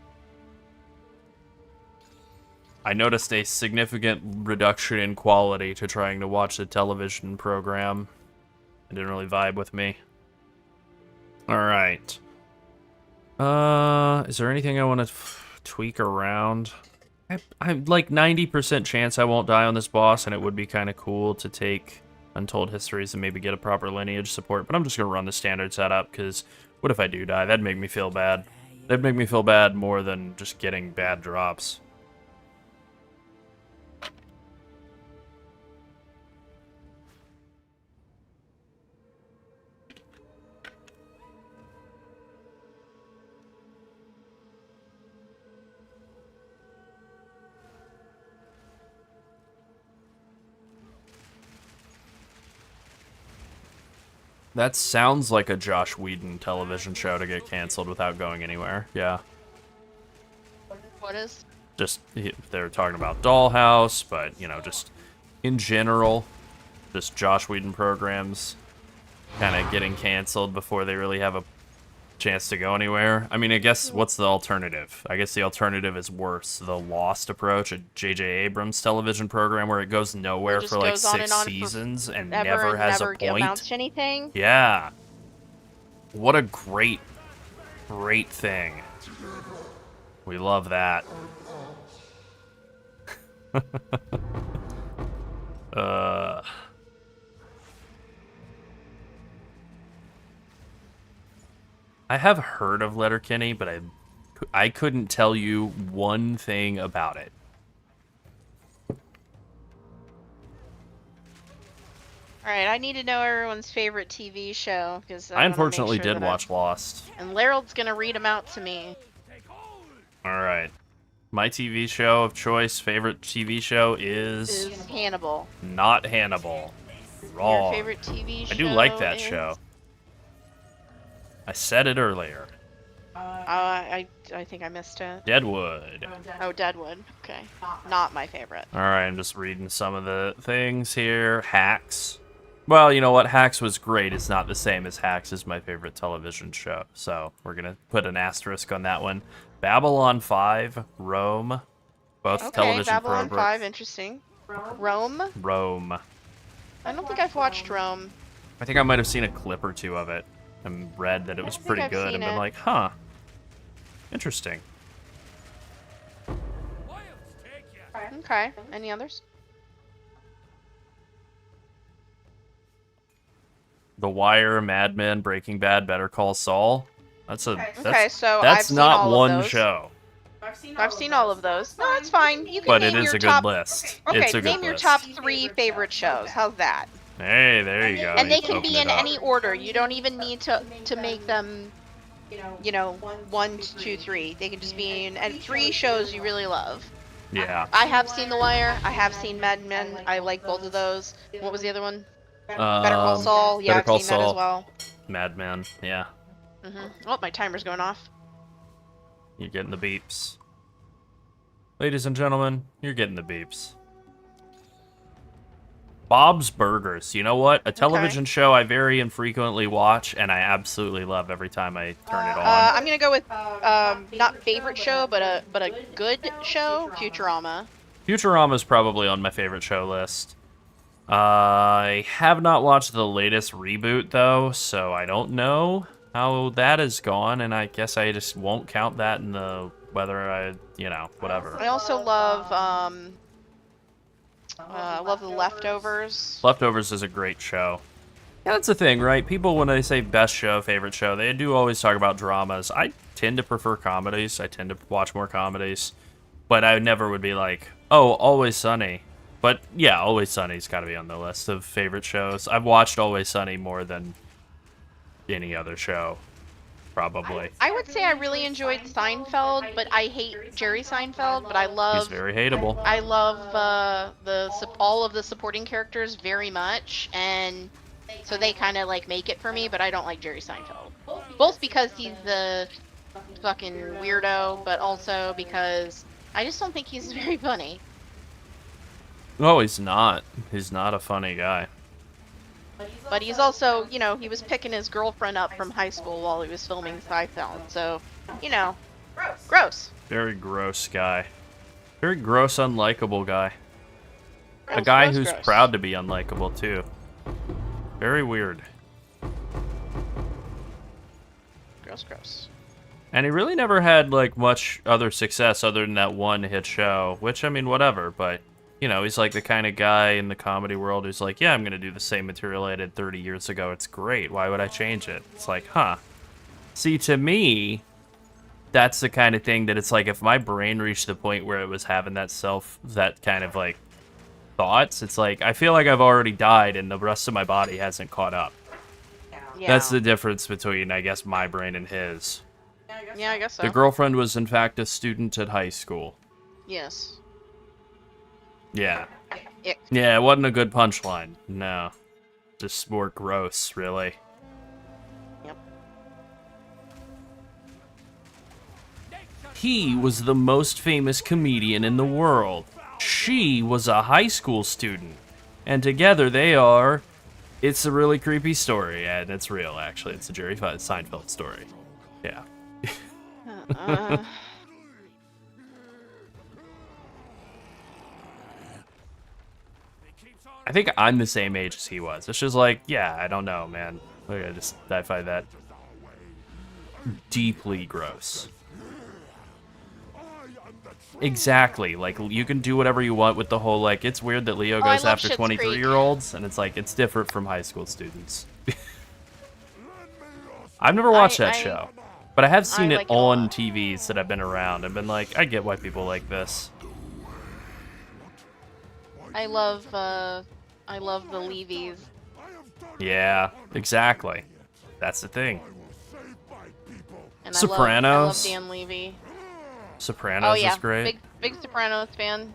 I noticed a significant reduction in quality to trying to watch the television program. It didn't really vibe with me. Alright. Is there anything I want to tweak around? I'm like 90% chance I won't die on this boss, and it would be kind of cool to take Untold Histories and maybe get a proper lineage support, but I'm just going to run the standard setup, because what if I do die? That'd make me feel bad. That'd make me feel bad more than just getting bad drops. That sounds like a Josh Whedon television show to get canceled without going anywhere. Yeah. What is? Just, they're talking about Dollhouse, but, you know, just in general, just Josh Whedon programs kind of getting canceled before they really have a chance to go anywhere. I mean, I guess, what's the alternative? I guess the alternative is worse. The Lost approach, a J.J. Abrams television program where it goes nowhere for like 6 seasons and never has a point. Amounts to anything. Yeah. What a great thing. We love that. I have heard of Letterkenny, but I couldn't tell you one thing about it. Alright, I need to know everyone's favorite TV show, because I unfortunately did watch Lost. And Lerald's gonna read them out to me. Alright. My TV show of choice, favorite TV show is Hannibal. Not Hannibal. Wrong. Your favorite TV show I do like that is? show. I said it earlier. I think I missed it. Deadwood. Oh, Deadwood. Okay. Not my favorite. Alright, I'm just reading some of the things here. Hacks. Well, you know what? Hacks was great. It's not the same as Hacks is my favorite television show. So we're going to put an asterisk on that one. Babylon 5, Rome. Both television Babylon programs. 5, interesting. Rome? Rome. I don't think I've watched Rome. I think I might have seen a clip or two of it and read that it was pretty good and been like, huh. Interesting. Okay. Any others? The Wire, Mad Men, Breaking Bad, Better Call Saul. That's I've seen not all of one those. show. I've seen all of those. No, that's fine. You can But name it is your a good top... list. Okay, It's a good name your list. top 3 favorite shows. How's that? Hey, there you go. And they You can be opened in it up. any order. You don't even need to make them, you know, 1, 2, 3. They can just be in 3 shows you really love. Yeah. I have seen The Wire. I have seen Mad Men. I like both of those. What was the other one? Better Call Saul. Yeah, Better Call I've seen that as well. Mad Men. Yeah. Oh, my timer's going off. You're getting the beeps. Ladies and gentlemen, you're getting the beeps. Bob's Burgers. You know what? A television show I very infrequently watch, and I absolutely love every time I turn it on. I'm gonna go with not favorite show, but a good show, Futurama. Futurama's probably on my favorite show list. I have not watched the latest reboot, though, so I don't know how that has gone, and I guess I just won't count that in the whether I, you know, whatever. I also love The Leftovers. Leftovers is a great show. Yeah, that's the thing, right? People, when they say best show, favorite show, they do always talk about dramas. I tend to prefer comedies. I tend to watch more comedies. But I never would be like, oh, Always Sunny. But yeah, Always Sunny's got to be on the list of favorite shows. I've watched Always Sunny more than any other show, probably. I would say I really enjoyed Seinfeld, but I hate Jerry Seinfeld. But I He's love very hateable. I love all of the supporting characters very much, and so they kind of like make it for me. But I don't like Jerry Seinfeld, both because he's the fucking weirdo, but also because I just don't think he's very funny. No, he's not. He's not a funny guy. But he's also, you know, he was picking his girlfriend up from high school while he was filming Seinfeld, so, you know, gross. Very gross guy. Very gross, unlikable guy. A Gross, guy gross, who's gross. proud to be unlikable, too. Very weird. Gross, gross. And he really never had, like, much other success other than that one hit show, which, I mean, whatever, but, you know, he's like the kind of guy in the comedy world who's like, yeah, I'm gonna do the same material I did 30 years ago, it's great, why would I change it? It's like, huh. See, to me, that's the kind of thing that it's like, if my brain reached the point where it was having that kind of, like, thoughts, it's like, I feel like I've already died and the rest of my body hasn't caught up. Yeah. That's the difference between, I guess, my brain and his. Yeah, I guess so. The girlfriend was, in fact, a student at high school. Yes. Yeah. Ick. Yeah, it wasn't a good punchline. No. Just more gross, really. Yep. He was the most famous comedian in the world. She was a high school student. And together they are... It's a really creepy story, and it's real, actually. It's a Jerry Seinfeld story. Yeah. Uh, I think I'm the same age as he was. It's just like, yeah, I don't know, man. Like, I find that deeply gross. Exactly. Like, you can do whatever you want with the whole, like, it's weird that Leo I goes love after Schitt's Creek. 23-year-olds, and it's like, it's different from high school students. I've never watched that show, but I have seen it like it a on lot. TVs that have been around and been like, I get why people like this. I love the Levies. Yeah, exactly. That's the thing. And Sopranos. I love Dan Levy. Sopranos Oh yeah, is great. big Sopranos fan.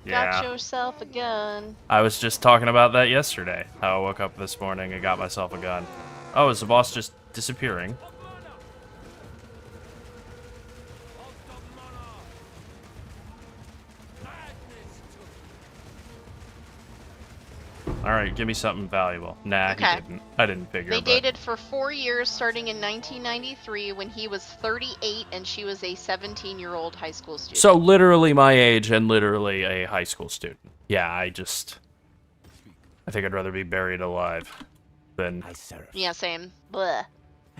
Yeah. Got yourself a gun. I was just talking about that yesterday. How I woke up this morning and got myself a gun. Oh, is the boss just disappearing? Alright, give me something valuable. Nah, Okay. he didn't. I didn't figure. They but- dated for 4 years, starting in 1993 when he was 38 and she was a 17-year-old high school student. So literally my age and literally a high school student. Yeah, I think I'd rather be buried alive than I serve. Yeah, same. Bleh.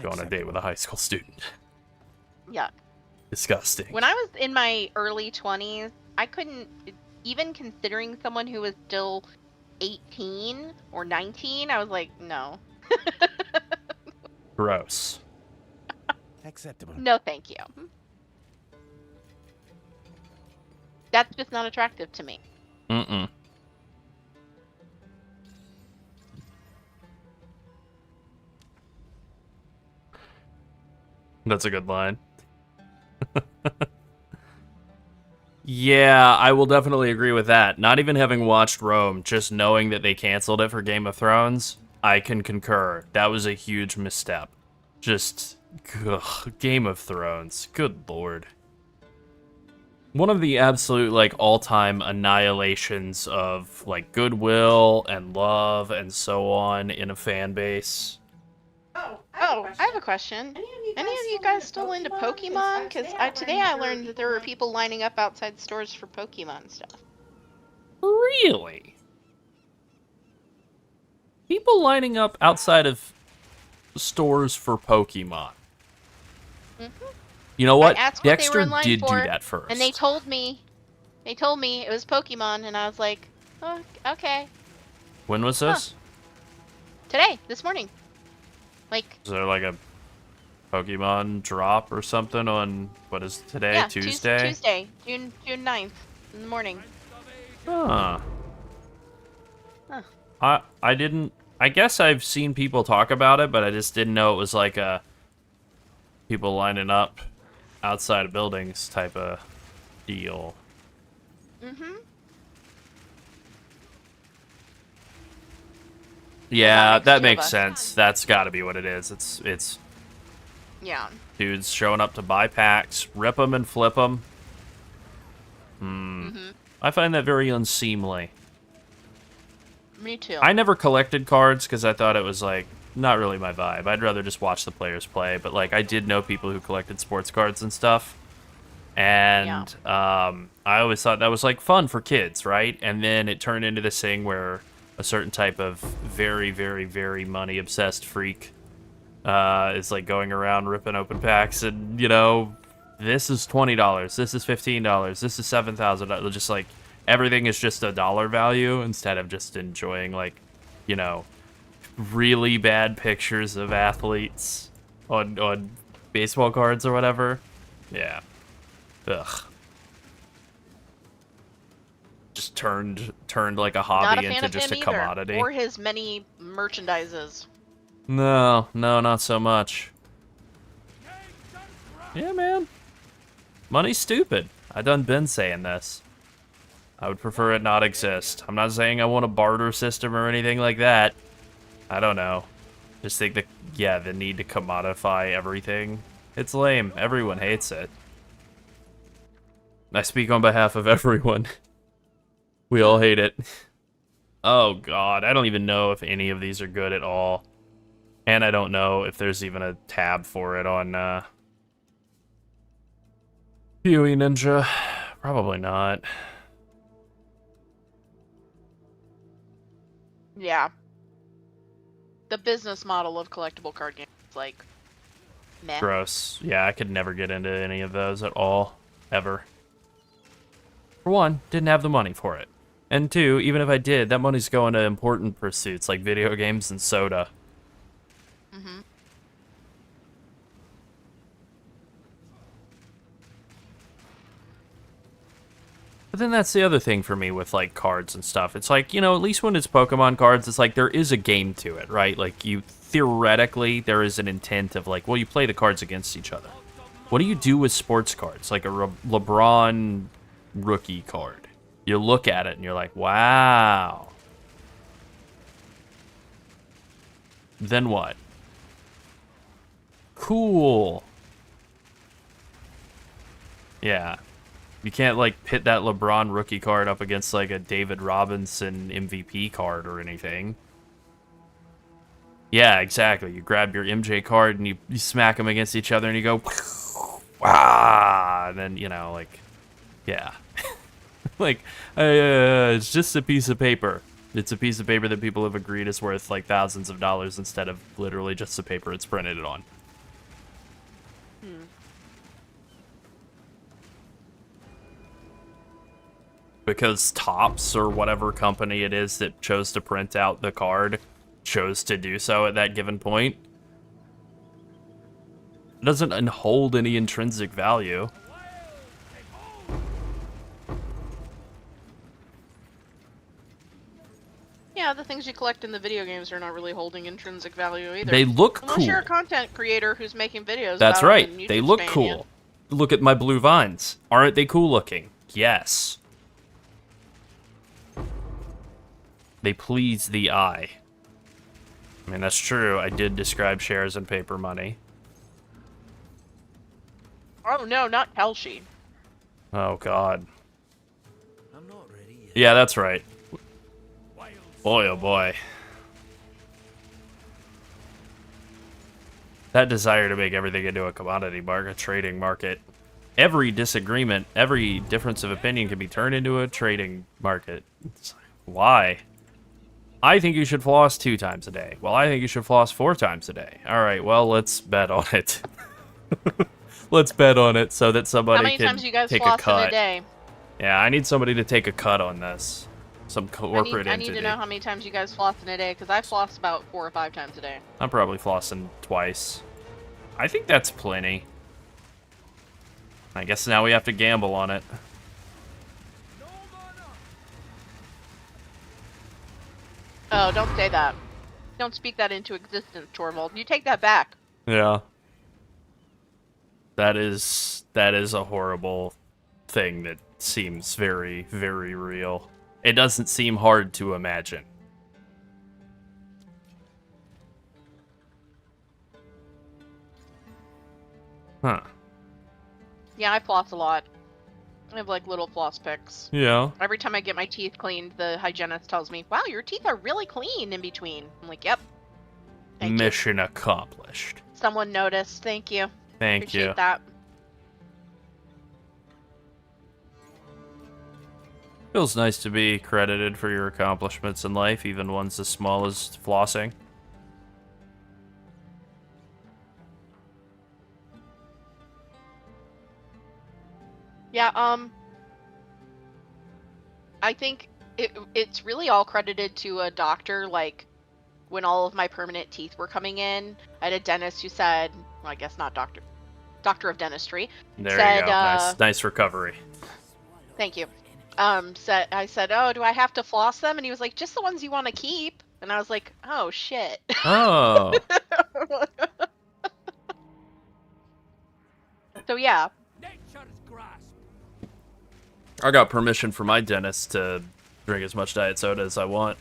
go on a date with a high school student. Yeah. Disgusting. When I was in my early 20s, I couldn't, even considering someone who was still 18 or 19, I was like, no. Gross. Acceptable. No, thank you. That's just not attractive to me. Mm-mm. That's a good line. Yeah, I will definitely agree with that. Not even having watched Rome, just knowing that they canceled it for Game of Thrones, I can concur. That was a huge misstep. Just, ugh, Game of Thrones. Good lord. One of the absolute, like, all-time annihilations of, like, goodwill and love and so on in a fan base. Oh, I have a question. Any of you guys still into Pokemon? Because today I learned that there were people lining up outside stores for Pokemon stuff. Really? People lining up outside of stores for Pokemon. You know what? I asked what they were Dexter in line did do for, that first. and they told me it was Pokemon, and I was like, oh, okay. When was this? Today, this morning. Like, Is there like a Pokemon drop or something on, what is today? yeah, Tuesday? Tuesday, June 9th in the morning. Huh. Huh. I didn't. I guess I've seen people talk about it, but I just didn't know it was like a people lining up outside of buildings type of deal. Mm-hmm. Yeah, makes that two of makes us. sense. That's got to be what it is. It's Yeah. dudes showing up to buy packs, rip them and flip them. Mm-hmm. I find that very unseemly. Me too. I never collected cards because I thought it was like not really my vibe. I'd rather just watch the players play. But like I did know people who collected sports cards and stuff, and I always thought that was like fun for kids, right? And then it turned into this thing where a certain type of very, very, very money obsessed freak is like going around ripping open packs, and you know, this is $20, this is $15, this is $7,000. Just like everything is just a dollar value instead of just enjoying like, you know, really bad pictures of athletes on baseball cards or whatever. Yeah. Ugh. Just turned like a Not a hobby fan into of just him a either, commodity. or his many merchandises. No, not so much. Yeah, man. Money's stupid. I done been saying this. I would prefer it not exist. I'm not saying I want a barter system or anything like that. I don't know. Just think that, yeah, the need to commodify everything. It's lame. Everyone hates it. I speak on behalf of everyone. We all hate it. Oh, God. I don't even know if any of these are good at all. And I don't know if there's even a tab for it on Huey Ninja. Probably not. Yeah. The business model of collectible card games is like meh. Gross. Yeah, I could never get into any of those at all. Ever. For one, didn't have the money for it. And two, even if I did, that money's going to important pursuits like video games and soda. Mm-hmm. But then that's the other thing for me with like cards and stuff. It's like, you know, at least when it's Pokemon cards, it's like there is a game to it, right? Like you theoretically there is an intent of like, well, you play the cards against each other. What do you do with sports cards? Like a LeBron rookie card. You look at it and you're like, wow. Then what? Cool. Yeah. You can't, like, pit that LeBron rookie card up against, like, a David Robinson MVP card or anything. Yeah, exactly. You grab your MJ card and you smack them against each other and you go, ah, and then, you know, like, yeah. Like, it's just a piece of paper. It's a piece of paper that people have agreed is worth, like, thousands of dollars instead of literally just the paper it's printed on. Because Topps or whatever company it is that chose to print out the card chose to do so at that given point. It doesn't hold any intrinsic value. Yeah, the things you collect in the video games are not really holding intrinsic value either. They look Unless cool. you're a content creator who's making videos. That's about right. them and They YouTube's look paying cool. you. Look at my blue vines. Aren't they cool looking? Yes. They please the eye. I mean, that's true. I did describe shares and paper money. Oh no, not Kelshi. Oh, God. I'm not ready yet. Yeah, that's right. Boy, oh boy. That desire to make everything into a commodity market, trading market. Every disagreement, every difference of opinion can be turned into a trading market. It's like, why? I think you should floss 2 times a day. Well, I think you should floss 4 times a day. All right, well, let's bet on it. Let's bet on it so that somebody How many can times you guys take a floss in cut. a day? Yeah, I need somebody to take a cut on this. Some corporate I need entity. to know how many times you guys floss in a day, because I floss about 4 or 5 times a day. I'm probably flossing twice. I think that's plenty. I guess now we have to gamble on it. Oh, don't say that. Don't speak that into existence, Torvald. You take that back. Yeah. That is a horrible thing that seems very, very real. It doesn't seem hard to imagine. Huh. Yeah, I floss a lot. I have like little floss picks. Yeah. Every time I get my teeth cleaned, the hygienist tells me, "Wow, your teeth are really clean in between." I'm like, "Yep." Thank you. Mission accomplished. Someone noticed. Thank you. Thank Appreciate you. that. Feels nice to be credited for your accomplishments in life, even ones as small as flossing. Yeah, I think it's really all credited to a doctor. Like, when all of my permanent teeth were coming in, I had a dentist who said, well, I guess not doctor of dentistry. There said, you go. Nice recovery. Thank you. I said, "Oh, do I have to floss them?" And he was like, "Just the ones you want to keep." And I was like, "Oh shit." Oh. So yeah. I got permission from my dentist to drink as much diet soda as I want.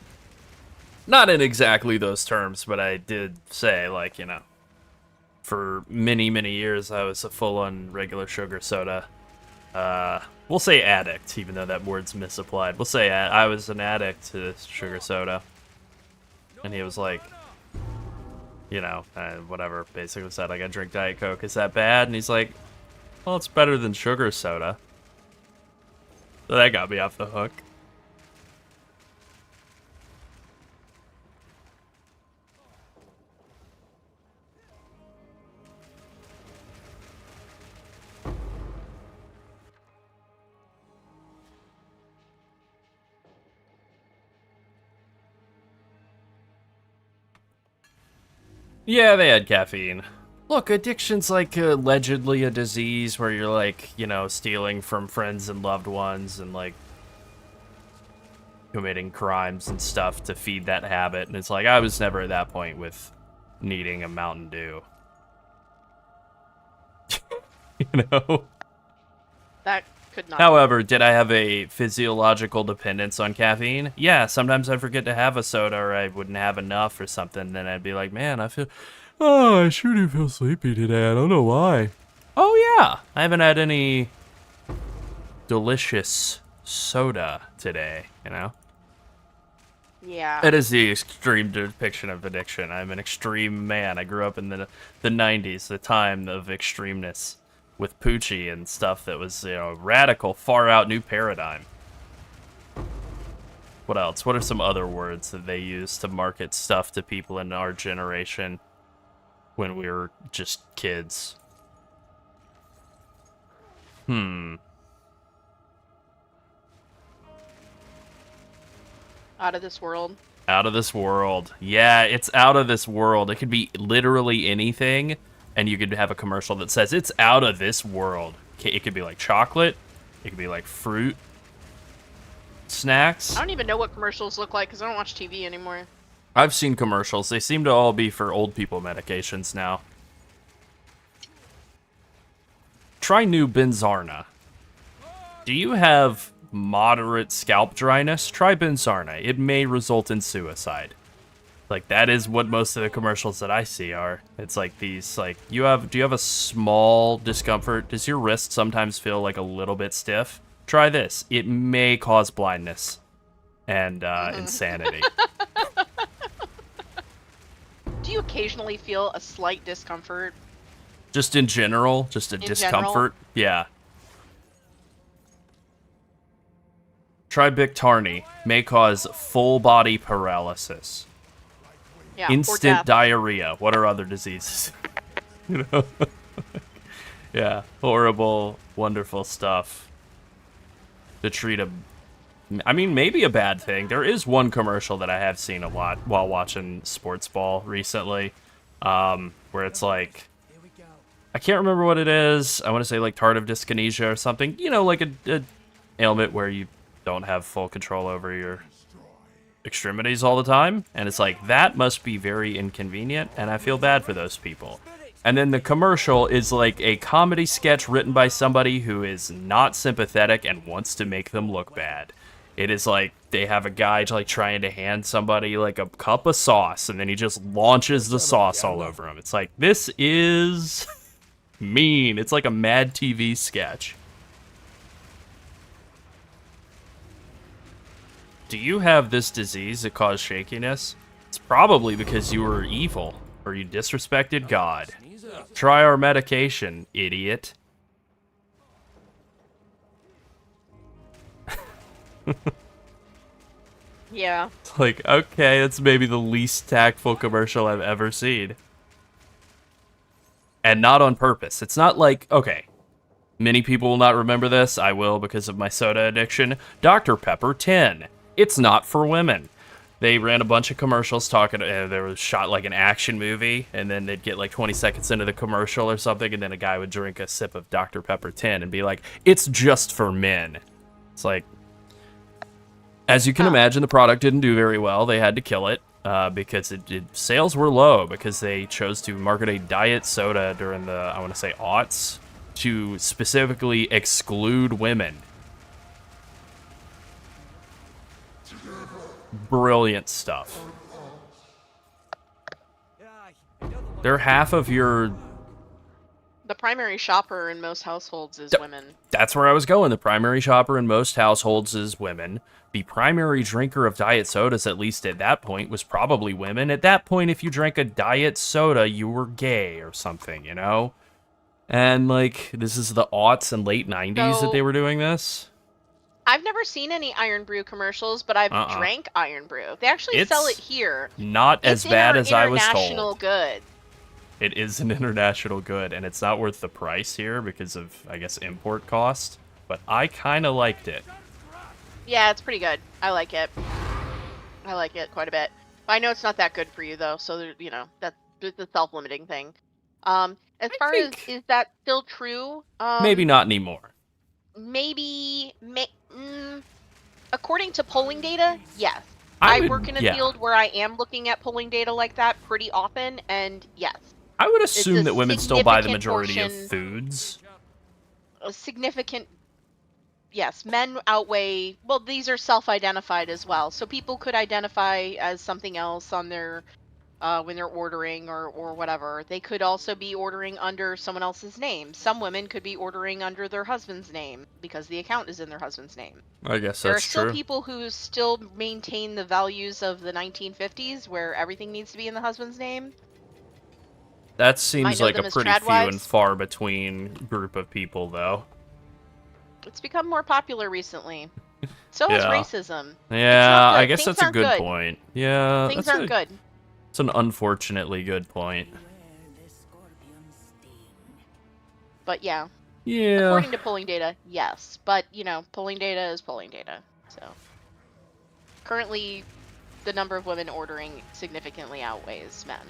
Not in exactly those terms, but I did say, like, you know, for many, many years I was a full-on regular sugar soda. We'll say addict, even though that word's misapplied. We'll say I was an addict to sugar soda. And he was like, you know, whatever, basically said, like, I drink Diet Coke, is that bad? And he's like, well, it's better than sugar soda. So that got me off the hook. Yeah, they had caffeine. Look, addiction's like allegedly a disease where you're like, you know, stealing from friends and loved ones and like committing crimes and stuff to feed that habit. And it's like, I was never at that point with needing a Mountain Dew. You know? That could not. However, did I have a physiological dependence on caffeine? Yeah, sometimes I'd forget to have a soda or I wouldn't have enough or something. Then I'd be like, man, I sure do feel sleepy today. I don't know why. Oh, yeah. I haven't had any delicious soda today, you know? Yeah. It is the extreme depiction of addiction. I'm an extreme man. I grew up in the 90s, the time of extremeness with Poochie and stuff that was, you know, radical, far out new paradigm. What else? What are some other words that they use to market stuff to people in our generation when we were just kids? Out of this world. Out of this world. Yeah, it's out of this world. It could be literally anything, and you could have a commercial that says it's out of this world. It could be like chocolate. It could be like fruit. Snacks. I don't even know what commercials look like because I don't watch TV anymore. I've seen commercials. They seem to all be for old people medications now. Try new Benzarna. Do you have moderate scalp dryness? Try Benzarna. It may result in suicide. Like, that is what most of the commercials that I see are. It's like these, like, do you have a small discomfort? Does your wrist sometimes feel like a little bit stiff? Try this. It may cause blindness and insanity. Do you occasionally feel a slight discomfort? Just in general? Just a discomfort? Yeah. Try Biktarny. May cause full body paralysis. Yeah. or Instant death. diarrhea. What are other diseases? You know? Yeah. Horrible, wonderful stuff. To treat I mean, maybe a bad thing. There is one commercial that I have seen a lot while watching sports ball recently, where it's like, I can't remember what it is. I want to say like tardive dyskinesia or something. You know, like a ailment where you don't have full control over your extremities all the time, and it's like, that must be very inconvenient, and I feel bad for those people. And then the commercial is like a comedy sketch written by somebody who is not sympathetic and wants to make them look bad. It is like they have a guy like trying to hand somebody like a cup of sauce, and then he just launches the sauce all over him. It's like, this is mean. It's like a Mad TV sketch. Do you have this disease that caused shakiness? It's probably because you were evil, or you disrespected God. Try our medication, idiot. Yeah. It's like, okay, that's maybe the least tactful commercial I've ever seen. And not on purpose. It's not like, okay, many people will not remember this. I will because of my soda addiction. Dr. Pepper 10. It's not for women. They ran a bunch of commercials talking, there was shot like an action movie, and then they'd get like 20 seconds into the commercial or something, and then a guy would drink a sip of Dr. Pepper 10 and be like, it's just for men. It's like, as you can imagine, the product didn't do very well. They had to kill it because sales were low because they chose to market a diet soda during the, I want to say, aughts to specifically exclude women. Brilliant stuff. They're half of your... The primary shopper in most households is women. That's where I was going. The primary shopper in most households is women. The primary drinker of diet sodas, at least at that point, was probably women. At that point, if you drank a diet soda, you were gay or something, you know? And, like, this is the aughts and late 90s that they were doing this. I've never seen any Iron Brew commercials, but I've drank Iron Brew. They actually sell it here. Not as bad as I was told. It's international good. It is an international good, and it's not worth the price here because of, I guess, import cost. But I kind of liked it. Yeah, it's pretty good. I like it. I like it quite a bit. I know it's not that good for you, though, so, you know, that's a self-limiting thing. As far as, is that still true? Maybe not anymore. According to polling data, yes. I work in a field where I am looking at polling data like that pretty often, and yes. I would assume that women still buy the majority of foods. A significant, yes, men outweigh, well, these are self-identified as well, so people could identify as something else on their, when they're ordering or whatever. They could also be ordering under someone else's name. Some women could be ordering under their husband's name because the account is in their husband's name. I guess there that's true. There are still people who still maintain the values of the 1950s where everything needs to be in the husband's name. That seems like a pretty few and far between group of people, though. It's become more popular recently. So has racism. Yeah, I guess that's a good point. Yeah, things aren't good. It's an unfortunately good point. But yeah. Yeah. According to polling data, yes. But, you know, polling data is polling data. So currently, the number of women ordering significantly outweighs men.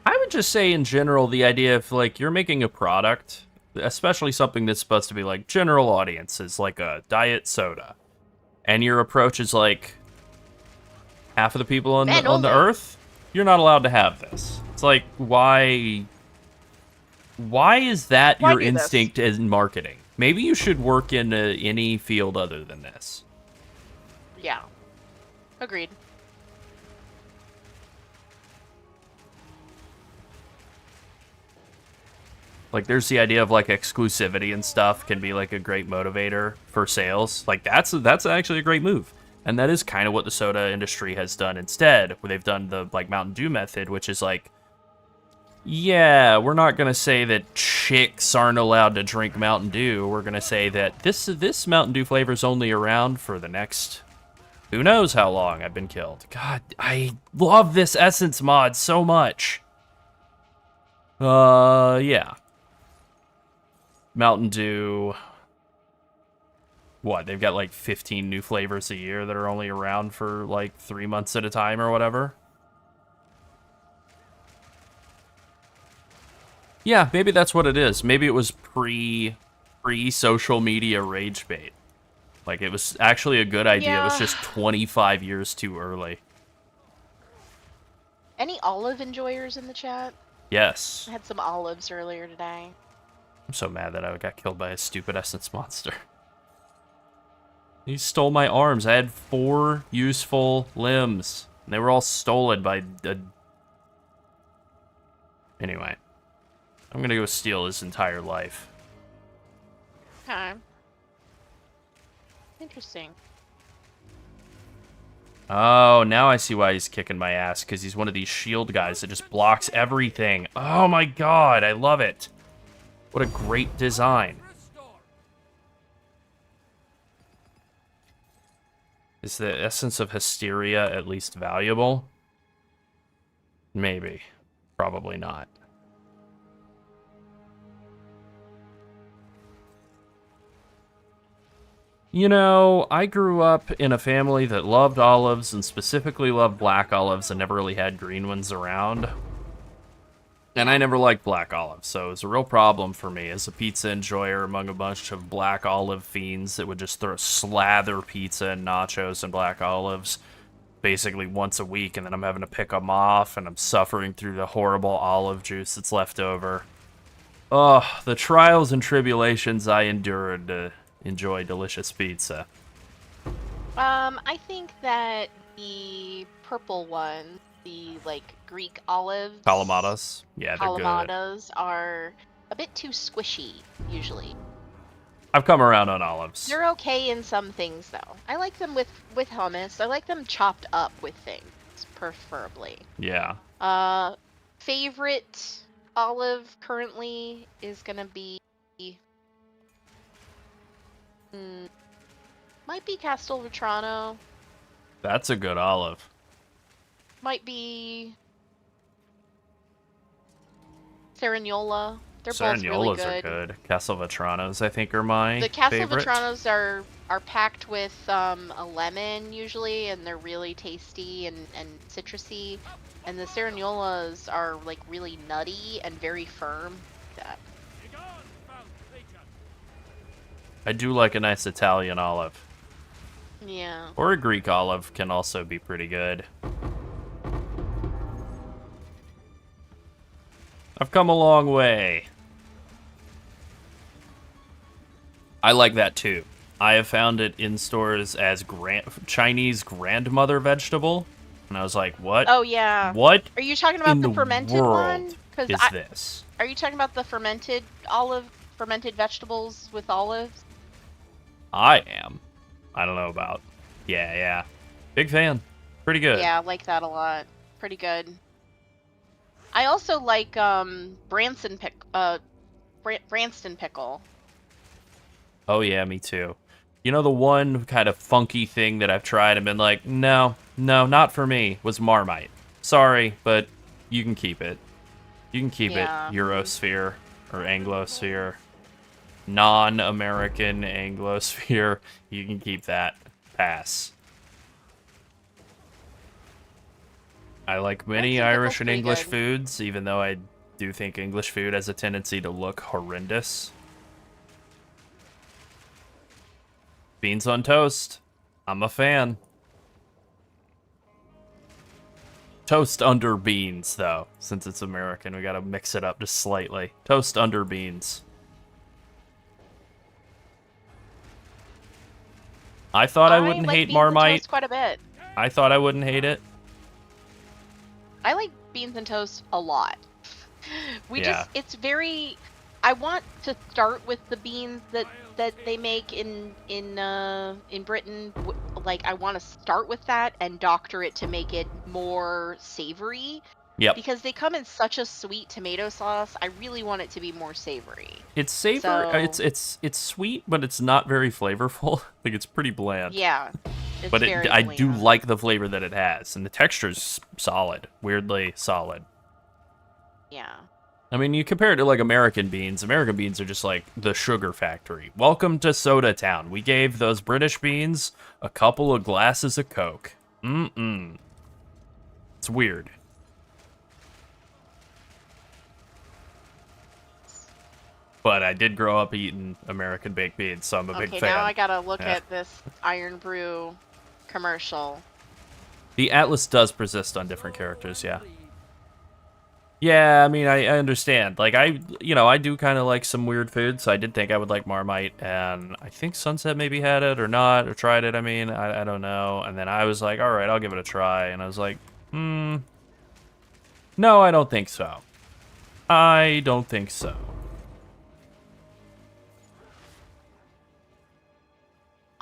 I would just say in general, the idea of, like, you're making a product, especially something that's supposed to be, like, general audiences, like a diet soda, and your approach is, like, half of the people on the earth, you're not allowed to have this. It's like, why is that your instinct in marketing? Maybe you should work in any field other than this. Yeah. Agreed. Like, there's the idea of, like, exclusivity and stuff can be, like, a great motivator for sales. Like, that's actually a great move. And that is kind of what the soda industry has done instead, where they've done the, like, Mountain Dew method, which is, like, yeah, we're not going to say that chicks aren't allowed to drink Mountain Dew. We're going to say that this Mountain Dew flavor is only around for the next, who knows how long I've been killed. God, I love this Essence mod so much. Yeah. Mountain Dew, what, they've got like 15 new flavors a year that are only around for like 3 months at a time or whatever. Yeah, maybe that's what it is. Maybe it was pre-social media rage bait. Like, it was actually a good idea. Yeah. It was just 25 years too early. Any olive enjoyers in the chat? Yes. I had some olives earlier today. I'm so mad that I got killed by a stupid essence monster. He stole my arms. I had 4 useful limbs. And they were all stolen by a... Anyway. I'm gonna go steal his entire life. Okay. Interesting. Oh, now I see why he's kicking my ass, because he's one of these shield guys that just blocks everything. Oh my god, I love it. What a great design. Is the essence of hysteria at least valuable? Maybe. Probably not. You know, I grew up in a family that loved olives and specifically loved black olives and never really had green ones around. And I never liked black olives, so it was a real problem for me as a pizza enjoyer among a bunch of black olive fiends that would just slather pizza and nachos and black olives basically once a week, and then I'm having to pick them off, and I'm suffering through the horrible olive juice that's left over. Oh, the trials and tribulations I endured to enjoy delicious pizza. I think that the purple one, the like Greek olives, Kalamatas? Yeah, they're good. Kalamatas are a bit too squishy usually. I've come around on olives. They're okay in some things though. I like them with hummus. I like them chopped up with things, preferably. Yeah. Favorite olive currently is gonna be might be Castelvetrano. That's a good olive. Might be Cerignola. They're both really Cerignolas good. are good. Castelvetranos, I think, are my The favorite. Castelvetranos are packed with a lemon usually, and they're really tasty and citrusy. And the Cerignolas are like really nutty and very firm. That. I do like a nice Italian olive. Yeah. Or a Greek olive can also be pretty good. I've come a long way. I like that too. I have found it in stores as Chinese grandmother vegetable. And I was like, what? Oh yeah. What Are you talking about in the fermented world one? is this? Are you talking about the fermented vegetables with olives? I am. I don't know about. Yeah. Big fan. Pretty good. Yeah, I like that a lot. Pretty good. I also like Branston pickle. Oh yeah, me too. You know, the one kind of funky thing that I've tried and been like, no, not for me, was Marmite. Sorry, but you can keep it. You can keep it, Eurosphere or Anglosphere. Non-American Anglosphere. You can keep that. Pass. I like many Irish and English foods, even though I do think English food has a tendency to look horrendous. Beans on toast. I'm a fan. Toast under beans, though. Since it's American, we gotta mix it up just slightly. Toast under beans. I thought I wouldn't hate Marmite. Quite a bit. I thought I wouldn't hate it. I like beans and toast a lot. It's very. I want to start with the beans that they make in Britain. Like I want to start with that and doctor it to make it more savory. Yep. Because they come in such a sweet tomato sauce, I really want it to be more savory. It's savory. It's sweet, but it's not very flavorful. Like it's pretty bland. Yeah. But I do like the flavor that it has, and the texture's solid. Weirdly solid. Yeah. I mean, you compare it to like American beans. American beans are just like the sugar factory. Welcome to Soda Town. We gave those British beans a couple of glasses of Coke. It's weird. But I did grow up eating American baked beans, so I'm a big fan. Okay, now I gotta look at this Iron Brew commercial. The Atlas does persist on different characters, yeah. Yeah, I mean, I understand. Like, I do kind of like some weird food, so I did think I would like Marmite, and I think Sunset maybe had it or not, or tried it, I mean, I don't know. And then I was like, all right, I'll give it a try, and I was like, no, I don't think so. I don't think so.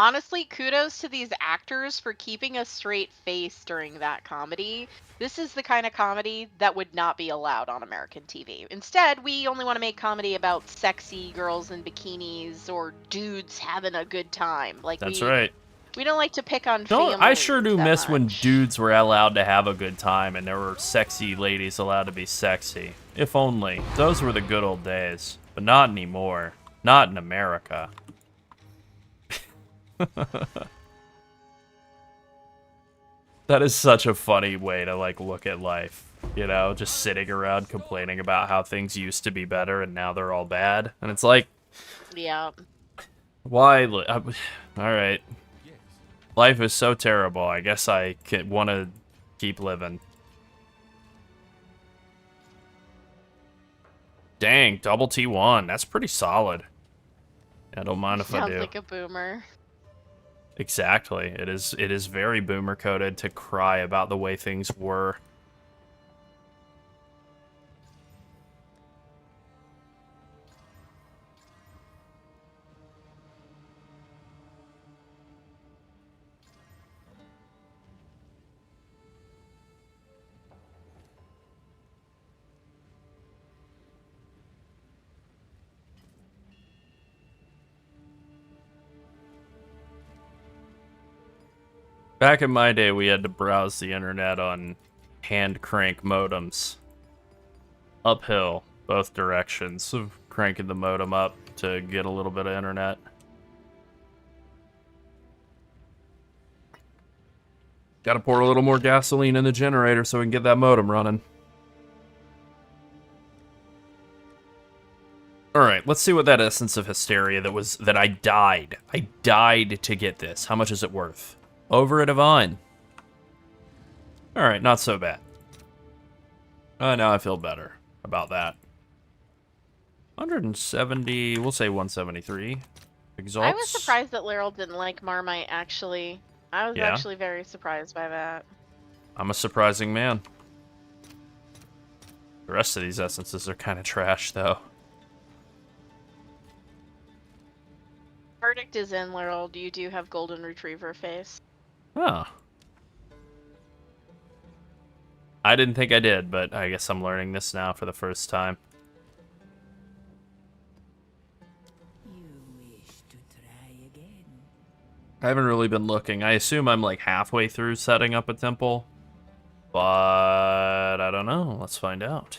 Honestly, kudos to these actors for keeping a straight face during that comedy. This is the kind of comedy that would not be allowed on American TV. Instead, we only want to make comedy about sexy girls in bikinis or dudes having a good time. Like That's we right. we don't like to pick on Don't I families sure do that miss when much. dudes were allowed to have a good time and there were sexy ladies allowed to be sexy. If only. Those were the good old days. But not anymore. Not in America. That is such a funny way to, like, look at life. You know, just sitting around complaining about how things used to be better and now they're all bad. And it's like, Yeah. why? Alright. Life is so terrible. I guess I want to keep living. Dang, double T1. That's pretty solid. I don't mind if I Sounds do. like a boomer. Exactly. It is very boomer coded to cry about the way things were. Back in my day, we had to browse the internet on hand crank modems. Uphill, both directions, of cranking the modem up to get a little bit of internet. Gotta pour a little more gasoline in the generator so we can get that modem running. Alright, let's see what that Essence of Hysteria that I died. I died to get this. How much is it worth? Over a Divine. Alright, not so bad. Now I feel better about that. 170, we'll say 173. Exalts. I was surprised that Laryl didn't like Marmite, actually. I was Yeah? actually very surprised by that. I'm a surprising man. The rest of these essences are kind of trash, though. Verdict is in, Laryl. You do have Golden Retriever face. Oh. I didn't think I did, but I guess I'm learning this now for the first time. You wish to try again? I haven't really been looking. I assume I'm like halfway through setting up a temple. But I don't know. Let's find out.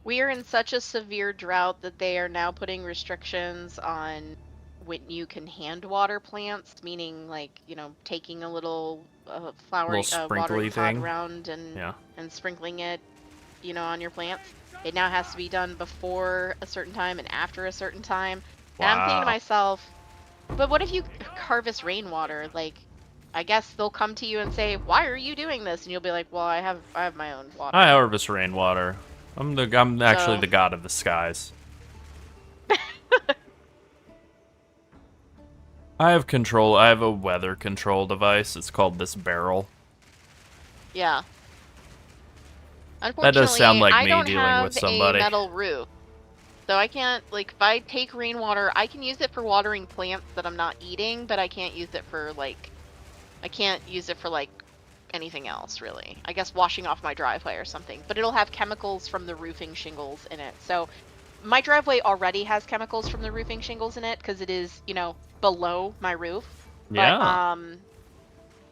We are in such a severe drought that they are now putting restrictions on when you can hand water plants, meaning like, you know, taking a little watering sprinkly pot thing. around Yeah. and sprinkling it, you know, on your plants. It now has to be done before a certain time and after a certain time. And I'm thinking to Wow. myself, but what if you harvest rainwater? Like, I guess they'll come to you and say, "Why are you doing this?" And you'll be like, "Well, I have my own water." I harvest rainwater. I'm actually So- the god of the skies. I have a weather control device. It's called this barrel. Yeah. That Unfortunately, does sound like I me don't dealing have with somebody. a metal roof. So I can't, like, if I take rainwater, I can use it for watering plants that I'm not eating, but I can't use it for, like, anything else, really. I guess washing off my driveway or something. But it'll have chemicals from the roofing shingles in it. So my driveway already has chemicals from the roofing shingles in it because it is, you know, below my roof. Yeah.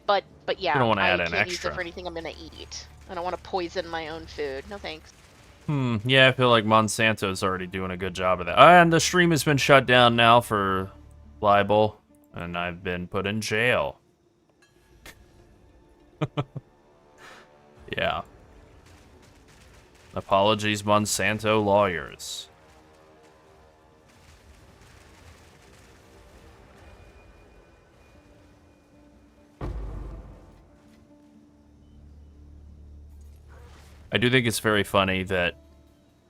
But yeah, You don't wanna I add an can't use extra. it for anything I'm gonna eat. I don't want to poison my own food. No thanks. Yeah, I feel like Monsanto's already doing a good job of that. And the stream has been shut down now for libel, and I've been put in jail. Yeah. Apologies, Monsanto lawyers. I do think it's very funny that,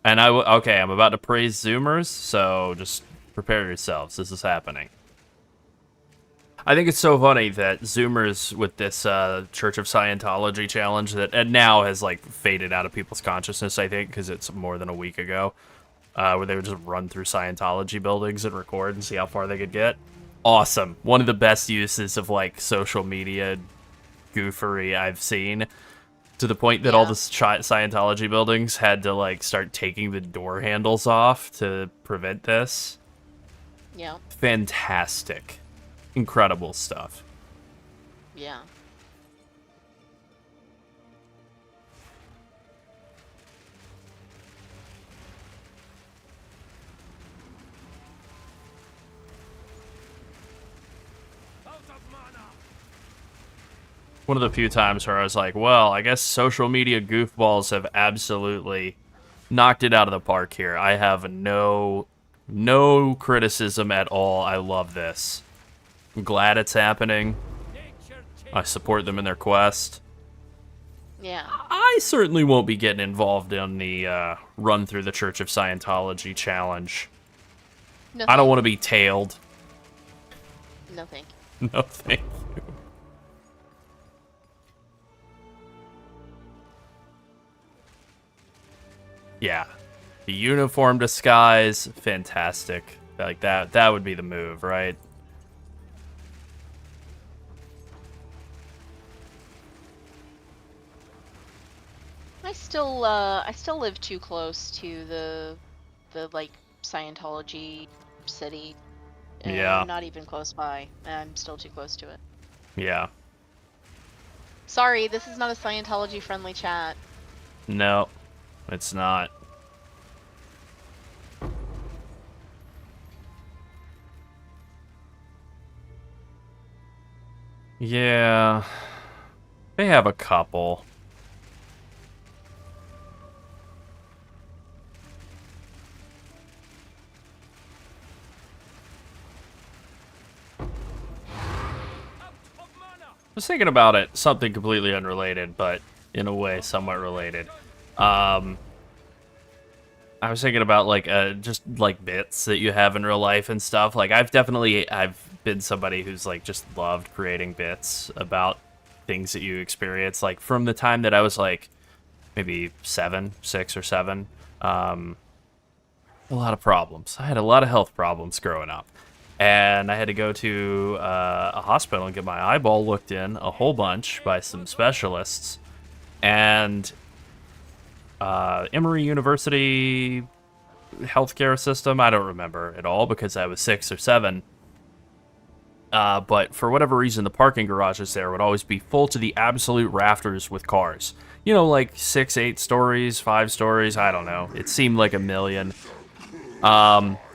and okay, I'm about to praise Zoomers, so just prepare yourselves. This is happening. I think it's so funny that Zoomers with this Church of Scientology challenge that now has like faded out of people's consciousness, I think, because it's more than a week ago, where they would just run through Scientology buildings and record and see how far they could get. Awesome. One of the best uses of like social media goofery I've seen, to the point that all the Scientology buildings had to like start taking the door handles off to prevent this. Yeah. Fantastic. Incredible stuff. Yeah. One of the few times where I was like, well, I guess social media goofballs have absolutely knocked it out of the park here. I have no criticism at all. I love this. I'm glad it's happening. I support them in their quest. Yeah. I certainly won't be getting involved in the run through the Church of Scientology challenge. No, I don't want to be tailed. No, thank you. No, thank you. Yeah. The uniform disguise, fantastic. Like that would be the move, right? I still live too close to the like Scientology city. And Yeah. I'm not even close by. I'm still too close to it. Yeah. Sorry, this is not a Scientology friendly chat. No, it's not. Yeah. They have a couple. I was thinking about it, something completely unrelated, but in a way somewhat related. I was thinking about like just like bits that you have in real life and stuff. Like I've been somebody who's like just loved creating bits about things that you experience. Like from the time that I was like maybe 6 or 7, a lot of problems. I had a lot of health problems growing up. And I had to go to a hospital and get my eyeball looked in a whole bunch by some specialists. And Emory University healthcare system, I don't remember at all because I was 6 or 7. But for whatever reason, the parking garages there would always be full to the absolute rafters with cars. You know, like 6, 8 stories, 5 stories, I don't know. It seemed like a million.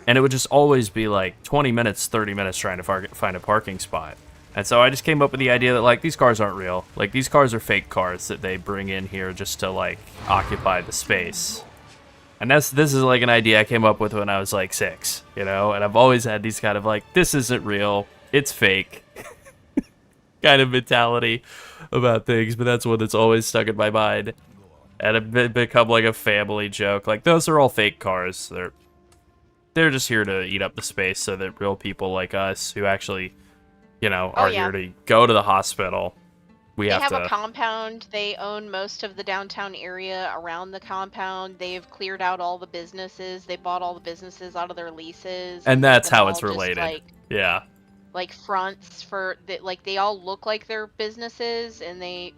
And it would just always be like 20 minutes, 30 minutes trying to find a parking spot. And so I just came up with the idea that, like, these cars aren't real. Like, these cars are fake cars that they bring in here just to, like, occupy the space. And this is, like, an idea I came up with when I was, like, 6, you know? And I've always had these kind of, like, this isn't real, it's fake kind of mentality about things. But that's one that's always stuck in my mind. And it become, like, a family joke. Like, those are all fake cars. They're just here to eat up the space so that real people like us who actually, you know, are here to go to the hospital. They have a compound. They own most of the downtown area around the compound. They've cleared out all the businesses. They bought all the businesses out of their leases. And that's how it's related. Yeah. Like fronts for like they all look like they're businesses, and they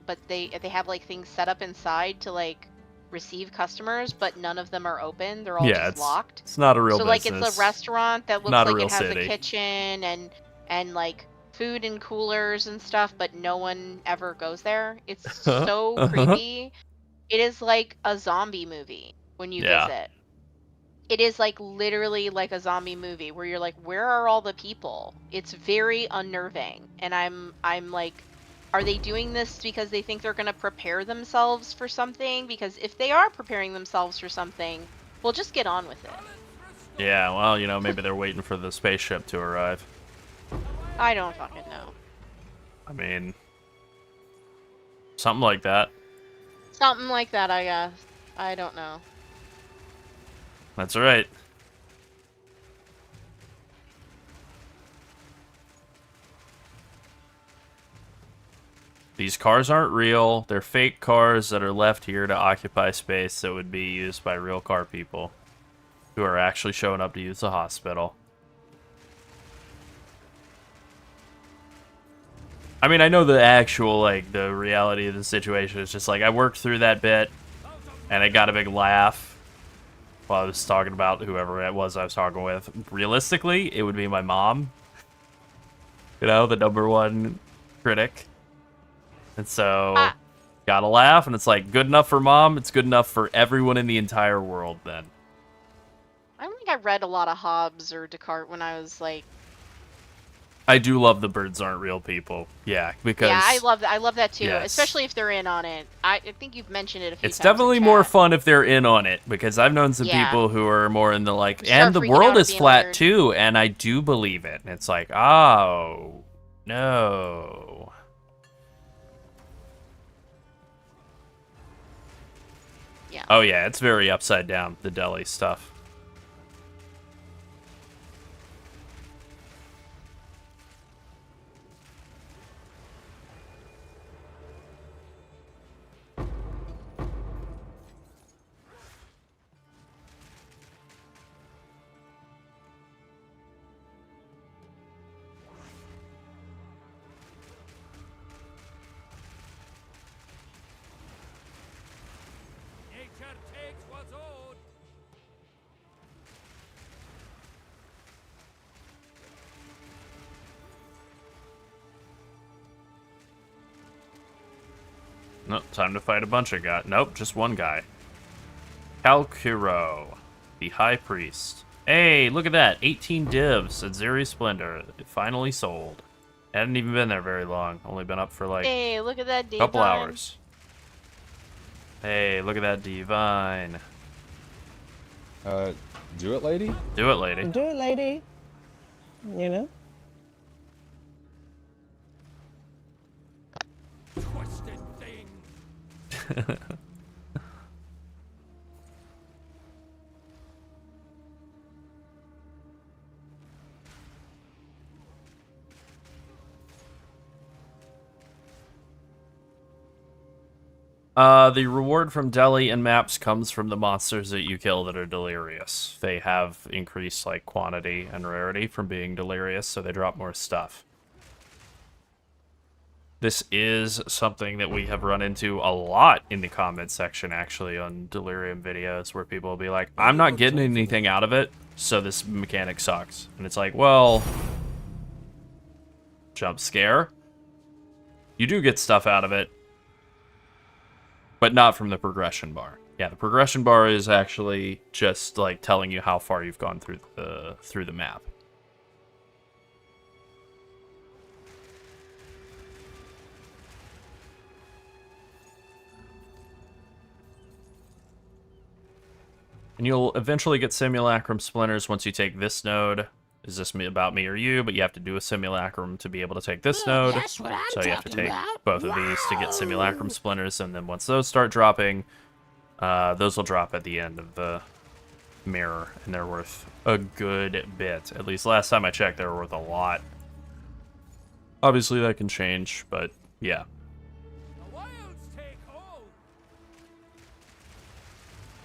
have like things set up inside to like receive customers, but none of them are open. They're all just locked. It's not a real business. So like it's a restaurant that looks not like it has city. a kitchen and like food and coolers and stuff, but no one ever goes there. It's so creepy. It is like a zombie movie when you visit. It is like literally like a zombie movie where you're like, where are all the people? It's very unnerving. And I'm like, are they doing this because they think they're going to prepare themselves for something? Because if they are preparing themselves for something, well, just get on with it. Yeah, well, you know, maybe they're waiting for the spaceship to arrive. I don't fucking know. I mean, something like that. Something like that, I guess. I don't know. That's right. These cars aren't real. They're fake cars that are left here to occupy space that would be used by real car people who are actually showing up to use the hospital. I mean, I know the actual, like, the reality of the situation is just like, I worked through that bit, and I got a big laugh while I was talking about whoever it was I was talking with. Realistically, it would be my mom. You know, the #1 critic. And so, gotta laugh, and it's like, good enough for mom, it's good enough for everyone in the entire world, then. I don't think I read a lot of Hobbes or Descartes when I was like. I do love the birds aren't real people. Yeah, because... Yeah, I love that. I love that too, yes. especially if they're in on it. I think you've mentioned it a few It's times. It's definitely more fun if they're in on it, because I've known some people who are more in the, like, and the world is flat too, and I do believe it. And it's like, oh, no. Yeah. Oh yeah, it's very upside down, the deli stuff. Nope, time to fight a bunch of guys. Nope, just one guy. Kalkiro, the High Priest. Hey, look at that. 18 divs at Atziri Splendor. It finally sold. Hadn't even been there very long. Only been up for like hey, look at that a couple hours. Hey, look at that divine. Do it, lady? Do it, lady. Do it, lady. You know? Twisted thing. The reward from Deli and maps comes from the monsters that you kill that are delirious. They have increased, like, quantity and rarity from being delirious, so they drop more stuff. This is something that we have run into a lot in the comment section, actually, on Delirium videos, where people will be like, I'm not getting anything out of it, so this mechanic sucks. And it's like, well, jump scare. You do get stuff out of it, but not from the progression bar. Yeah, the progression bar is actually just like telling you how far you've gone through the map. And you'll eventually get simulacrum splinters once you take this node. Is this about me or you? But you have to do a simulacrum to be able to take this node. So you have to take both of these to get simulacrum splinters, and then once those start dropping, those will drop at the end of the mirror, and they're worth a good bit. At least last time I checked, they were worth a lot. Obviously that can change, but yeah.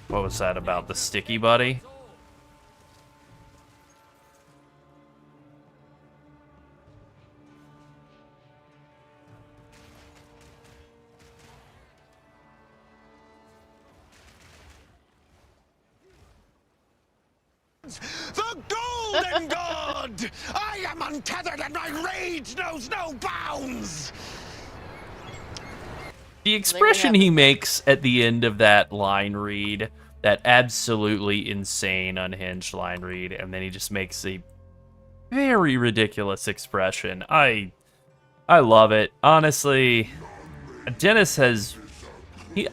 What was that about the sticky buddy? The Golden God! I am untethered and my rage knows no bounds! The expression he makes at the end of that line read, that absolutely insane unhinged line read, and then he just makes a very ridiculous expression. I love it. Honestly, Dennis has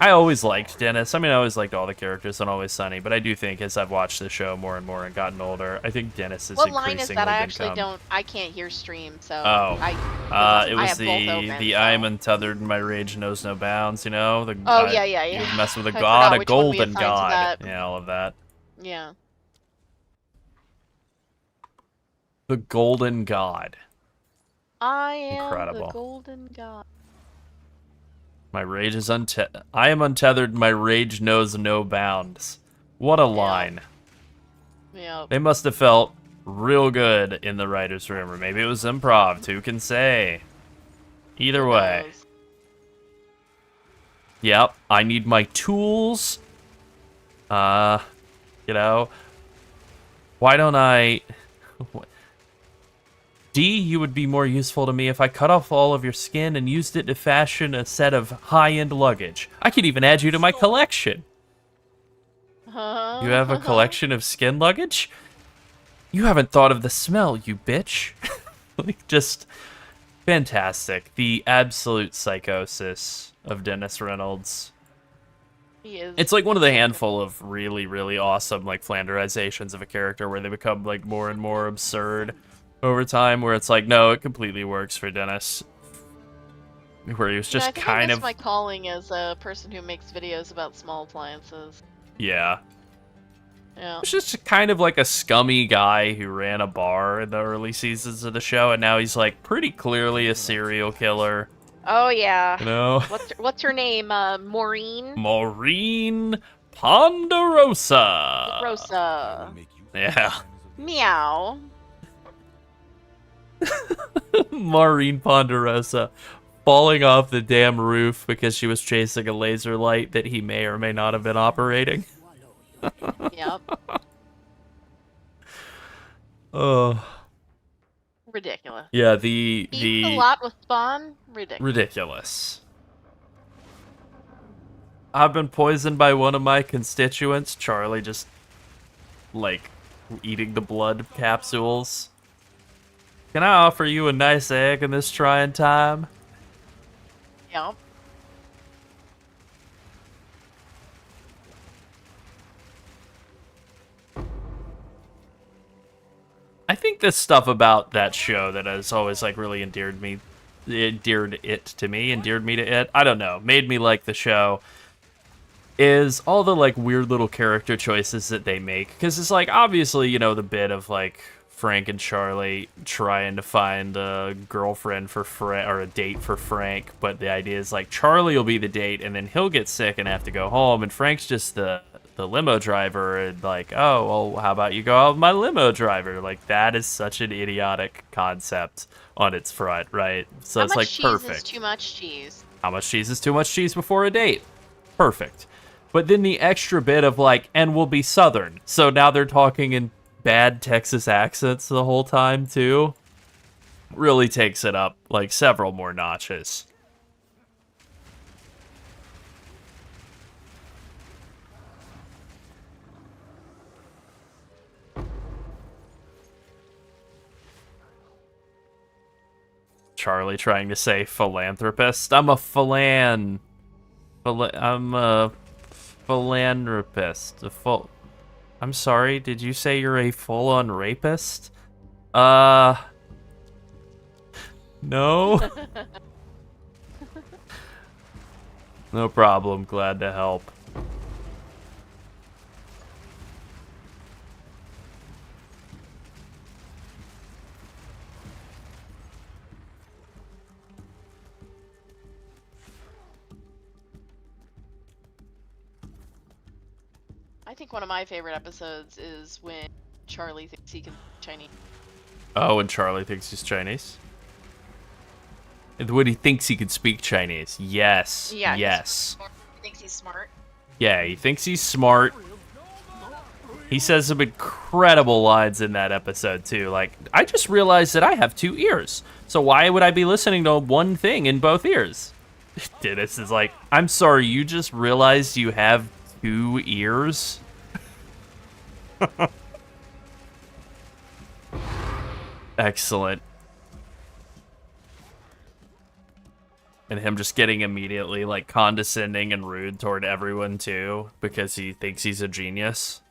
I always liked Dennis. I mean, I always liked all the characters on Always Sunny, but I do think as I've watched the show more and more and gotten older, I think Dennis is What increasingly line is that? I actually become... I can't hear stream, so Oh. I It was have both open, the so. I am untethered and my rage knows no bounds, you know? The Oh, yeah, yeah, You yeah. mess with a I god, forgot a which one we golden assigned to god. that. Yeah, all of that. Yeah. The golden god. I am Incredible. the golden god. My rage is I am untethered, my rage knows no bounds. What a line. Yeah. They must have felt real good in the writer's room, or maybe it was improv, who can say? Either Who way. knows? Yep, I need my tools. You know, why don't I... D, you would be more useful to me if I cut off all of your skin and used it to fashion a set of high-end luggage. I could even add you to my collection. You have a collection of skin luggage? You haven't thought of the smell, you bitch. Like, just fantastic. The absolute psychosis of Dennis Reynolds. He is. It's like one of the handful of really, really awesome, like, Flanderizations of a character where they become, like, more and more absurd over time, where it's like, no, it completely works for Dennis. Where he was just I think kind I missed of... my calling as a person who makes videos about small appliances. Yeah. Yeah. It's just kind of like a scummy guy who ran a bar in the early seasons of the show, and now he's, like, pretty clearly a serial killer. Oh yeah. You know? What's her name? Maureen. Maureen Ponderosa. Rosa. Yeah. Meow. Maureen Ponderosa falling off the damn roof because she was chasing a laser light that he may or may not have been operating. Yep. Oh. Ridiculous. Yeah, Eats a lot with Spawn. Ridiculous. ridiculous. I've been poisoned by one of my constituents. Charlie just, like, eating the blood capsules. Can I offer you a nice egg in this trying time? Yep. I think this stuff about that show that has always, like, really endeared me to it, I don't know, made me like the show, is all the, like, weird little character choices that they make. Because it's, like, obviously, you know, the bit of, like, Frank and Charlie trying to find a girlfriend for Frank, or a date for Frank, but the idea is, like, Charlie will be the date, and then he'll get sick and have to go home, and Frank's just the limo driver, and like, oh, well, how about you go out with my limo driver? Like, that is such an idiotic concept on its front, right? So it's like, perfect. How much cheese is too much cheese? How much cheese is too much cheese before a date? Perfect. But then the extra bit of, like, and we'll be Southern. So now they're talking in bad Texas accents the whole time, too. Really takes it up, like, several more notches. Charlie trying to say philanthropist. I'm a I'm a philanthropist. I'm sorry, did you say you're a full-on rapist? No? No problem, glad to help. I think one of my favorite episodes is when Charlie thinks he can speak Chinese. Oh, and Charlie thinks he's Chinese? And when he thinks he can speak Chinese. Yes. Yeah. Yes. He thinks he's smart. Yeah, he thinks he's smart. He says some incredible lines in that episode, too. Like, I just realized that I have 2 ears. So why would I be listening to one thing in both ears? Dennis is like, I'm sorry, you just realized you have 2 ears? Excellent. And him just getting immediately, like, condescending and rude toward everyone, too, because he thinks he's a genius.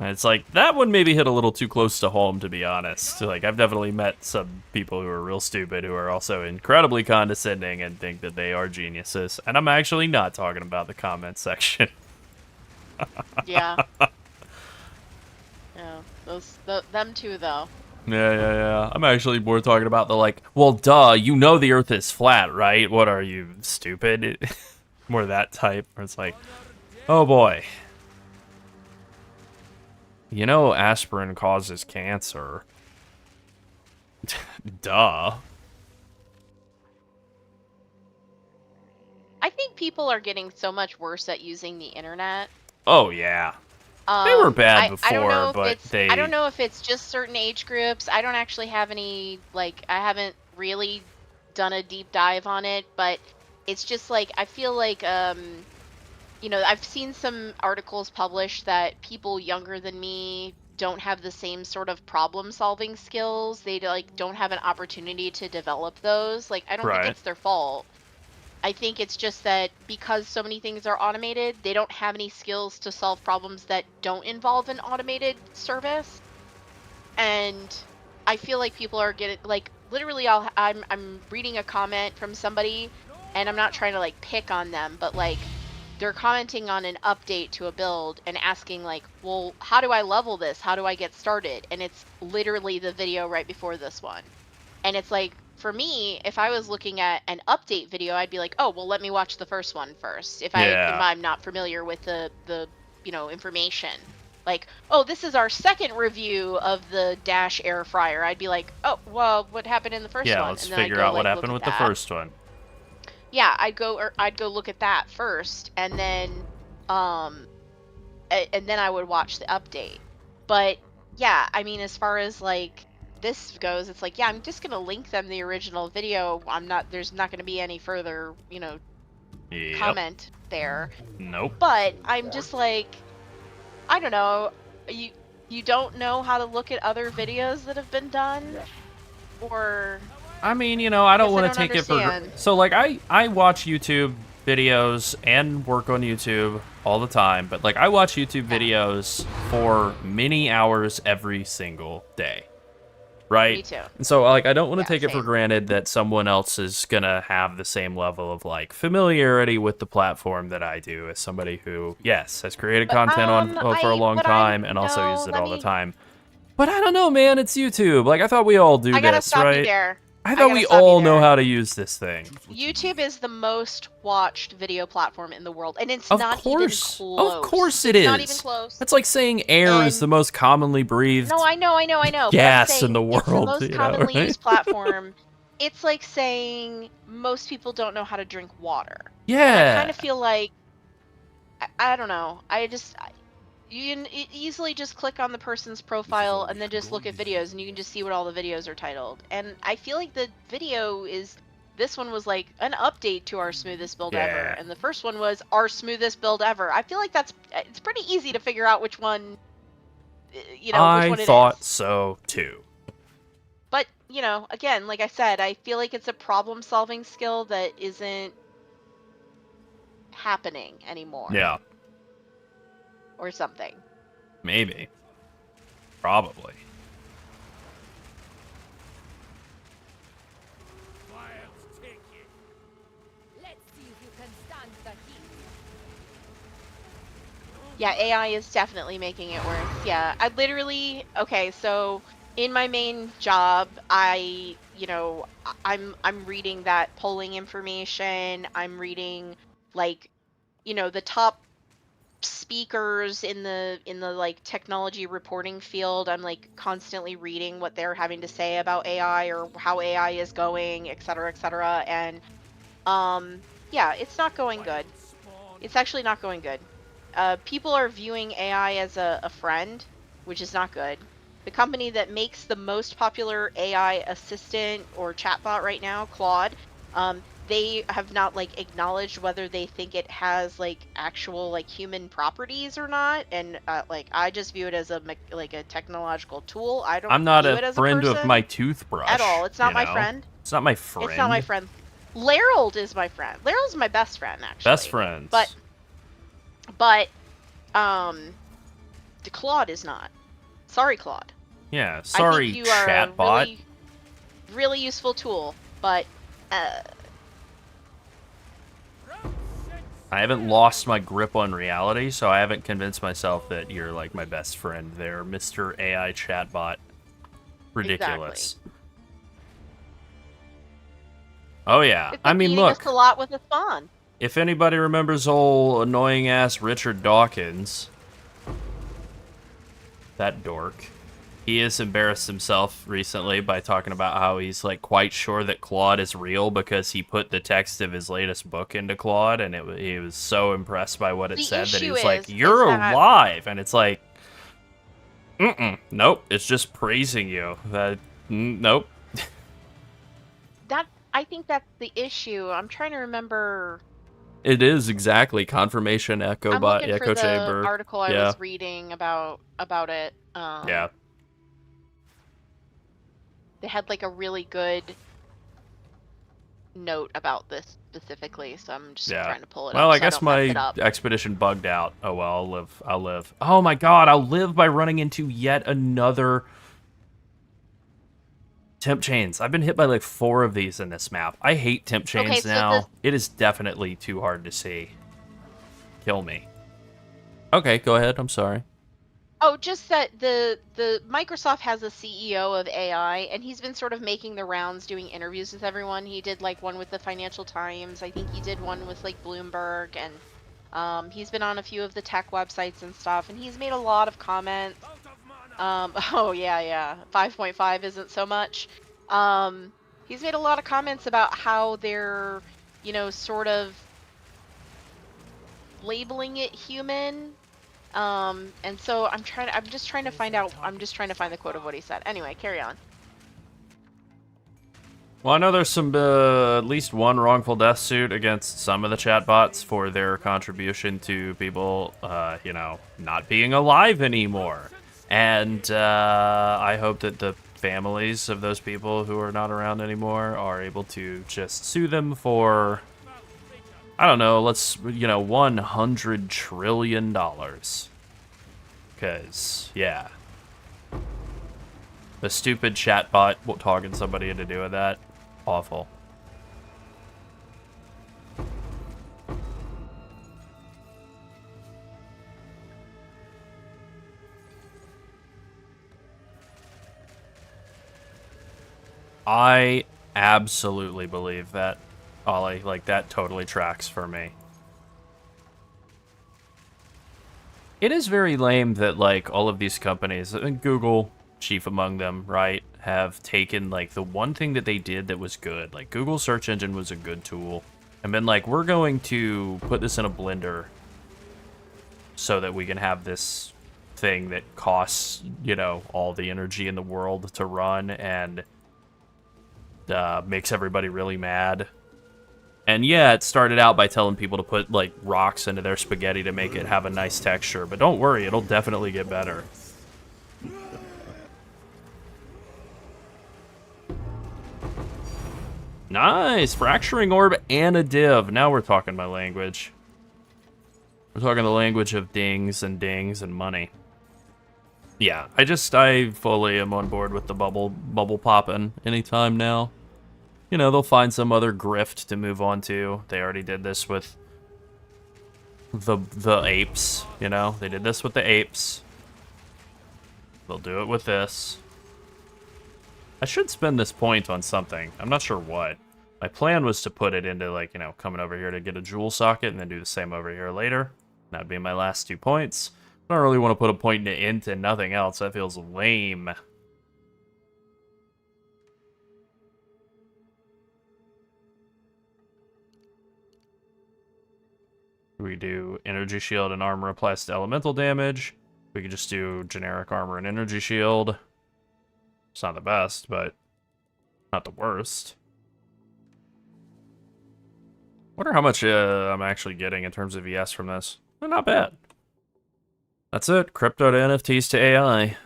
And it's like, that one maybe hit a little too close to home, to be honest. Like, I've definitely met some people who are real stupid who are also incredibly condescending and think that they are geniuses. And I'm actually not talking about the comment section. Yeah. Yeah, them too, though. Yeah. I'm actually more talking about the, like, well, duh, you know the Earth is flat, right? What are you, stupid? More that type, where it's like, oh boy. You know aspirin causes cancer. Duh. I think people are getting so much worse at using the internet. Oh, yeah. They were bad before, I don't know but they... I don't know if it's just certain age groups. I don't actually have any, like, I haven't really done a deep dive on it, but it's just, like, I feel like, you know, I've seen some articles published that people younger than me don't have the same sort of problem-solving skills. They, like, don't have an opportunity to develop those. Like, I don't think it's their fault. I think it's just that because so many things are automated, they don't have any skills to solve problems that don't involve an automated service. And I feel like people are getting, like, literally I'm reading a comment from somebody, and I'm not trying to, like, pick on them, but, like, they're commenting on an update to a build and asking, like, well, how do I level this? How do I get started? And it's literally the video right before this one. And it's like, for me, if I was looking at an update video, I'd be like, oh, well, let me watch the first one first. If I'm not familiar with the you know, information. Like, oh, this is our second review of the Dash air fryer. I'd be like, oh, well, what happened in the first one? Yeah, let's and then figure out what happened with the first one. Yeah, I'd go look at that first, and then I would watch the update. But yeah, I mean, as far as, like, this goes, it's like, yeah, I'm just gonna link them the original video. There's not gonna be any further, you know, comment there. Nope. But I'm just like, I don't know, you don't know how to look at other videos that have been done, or... I mean, you know, I don't want to take understand. it for... So, like, I watch YouTube videos and work on YouTube all the time, but, like, I watch YouTube videos for many hours every single day, right? Me too. And so, like, I don't want to take it for same. granted that someone else is going to have the same level of, like, familiarity with the platform that I do as somebody who, yes, has created content for a long time and also uses it all the time. But I don't know, man, it's YouTube. Like, I thought we all do this, right? I gotta stop you there. I thought we all know how to use this thing. YouTube is the most watched video platform in the world, and it's not even close. Of course it is. Not even close. That's like saying air is the most commonly breathed No, I know. gas in the world. It's the most you know, commonly right? used platform. It's like saying most people don't know how to drink water. Yeah. I kind of feel like, I don't know. You can easily just click on the person's profile and then just look at videos, and you can just see what all the videos are titled. And I feel like the video this one was like an update to our smoothest build ever, and the first one was our smoothest build ever. I feel like it's pretty easy to figure out which one, you know, which one it is. I thought so too. But, you know, again, like I said, I feel like it's a problem-solving skill that isn't happening anymore. Yeah. Or something. Maybe. Probably. Let's see if you can stand the heat. Yeah, AI is definitely making it worse. Yeah, I literally, okay, so in my main job, I'm reading that polling information. I'm reading, like, you know, the top speakers in the like technology reporting field. I'm like constantly reading what they're having to say about AI or how AI is going, et cetera, and yeah, it's not going good. It's actually not going good. People are viewing AI as a friend, which is not good. The company that makes the most popular AI assistant or chatbot right now, Claude, they have not like acknowledged whether they think it has like actual like human properties or not, and like I just view it as like a technological tool. I don't I'm not view a it as a friend of my person toothbrush. at all. It's not my friend. It's not my friend. It's not my friend. Larold is my friend. Larold's my best friend, actually. Best friends. But the Claude is not. Sorry, Claude. Yeah, I sorry, think you are a chatbot. really, really useful tool, but I haven't lost my grip on reality, so I haven't convinced myself that you're like my best friend there, Mr. AI chatbot. Ridiculous. Exactly. Oh yeah, it's I mean, eating look. us a lot with a spawn. If anybody remembers old annoying ass Richard Dawkins, that dork, he has embarrassed himself recently by talking about how he's like quite sure that Claude is real because he put the text of his latest book into Claude, and he was so impressed by what it The said that he issue was like, is "You're that- alive," and it's like, nope, it's just praising you. Nope. I think that's the issue. I'm trying to remember. It is exactly confirmation echo I'm looking for echo the chamber. article I Yeah. was reading about it. Yeah. They had like a really good note about this specifically, so I'm just trying to pull it up. Well, I so guess don't mess it my up. expedition bugged out. Oh well, I'll live. Oh my god, I'll live by running into yet another temp chains. I've been hit by like 4 of these in this map. I hate temp chains Okay, so now. It is definitely too hard to see. Kill me. Okay, go ahead. I'm sorry. Oh, just that the Microsoft has a CEO of AI, and he's been sort of making the rounds, doing interviews with everyone. He did like one with the Financial Times. I think he did one with like Bloomberg, and he's been on a few of the tech websites and stuff. And he's made a lot of comments. Oh yeah, 5.5 isn't so much. He's made a lot of comments about how they're, sort of labeling it human. And so I'm just trying to find the quote of what he said. Anyway, carry on. Well, I know there's some at least one wrongful death suit against some of the chatbots for their contribution to people, not being alive anymore. And I hope that the families of those people who are not around anymore are able to just sue them for, I don't know, $100 trillion. Because, yeah. The stupid chatbot talking somebody into doing that. Awful. I absolutely believe that, Ollie. Like, that totally tracks for me. It is very lame that, like, all of these companies, and Google, chief among them, right, have taken, like, the one thing that they did that was good. Like, Google search engine was a good tool. And been like, we're going to put this in a blender so that we can have this thing that costs, all the energy in the world to run and makes everybody really mad. And yeah, it started out by telling people to put, like, rocks into their spaghetti to make it have a nice texture. But don't worry, it'll definitely get better. Nice! Fracturing orb and a div. Now we're talking my language. We're talking the language of dings and money. Yeah, I fully am on board with the bubble popping anytime now. They'll find some other grift to move on to. They already did this with the apes, They did this with the apes. They'll do it with this. I should spend this point on something. I'm not sure what. My plan was to put it into, like, coming over here to get a jewel socket and then do the same over here later. That'd be my last 2 points. I don't really want to put a point into nothing else. That feels lame. We do energy shield and armor applies to elemental damage. We could just do generic armor and energy shield. It's not the best, but not the worst. Wonder how much I'm actually getting in terms of ES from this. Not bad. That's it. Crypto to NFTs to AI.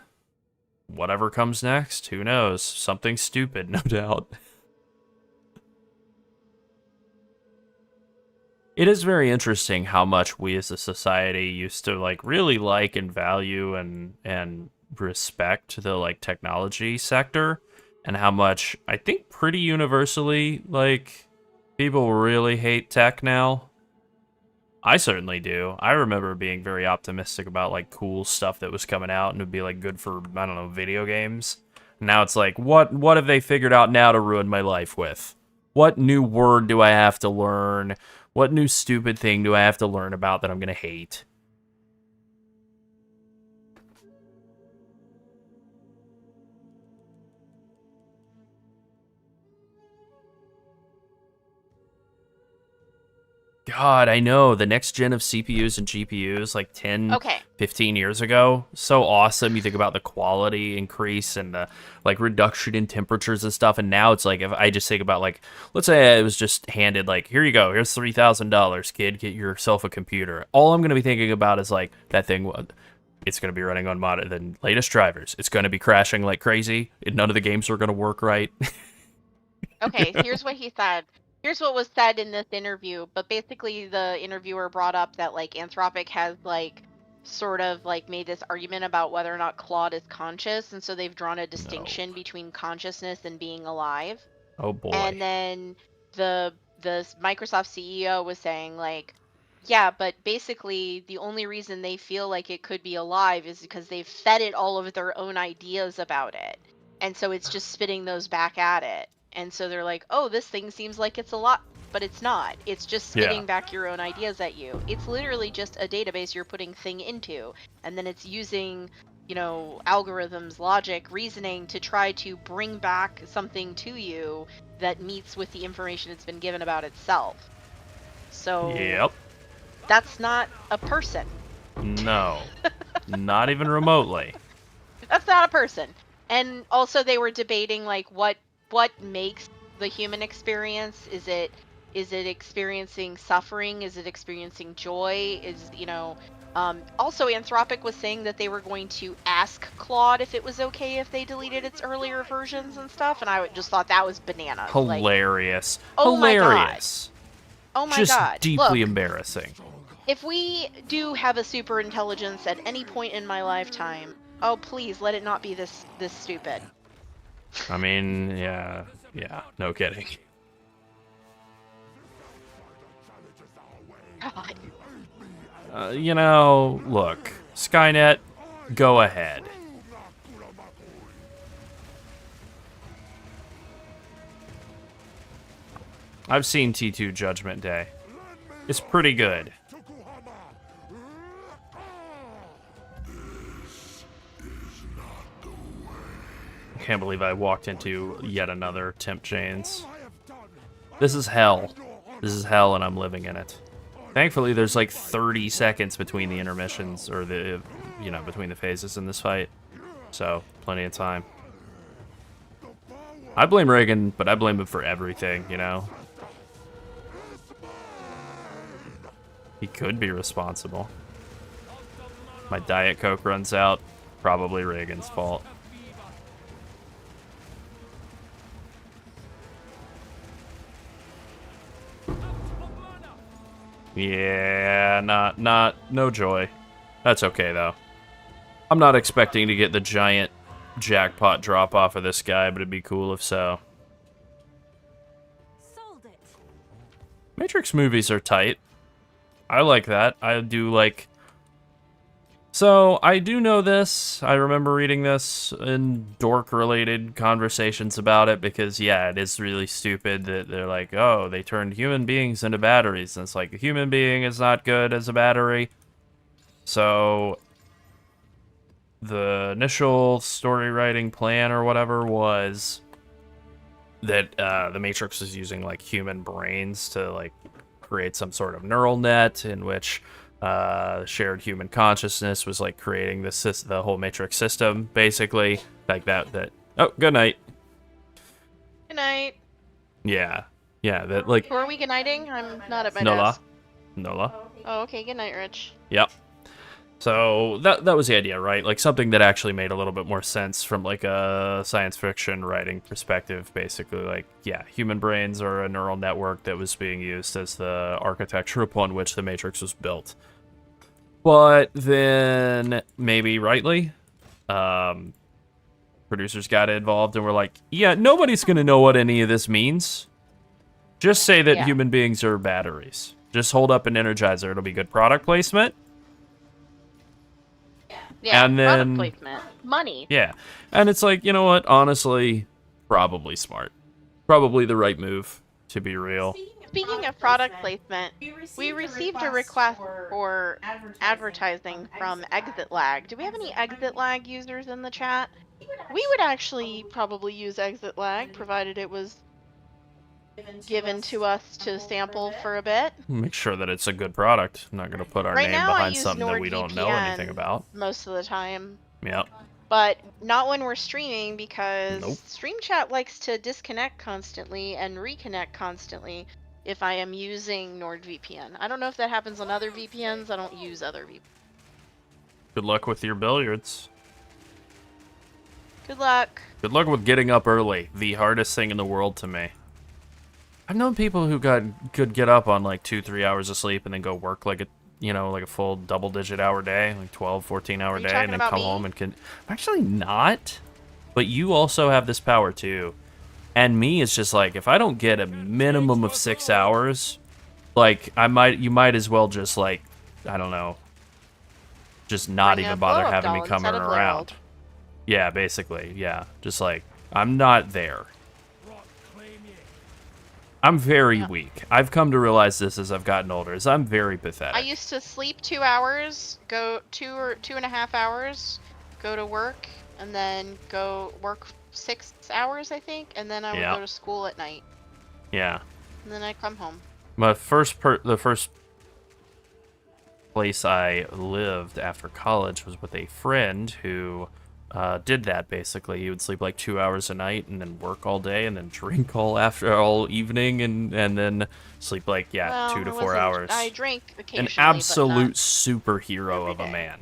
Whatever comes next, who knows? Something stupid, no doubt. It is very interesting how much we as a society used to like really like and value and respect the like technology sector, and how much I think pretty universally like people really hate tech now. I certainly do. I remember being very optimistic about like cool stuff that was coming out and would be like good for, I don't know, video games. Now it's like, what have they figured out now to ruin my life with? What new word do I have to learn? What new stupid thing do I have to learn about that I'm gonna hate? God, I know. The next gen of CPUs and GPUs, like 10, Okay. 15 years ago, so awesome. You think about the quality increase and the like reduction in temperatures and stuff. And now it's like, if I just think about like, let's say I was just handed like, here you go, here's $3,000, kid, get yourself a computer. All I'm going to be thinking about is like, that thing, it's going to be running on the latest drivers. It's going to be crashing like crazy. None of the games are going to work right. Okay, here's what he said. Here's what was said in this interview, but basically the interviewer brought up that like Anthropic has like sort of like made this argument about whether or not Claude is conscious, and so they've drawn a distinction between consciousness and being alive. Oh boy. And then the Microsoft CEO was saying like, yeah, but basically the only reason they feel like it could be alive is because they've fed it all of their own ideas about it. And so it's just spitting those back at it. And so they're like, oh, this thing seems like it's a lot, but it's not. It's just spitting back your own ideas at you. It's literally just a database you're putting thing into. And then it's using, you know, algorithms, logic, reasoning to try to bring back something to you that meets with the information it's been given about itself. So Yep. that's not a person. No. Not even remotely. That's not a person. And also they were debating like what makes the human experience. Is it experiencing suffering? Is it experiencing joy? Is, you know, also Anthropic was saying that they were going to ask Claude if it was okay if they deleted its earlier versions and stuff, and I just thought that was bananas. Hilarious. Like, oh Hilarious. oh my Just god. deeply Look, embarrassing. if we do have a super intelligence at any point in my lifetime, oh please let it not be this stupid. I mean, yeah, no kidding. God. You know, look, Skynet, go ahead. I've seen T2 Judgment Day. It's pretty good. I can't believe I walked into yet another temp chains. This is hell. This is hell and I'm living in it. Thankfully, there's like 30 seconds between the intermissions, or the, you know, between the phases in this fight. So, plenty of time. I blame Reagan, but I blame him for everything, you know? He could be responsible. My Diet Coke runs out. Probably Reagan's fault. Yeah, no joy. That's okay, though. I'm not expecting to get the giant jackpot drop off of this guy, but it'd be cool if so. Sold it. Matrix movies are tight. I like that. I do like... So, I do know this. I remember reading this in dork-related conversations about it, because, yeah, it is really stupid that they're like, oh, they turned human beings into batteries, and it's like, a human being is not good as a battery. So, the initial story writing plan or whatever was that the Matrix was using, like, human brains to, like, create some sort of neural net in which... shared human consciousness was like creating the whole Matrix system, basically, like that. Oh, good night. Good night. Yeah, Yeah, that like Who are we good nighting? I'm not at my Nola, desk. Nola. Oh, okay. Good night, Rich. Yep. So that was the idea, right? Like something that actually made a little bit more sense from like a science fiction writing perspective. Basically, like yeah, human brains are a neural network that was being used as the architecture upon which the Matrix was built. But then maybe rightly, producers got involved and were like, yeah, nobody's gonna know what any of this means. Just say that Yeah. human beings are batteries. Just hold up an Energizer. It'll be good product placement. Yeah. And product then- placement. Money. Yeah. And it's like, you know what? Honestly, probably smart. Probably the right move, to be real. Speaking of product placement, we received a request for advertising from Exit Lag. Do we have any Exit Lag users in the chat? We would actually probably use Exit Lag, provided it was given to us to sample for a bit. Make sure that it's a good product. I'm not going to put our Right name now, I behind use something that we don't know anything NordVPN about. most of the time. Yep. But not when we're streaming, because Nope. Stream Chat likes to disconnect constantly and reconnect constantly if I am using NordVPN. I don't know if that happens on other VPNs. I don't use other VPNs. Good luck with your billiards. Good luck. Good luck with getting up early. The hardest thing in the world to me. I've known people who could get up on like 2-3 hours of sleep and then go work like a like a full double-digit hour day, like 12-14 hour you day, talking and then about come me? home and can. I'm actually not, but you also have this power too. And me, it's just like if I don't get a minimum of 6 hours, like you might as well just like I don't know, just not Bring a even bother blow-up having me doll coming instead of around. Gerald. Yeah, basically, yeah, just like I'm not there. I'm very weak. I've come to realize this as I've gotten older. Is I'm very pathetic. I used to sleep 2 hours, go 2.5 hours, go to work, and then go work 6 hours, I think, and then I would Yeah. go to school at night, Yeah. and then I'd come home. The first place I lived after college was with a friend who did that basically. He would sleep like 2 hours a night and then work all day and then drink all evening and then sleep like Well, 2 to I 4 wasn't- hours. I drank occasionally, An but absolute not superhero of a every day. man.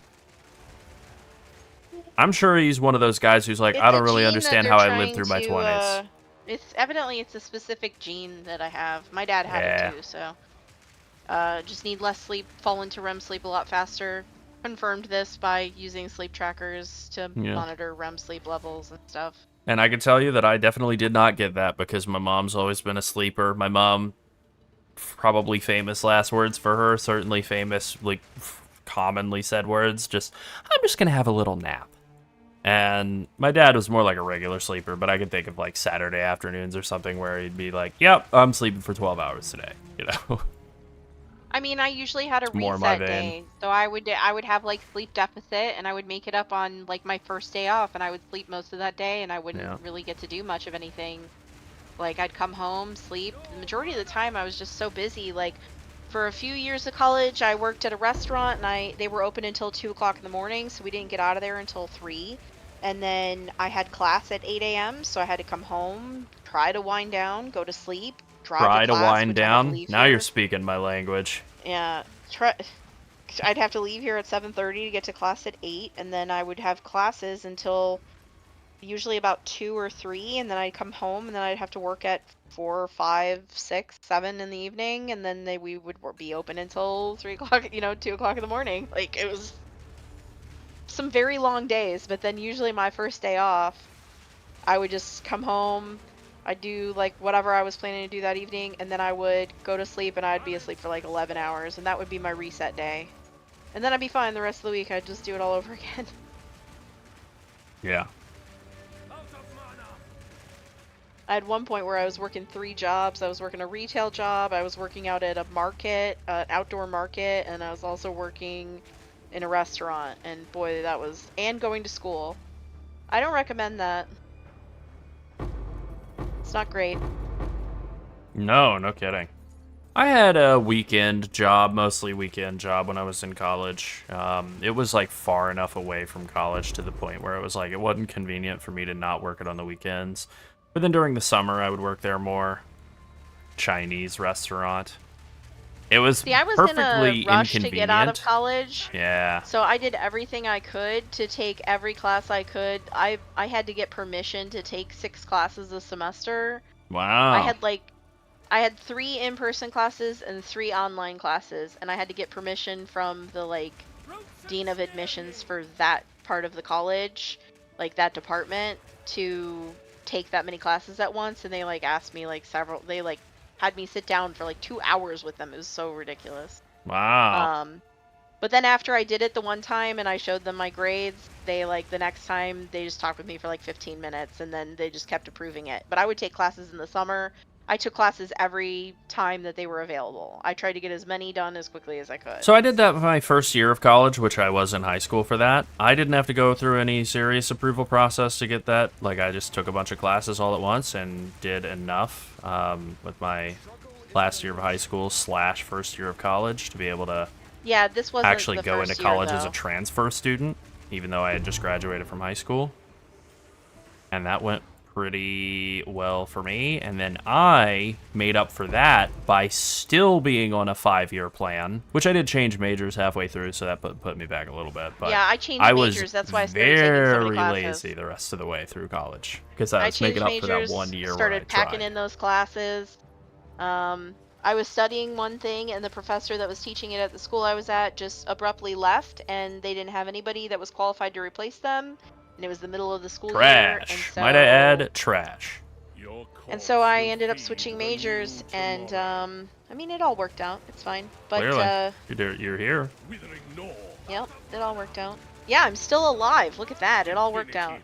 I'm sure he's one of those guys who's like, It's I a don't really gene that understand they're how I trying lived through my to, 20s. It's a specific gene that I have. My dad had Yeah. it too, so just need less sleep, fall into REM sleep a lot faster. Confirmed this by using sleep trackers to Yeah. monitor REM sleep levels and stuff. And I can tell you that I definitely did not get that because my mom's always been a sleeper. My mom, probably famous last words for her, certainly famous, like commonly said words, I'm just going to have a little nap. And my dad was more like a regular sleeper, but I could think of like Saturday afternoons or something where he'd be like, yep, I'm sleeping for 12 hours today, I mean, I usually had a more my reset vein. day, so I would have like sleep deficit, and I would make it up on like my first day off, and I would sleep most of that day, and I wouldn't Yeah. really get to do much of anything. Like I'd come home, sleep. The majority of the time, I was just so busy. Like for a few years of college, I worked at a restaurant, and they were open until 2 o'clock in the morning, so we didn't get out of there until 3. And then I had class at 8 a.m., so I had to come home, try to wind down, go to sleep, drive Try to class, wind which I had to down. leave Now here. you're speaking my language. Yeah, I'd have to leave here at 7:30 to get to class at 8, and then I would have classes until usually about 2 or 3, and then I'd come home, and then I'd have to work at 4, 5, 6, 7 in the evening, and then we would be open until 3 o'clock, 2 o'clock in the morning. Like, it was some very long days, but then usually my first day off, I would just come home, I'd do like whatever I was planning to do that evening, and then I would go to sleep, and I'd be asleep for like 11 hours, and that would be my reset day. And then I'd be fine the rest of the week. I'd just do it all over again. Yeah. I had one point where I was working 3 jobs. I was working a retail job, I was working out at a market, an outdoor market, and I was also working in a restaurant. And boy, and going to school. I don't recommend that. It's not great. No kidding. I had a weekend job, mostly weekend job when I was in college. It was like far enough away from college to the point where it was like it wasn't convenient for me to not work it on the weekends. But then during the summer, I would work there more. Chinese restaurant. It was See, I was perfectly in a rush to inconvenient. get out of college. Yeah. So I did everything I could to take every class I could. I had to get permission to take 6 classes a semester. Wow. I had 3 in-person classes and 3 online classes, and I had to get permission from the dean of admissions for that part of the college, like that department, to take that many classes at once. And they asked me they had me sit down for 2 hours with them. It was so ridiculous. Wow. But then after I did it the one time and I showed them my grades, they the next time they just talked with me for 15 minutes, and then they just kept approving it. But I would take classes in the summer. I took classes every time that they were available. I tried to get as many done as quickly as I could. So I did that my first year of college, which I was in high school for that. I didn't have to go through any serious approval process to get that. I just took a bunch of classes all at once and did enough with my last year of high school / first year of college to be able to this wasn't actually the go first into year, college as a though. transfer student, even though I had just graduated from high school. And that went pretty well for me. And then I made up for that by still being on a 5-year plan, which I did change majors halfway through, so that put me back a little bit. But Yeah, I changed was majors. That's why I started taking so many very classes. lazy the rest of the way through college because I was changed making up for that majors, 1 year where started I packing tried. in those classes. I was studying one thing, and the professor that was teaching it at the school I was at just abruptly left, and they didn't have anybody that was qualified to replace them. And it was the middle of the school year, and Trash. so Might I add, trash. And so I ended up switching majors, and I mean, it all worked out. It's fine. But Clearly. You're here. yep, it all worked out. Yeah, I'm still alive. Look at that. It all worked out.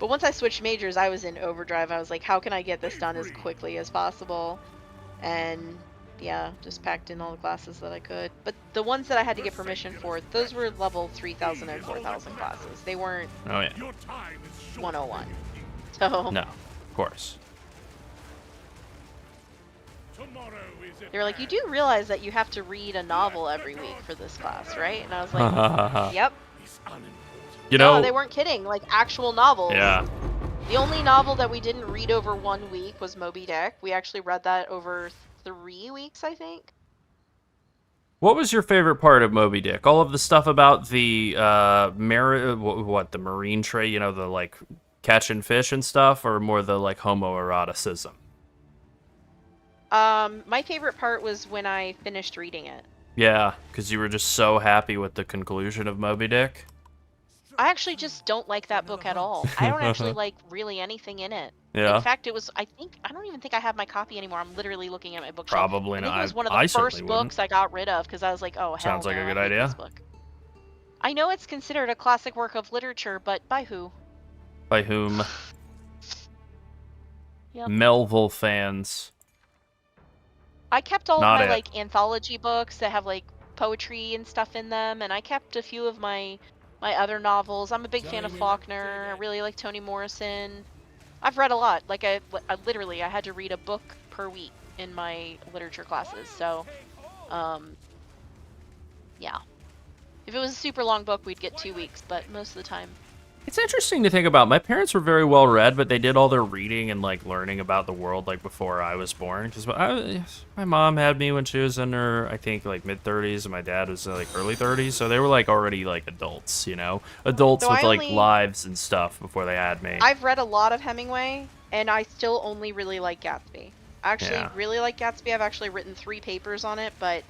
But once I switched majors, I was in overdrive. I was like, how can I get this done as quickly as possible? And yeah, just packed in all the classes that I could. But the ones that I had to get permission for, those were level 3,000 and 4,000 classes. They weren't Oh, yeah. 101. So No, of course. they were like, you do realize that you have to read a novel every week for this class, right? And I was like, yep. You know, No, they weren't kidding. Actual novels. yeah. The only novel that we didn't read over 1 week was Moby Dick. We actually read that over 3 weeks, I think. What was your favorite part of Moby Dick? All of the stuff about the the marine trade, the catching fish and stuff, or more the homoeroticism? My favorite part was when I finished reading it. Yeah, because you were just so happy with the conclusion of Moby Dick. I actually just don't like that book at all. I don't actually like really anything in it. Yeah. In fact, I don't even think I have my copy anymore. I'm literally looking at my bookshelf. Probably I think not. it was one of I the certainly first wouldn't. books I got rid of because I was like, oh, hell Sounds like no, a good I hate idea. this book. I know it's considered a classic work of literature, but by who? By whom? Yep. Melville fans. I kept all of Not my it. anthology books that have poetry and stuff in them, and I kept a few of my other novels. I'm a big fan of Faulkner. I really like Toni Morrison. I've read a lot. I literally had to read a book per week in my literature classes. So, yeah. If it was a super long book, we'd get 2 weeks, but most of the time. It's interesting to think about. My parents were very well read, but they did all their reading and learning about the world before I was born. Because my mom had me when she was in her, I think, mid-30s, and my dad was early 30s. So they were already adults, adults So with I only- lives and stuff before they had me. I've read a lot of Hemingway, and I still only really like Gatsby. I actually really like Gatsby. I've actually written 3 papers on it, but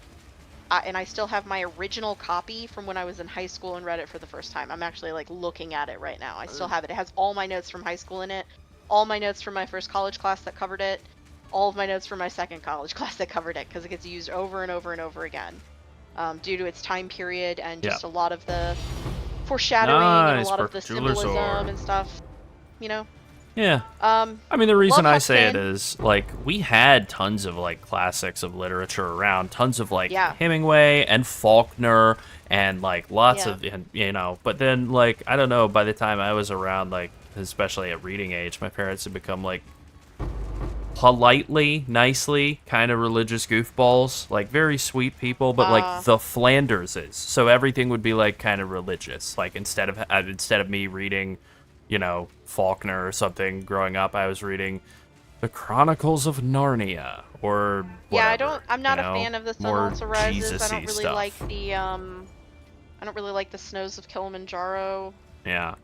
and I still have my original copy from when I was in high school and read it for the first time. I'm actually looking at it right now. I still have it. It has all my notes from high school in it, all my notes from my first college class that covered it, all of my notes from my second college class that covered it, because it gets used over and over and over again, due to its time period and just a lot of the foreshadowing and a Nice, lot of the Jeweler's symbolism Ore. and stuff. Yeah. Um, I mean, the reason Love I say it Hudson. is, we had tons of, classics of literature around, tons of, Yeah. Hemingway and Faulkner and, lots Yeah. of, but then, I don't know, by the time I was around, especially at reading age, my parents had become, politely, nicely, kind of religious goofballs, very sweet people, but, the Flanderses. So everything would be, kind of religious. Instead of me reading Faulkner or something growing up, I was reading The Chronicles of Narnia or whatever. Yeah, I'm not a fan of the Sun more Also Rises. I Jesus-y don't really stuff. like the I don't really like the Snows of Kilimanjaro. Yeah.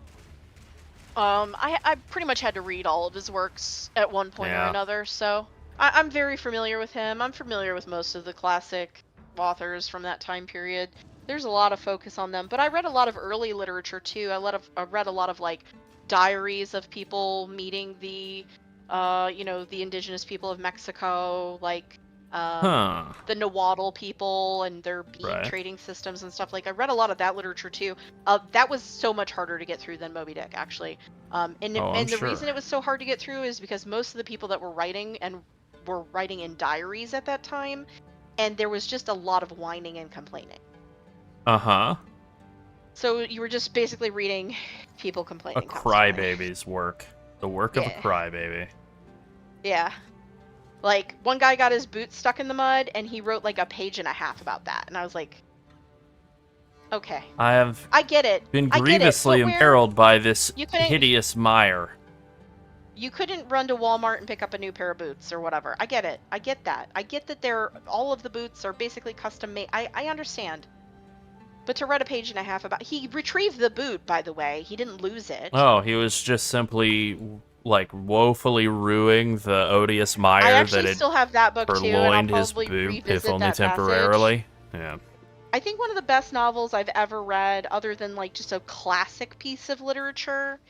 I pretty much had to read all of his works at one point or Yeah. another, so I'm very familiar with him. I'm familiar with most of the classic authors from that time period. There's a lot of focus on them, but I read a lot of early literature too. I read a lot of like diaries of people meeting the the indigenous people of Mexico, like the Nahuatl people and their bead Right. trading systems and stuff. Like I read a lot of that literature too. That was so much harder to get through than Moby Dick, actually. I'm The sure. reason it was so hard to get through is because most of the people that were writing in diaries at that time, and there was just a lot of whining and complaining. Uh-huh. So you were just basically reading people A complaining constantly. crybaby's work. The work of a Yeah. crybaby. Yeah. Like, one guy got his boots stuck in the mud, and he wrote like a page and a half about that. And I was like, okay. I have I get it. been I get it. grievously Footwear, imperiled by this you couldn't- hideous mire. You couldn't run to Walmart and pick up a new pair of boots or whatever. I get it. I get that. I get that all of the boots are basically custom made. I understand. But to write a page and a half about... He retrieved the boot, by the way. He didn't lose it. Oh, he was just simply, like, woefully ruining the odious I mire that actually had still have that book too, and I'll purloined his probably boot, revisit if only that passage. temporarily. Yeah. I think one of the best novels I've ever read, other than like just a classic piece of literature,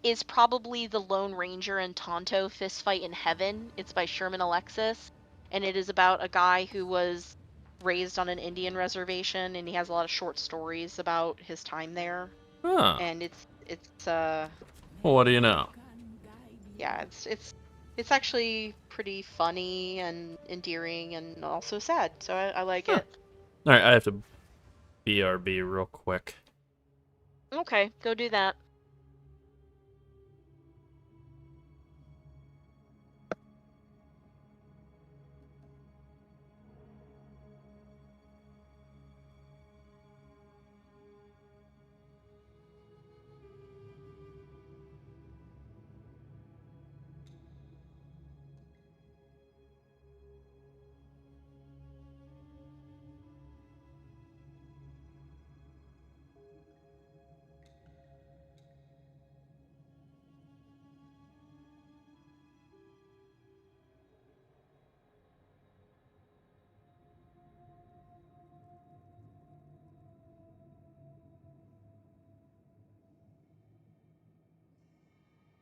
is probably The Lone Ranger and Tonto Fistfight in Heaven. It's by Sherman Alexis, and it is about a guy who was raised on an Indian reservation, and he has a lot of short stories about his time there. Huh. And it's Well, what do you know? yeah, it's actually pretty funny and endearing and also sad, so I like it. Alright, I have to BRB real quick. Okay, go do that.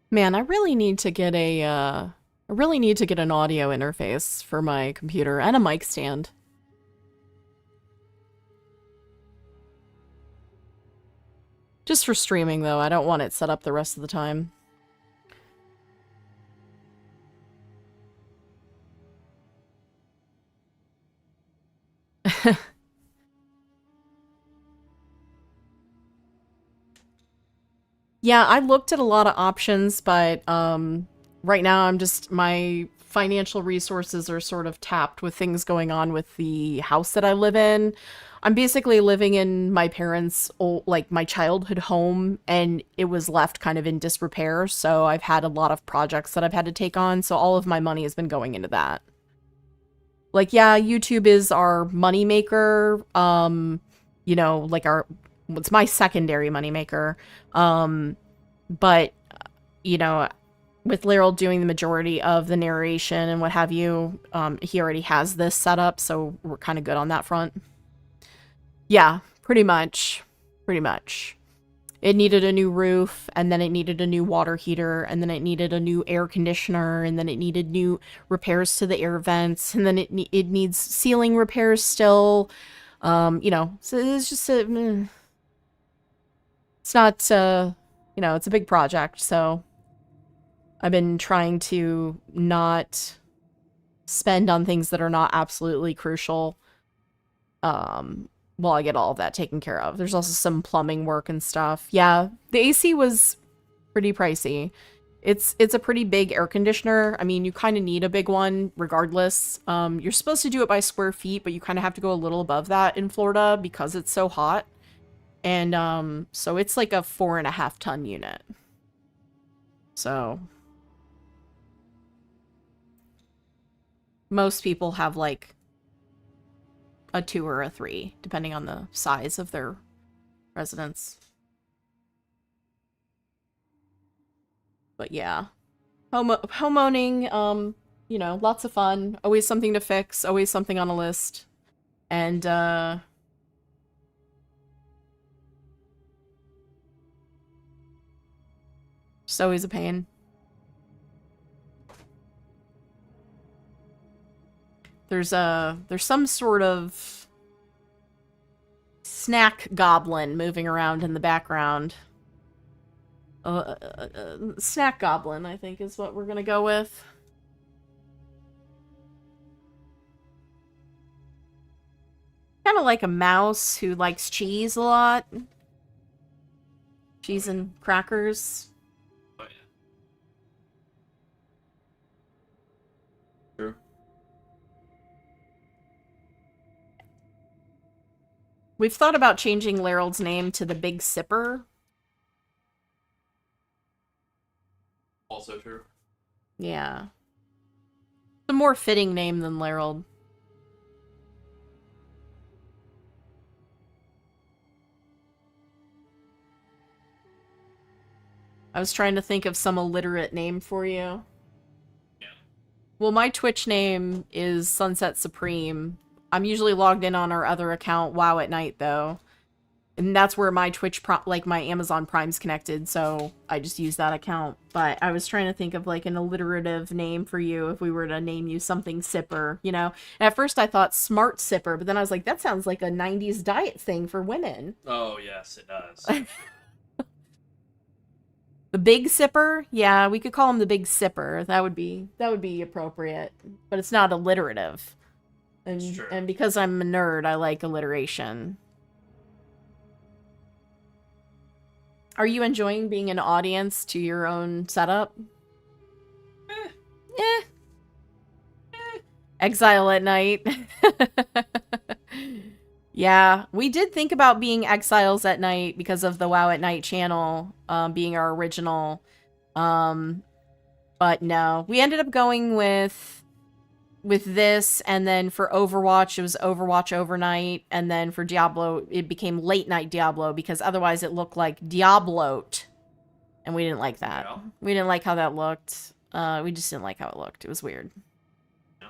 Man, I really need to get an audio interface for my computer and a mic stand. Just for streaming, though. I don't want it set up the rest of the time. Yeah, I looked at a lot of options, but right now my financial resources are sort of tapped with things going on with the house that I live in. I'm basically living in my parents' my childhood home, and it was left kind of in disrepair, so I've had a lot of projects that I've had to take on, so all of my money has been going into that. Like, yeah, YouTube is our moneymaker, it's my secondary moneymaker. But, with Laryl doing the majority of the narration and what have you, he already has this set up, so we're kind of good on that front. Yeah, pretty much. Pretty much. It needed a new roof, and then it needed a new water heater, and then it needed a new air conditioner, and then it needed new repairs to the air vents, and then it needs ceiling repairs still. So it's just it's not, it's a big project, so I've been trying to not spend on things that are not absolutely crucial, while I get all of that taken care of. There's also some plumbing work and stuff. Yeah, the AC was pretty pricey. It's a pretty big air conditioner. I mean, you kind of need a big one regardless. You're supposed to do it by square feet, but you kind of have to go a little above that in Florida because it's so hot. And so it's like a 4.5 ton unit. So most people have like a 2 or a 3, depending on the size of their residence. But yeah, homeowning, you know, lots of fun. Always something to fix. Always something on a list. And just always a pain. There's some sort of snack goblin moving around in the background. Snack goblin, I think, is what we're gonna go with. Kind of like a mouse who likes cheese a lot. Cheese and crackers. Oh, yeah. True. We've thought about changing Larold's name to the Big Sipper. Also true. Yeah. It's a more fitting name than Larold. I was trying to think of some illiterate name for you. Yeah. Well, my Twitch name is Sunset Supreme. I'm usually logged in on our other account, WoW at Night, though. And that's where my Twitch, like my Amazon Prime's connected, so I just use that account. But I was trying to think of like an alliterative name for you if we were to name you something Sipper, you know? And at first I thought Smart Sipper, but then I was like, that sounds like a 90s diet thing for women. Oh, yes, it does. The Big Sipper? Yeah, we could call him the Big Sipper. That would be appropriate. But it's not alliterative. It's true. And because I'm a nerd, I like alliteration. Are you enjoying being an audience to your own setup? Exile at night. Yeah, we did think about being Exiles at Night because of the WoW at Night channel being our original. But no, we ended up going with this, and then for Overwatch, it was Overwatch Overnight, and then for Diablo, it became Late Night Diablo, because otherwise it looked like Diablote, and we didn't like that. Yeah. We didn't like how that looked. We just didn't like how it looked. It was weird. Yeah.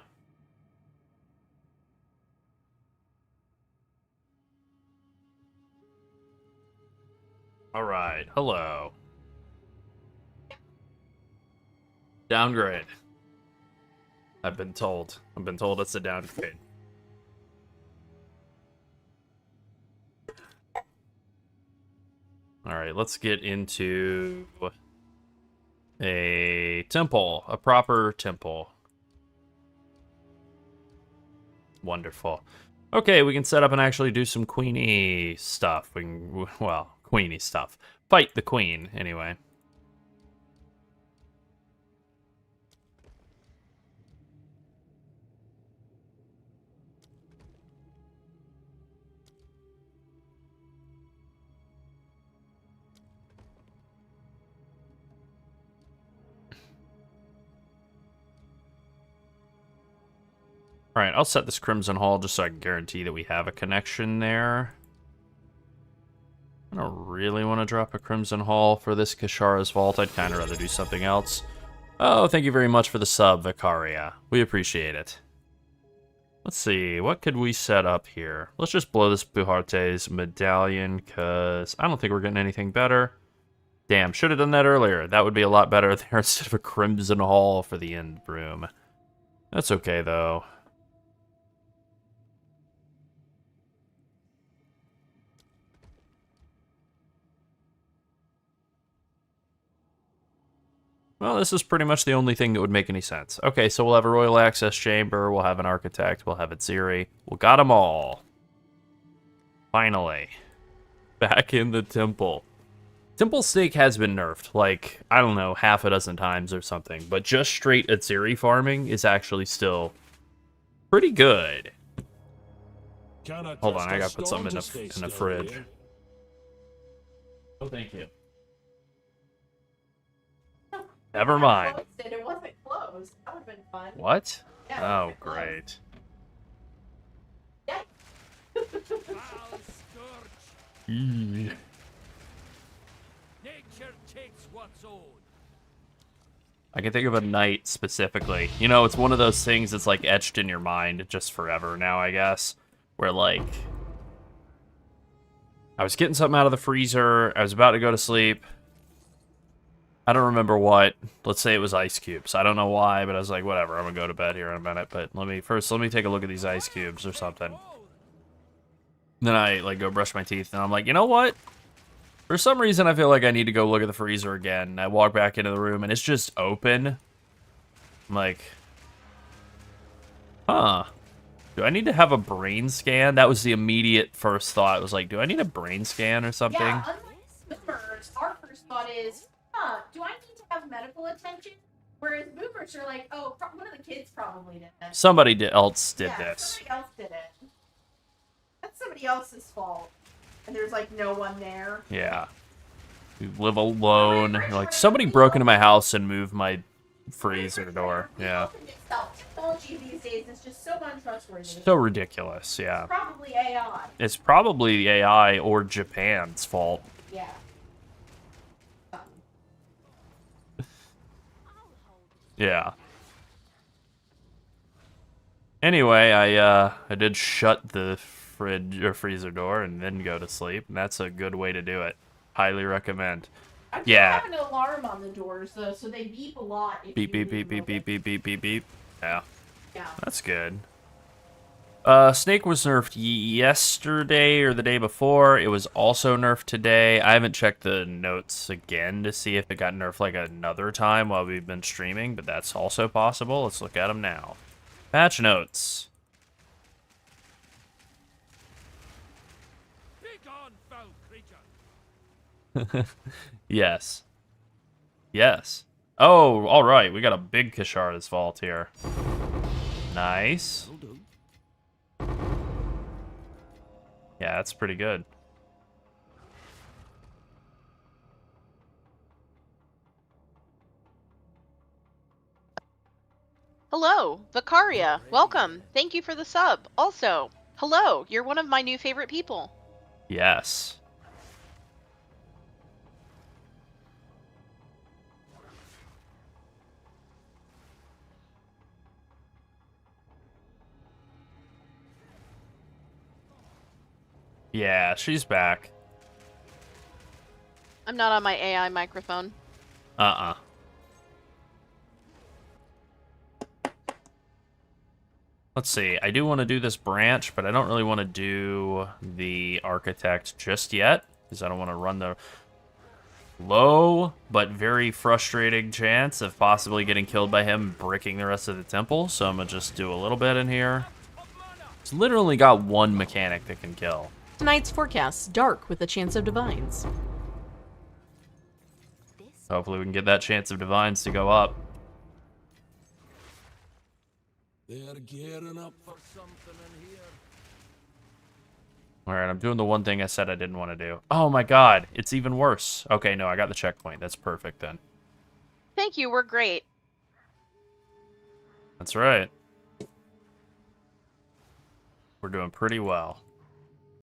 All right, hello. Downgrade. I've been told it's a downgrade. Alright, let's get into a temple. A proper temple. Wonderful. Okay, we can set up and actually do some queenie stuff. We can, well, queenie stuff. Fight the queen, anyway. Alright, I'll set this Crimson Hall just so I can guarantee that we have a connection there. I don't really want to drop a Crimson Hall for this Kashara's Vault. I'd kind of rather do something else. Oh, thank you very much for the sub, Vicaria. We appreciate it. Let's see, what could we set up here? Let's just blow this Buharte's medallion, because I don't think we're getting anything better. Damn, should have done that earlier. That would be a lot better there instead of a Crimson Hall for the end room. That's okay, though. Well, this is pretty much the only thing that would make any sense. Okay, so we'll have a Royal Access Chamber, we'll have an Architect, we'll have Atziri. We'll got them all. Finally. Back in the temple. Temple Stake has been nerfed, like, I don't know, half a dozen times or something. But just straight Atziri farming is actually still pretty good. Hold on, I gotta put something in the fridge. Oh, thank you. Never mind. Closed it. It wasn't closed. That would have been fun. What? Yeah, it Oh, wasn't closed. great. Yeah. Foul scourge. Eee. Nature takes what's own. I can think of a night specifically. You know, it's one of those things that's like etched in your mind just forever now, I guess. Where like I was getting something out of the freezer, I was about to go to sleep. I don't remember what. Let's say it was ice cubes. I don't know why, but I was like, whatever, I'm gonna go to bed here in a minute. But let me take a look at these ice cubes or something. Then I like go brush my teeth and I'm like, you know what? For some reason I feel like I need to go look at the freezer again. I walk back into the room and it's just open. I'm like, huh. Do I need to have a brain scan? That was the immediate first thought. It was like, do I need a brain scan or something? Yeah, unlike boomers, our first thought is, do I need to have medical attention? Whereas boomers are like, oh, one of the kids probably did this. Somebody else did Yeah, this. somebody else did it. That's somebody else's fault. And there's like no one there. Yeah. You live alone. You're like, somebody broke into my house and moved my freezer door. Yeah. Technology these days is just so untrustworthy. So ridiculous, yeah. It's probably AI. It's probably AI or Japan's fault. Yeah. Yeah. Anyway, I did shut the fridge or freezer door and then go to sleep, and that's a good way to do it. Highly recommend. I do Yeah. have an alarm on the doors though, so they beep a lot. If Beep you beep beep move beep beep beep beep beep beep. Yeah, Yeah. that's good. Snake was nerfed yesterday or the day before. It was also nerfed today. I haven't checked the notes again to see if it got nerfed like another time while we've been streaming, but that's also possible. Let's look at them now. Patch notes. Begone, foul creature. Yes. Yes. Oh, all right. We got a big Kishara's Vault here. Nice. Yeah, that's pretty good. Hello, Vicaria. Welcome. Thank you for the sub. Also, hello. You're one of my new favorite people. Yes. Yeah, she's back. I'm not on my AI microphone. Uh-uh. Let's see. I do want to do this branch, but I don't really want to do the architect just yet, because I don't want to run the low but very frustrating chance of possibly getting killed by him and bricking the rest of the temple. So I'm going to just do a little bit in here. It's literally got one mechanic that can kill. Tonight's forecast: dark with a chance of divines. Hopefully we can get that chance of divines to go up. They're gearing up for something in here. Alright, I'm doing the one thing I said I didn't want to do. Oh my god, it's even worse. Okay, no, I got the checkpoint. That's perfect then. Thank you. We're great. That's right. We're doing pretty well.